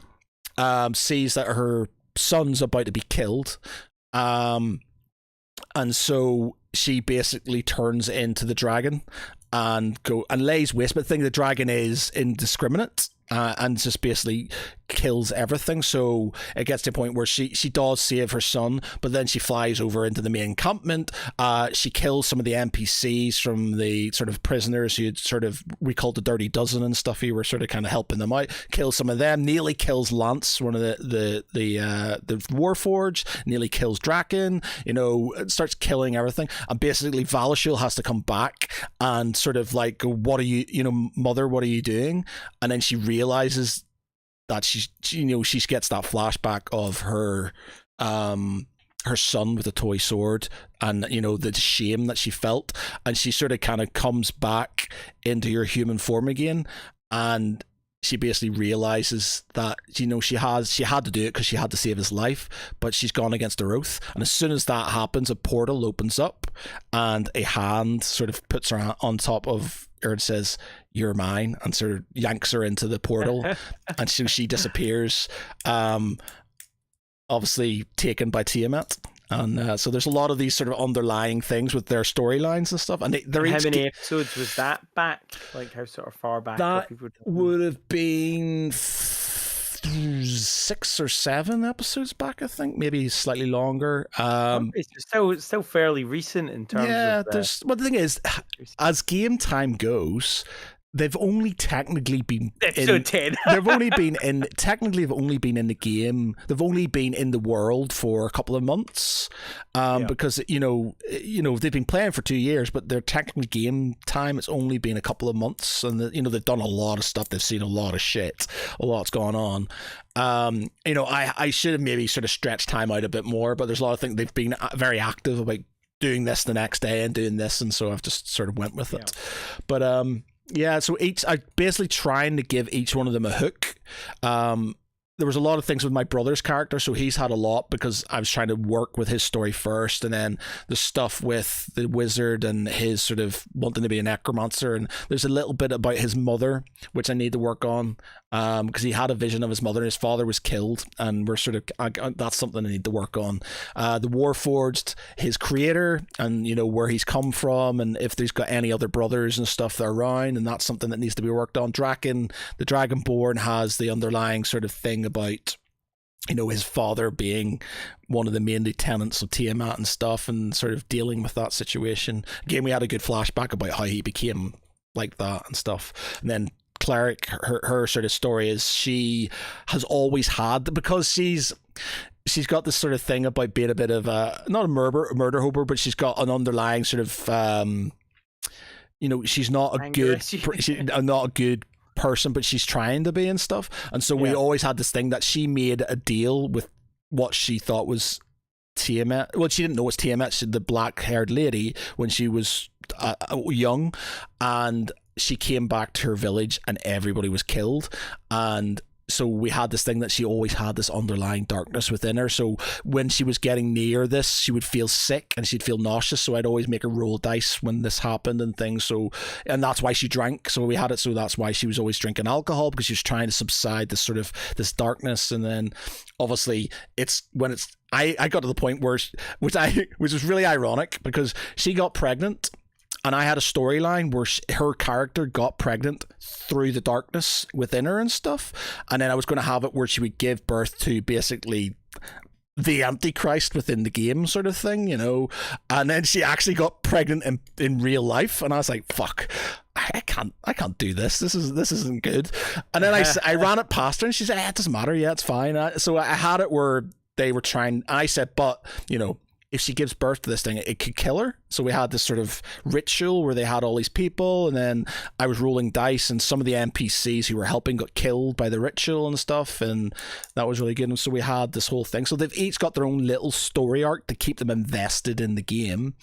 sees that her son's about to be killed, and so she basically turns into the dragon and lays waste. But the thing, the dragon is indiscriminate. And just basically kills everything. So it gets to a point where she does save her son, but then she flies over into the main encampment. She kills some of the NPCs from the sort of prisoners who had sort of, we called the Dirty Dozen and stuff. We were sort of kind of helping them out. Kills some of them. Nearly kills Lance, one of the Warforged. Nearly kills Draken. Starts killing everything. And basically Valashul has to come back and sort of like, what are you, mother, what are you doing? And then she realizes that she gets that flashback of her son with a toy sword, and the shame that she felt, and she sort of kind of comes back into her human form again, and she basically realizes that she had to do it because she had to save his life, but she's gone against her oath. And as soon as that happens, a portal opens up and a hand sort of puts her on top of her and says, "You're mine," and sort of yanks her into the portal. And so she disappears, obviously taken by Tiamat. And so there's a lot of these sort of underlying things with their storylines and stuff. And how many episodes was that back? Like how sort of far back? That would have been 6 or 7 episodes back, I think, maybe slightly longer. It's still fairly recent in terms of well, the thing is, as game time goes, they've only technically been episode 10. They've only been in the game. They've only been in the world for a couple of months, because they've been playing for 2 years, but their technical game time it's only been a couple of months, and they've done a lot of stuff. They've seen a lot of shit. A lot's gone on. I should have maybe sort of stretched time out a bit more, but there's a lot of things. They've been very active about doing this the next day and doing this, and so I've just sort of went with it. But so I basically trying to give each one of them a hook. There was a lot of things with my brother's character, so he's had a lot because I was trying to work with his story first, and then the stuff with the wizard and his sort of wanting to be a necromancer, and there's a little bit about his mother which I need to work on, because he had a vision of his mother and his father was killed, and we're sort of that's something I need to work on. The Warforged, his creator, and where he's come from, and if there's got any other brothers and stuff that are around, and that's something that needs to be worked on. Draken, the Dragonborn, has the underlying sort of thing about his father being one of the main lieutenants of Tiamat and stuff, and sort of dealing with that situation. Again, we had a good flashback about how he became like that and stuff. And then Cleric, her sort of story is she has always had, because she's got this sort of thing about being a bit of a, not a murder hoper, but she's got an underlying sort of she's not a good not a good person, but she's trying to be and stuff. And so we always had this thing that she made a deal with what she thought was Tiamat. Well, she didn't know it was Tiamat, the black-haired lady, when she was young, and she came back to her village and everybody was killed. And so we had this thing that she always had this underlying darkness within her. So when she was getting near this, she would feel sick and she'd feel nauseous. So I'd always make her roll dice when this happened and things. So, and that's why she drank. So we had it. So that's why she was always drinking alcohol, because she was trying to subside this sort of this darkness. And then obviously I got to the point where, which was really ironic, because she got pregnant. And I had a storyline where her character got pregnant through the darkness within her and stuff. And then I was going to have it where she would give birth to basically the Antichrist within the game sort of thing, And then she actually got pregnant in real life. And I was like, fuck, I can't do this. This isn't good. And then I ran it past her and she said, it doesn't matter. Yeah, it's fine. So I had it where they were trying, I said, but, if she gives birth to this thing, it could kill her. So we had this sort of ritual where they had all these people, and then I was rolling dice, and some of the NPCs who were helping got killed by the ritual and stuff, and that was really good. And so we had this whole thing. So they've each got their own little story arc to keep them invested in the game.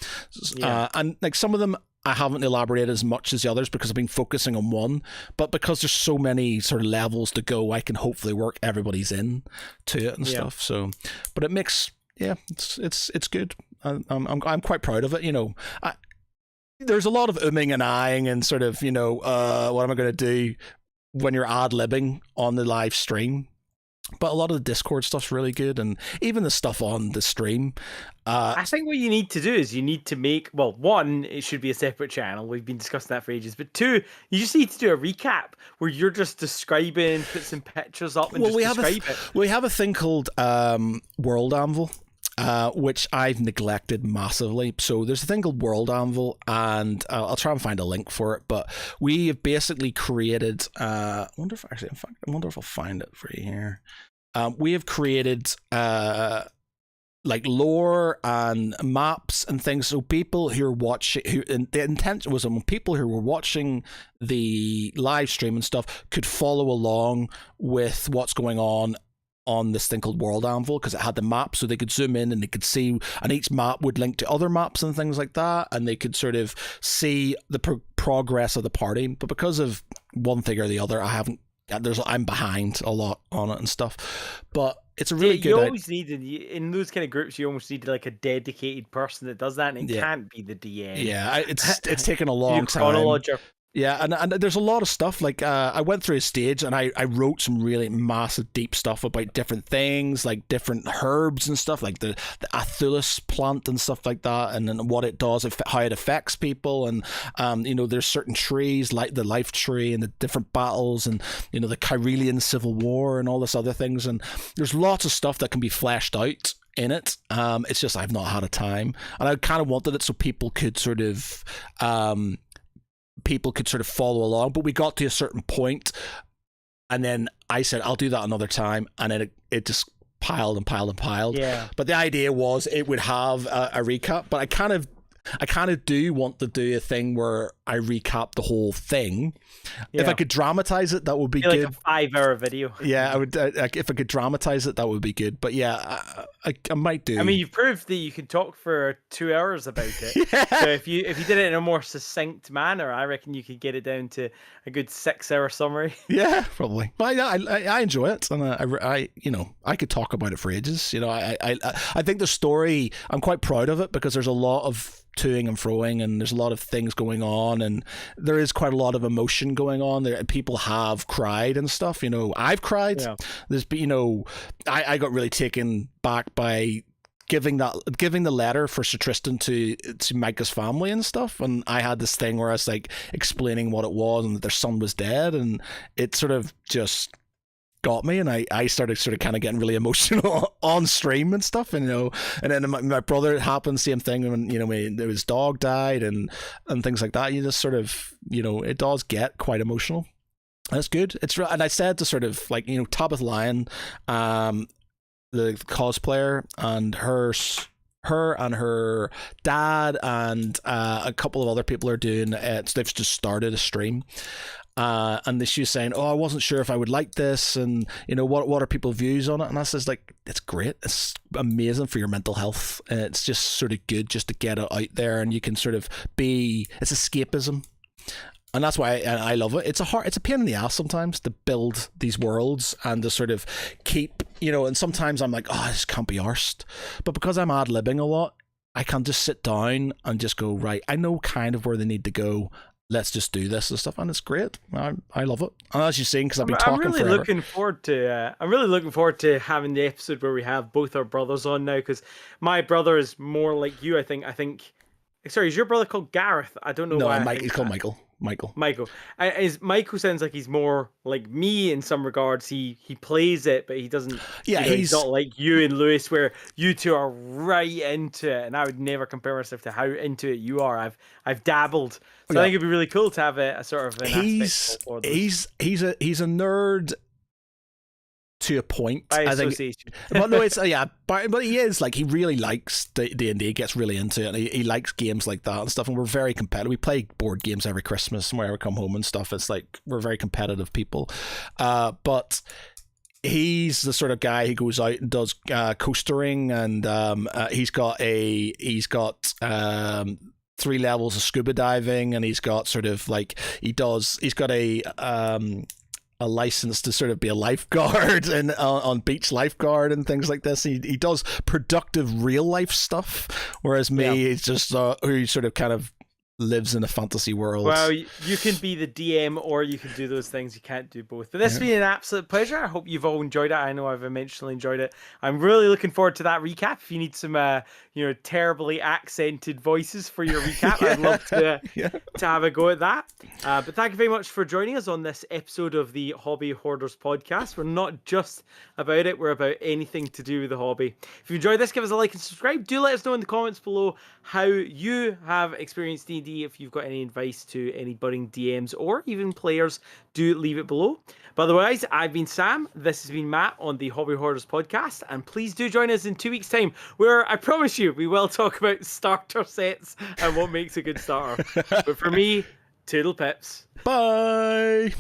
And like some of them I haven't elaborated as much as the others because I've been focusing on one, but because there's so many sort of levels to go, I can hopefully work everybody's in to it and stuff. So, but it makes... Yeah, it's good. I'm quite proud of it. There's a lot of umming and ahhing and sort of what am I going to do when you're ad-libbing on the live stream. But a lot of the Discord stuff's really good, and even the stuff on the stream. I think what you need to do is you need to make, well, one, it should be a separate channel. We've been discussing that for ages. But two, you just need to do a recap where you're just describing, put some pictures up and just describe it. We have a thing called World Anvil, which I've neglected massively. So there's a thing called World Anvil, and I'll try and find a link for it. But we have basically created. I wonder if I'll find it for you here. We have created like lore and maps and things, so people who are watching, the intent was when people who were watching the live stream and stuff could follow along with what's going on this thing called World Anvil, because it had the map, so they could zoom in and they could see, and each map would link to other maps and things like that, and they could sort of see the progress of the party. But because of one thing or the other, I'm behind a lot on it and stuff. But it's a really good. You always needed, in those kind of groups, you almost need like a dedicated person that does that, and it can't be the DM. Yeah, it's taken a long time. Yeah, and there's a lot of stuff, like I went through a stage and I wrote some really massive deep stuff about different things, like different herbs and stuff, like the Athulus plant and stuff like that, and then what it does, how it affects people, and there's certain trees like the life tree and the different battles, and the Kyrelian civil war and all this other things, and there's lots of stuff that can be fleshed out in it. It's just I've not had a time, and I kind of wanted it so people could sort of follow along, but we got to a certain point, and then I said I'll do that another time, and then it just piled and piled and piled. Yeah. But the idea was it would have a recap, but I kind of do want to do a thing where I recap the whole thing. Yeah. If I could dramatize it, that would be good. Like a 5-hour video. Yeah, I would. If I could dramatize it, that would be good. But yeah, I might do. I mean, you've proved that you can talk for 2 hours about it. Yeah. So if you did it in a more succinct manner, I reckon you could get it down to a good 6-hour summary. Yeah, probably. But I enjoy it, and I could talk about it for ages. I think the story, I'm quite proud of it, because there's a lot of toing and froing, and there's a lot of things going on, and there is quite a lot of emotion going on there. People have cried and stuff. I've cried. Yeah. There's I got really taken back by giving the letter for Sir Tristan to Micah's family and stuff, and I had this thing where I was like explaining what it was and that their son was dead, and it sort of just got me, and I started sort of kind of getting really emotional on stream and stuff, and then my brother happened, same thing, when his dog died and things like that. You just sort of it does get quite emotional. That's good. And I said to sort of like Tabitha Lyon, the cosplayer, and her and her dad and a couple of other people are doing it. So they've just started a stream. And she was saying, I wasn't sure if I would like this, and what are people's views on it? And I says, like, it's great, it's amazing for your mental health, and it's just sort of good just to get it out there, and you can sort of it's escapism, and that's why I love it. It's a pain in the ass sometimes to build these worlds and to sort of keep, and sometimes I'm like, this can't be arsed, but because I'm ad-libbing a lot, I can just sit down and just go, right, I know kind of where they need to go. Let's just do this and stuff, and it's great. I love it. And as you've seen, because I've been talking forever. I'm really looking forward to having the episode where we have both our brothers on now, because my brother is more like you. I think. Sorry, is your brother called Gareth? I don't know. No, he's called Michael. Michael. Michael sounds like he's more like me in some regards. He plays it, but he doesn't. Yeah, he's not like you and Lewis, where you two are right into it, and I would never compare myself to how into it you are. I've dabbled, so I think it'd be really cool to have a sort of an aspect for he's a nerd to a point. By association. But no, it's but he is like, he really likes D&D, gets really into it, and he likes games like that and stuff, and we're very competitive. We play board games every Christmas whenever we come home and stuff. It's like, we're very competitive people, but he's the sort of guy who goes out and does coastering, and he's got 3 levels of scuba diving, and he's got sort of like, he's got a license to sort of be a lifeguard and on beach lifeguard and things like this. He does productive real life stuff, whereas me, it's just who sort of kind of lives in a fantasy world. Well, you can be the DM or you can do those things. You can't do both. But this has been an absolute pleasure. I hope you've all enjoyed it. I know I've immensely enjoyed it. I'm really looking forward to that recap. If you need some, terribly accented voices for your recap, I'd love to have a go at that. But thank you very much for joining us on this episode of the Hobby Hoarders podcast. We're not just about it. We're about anything to do with the hobby. If you enjoyed this, give us a like and subscribe. Do let us know in the comments below how you have experienced D&D. If you've got any advice to any budding DMs or even players, do leave it below. But otherwise, I've been Sam. This has been Matt on the Hobby Hoarders podcast. And please do join us in 2 weeks' time, where I promise you we will talk about starter sets and what makes a good starter. But for me, toodle pips. Bye.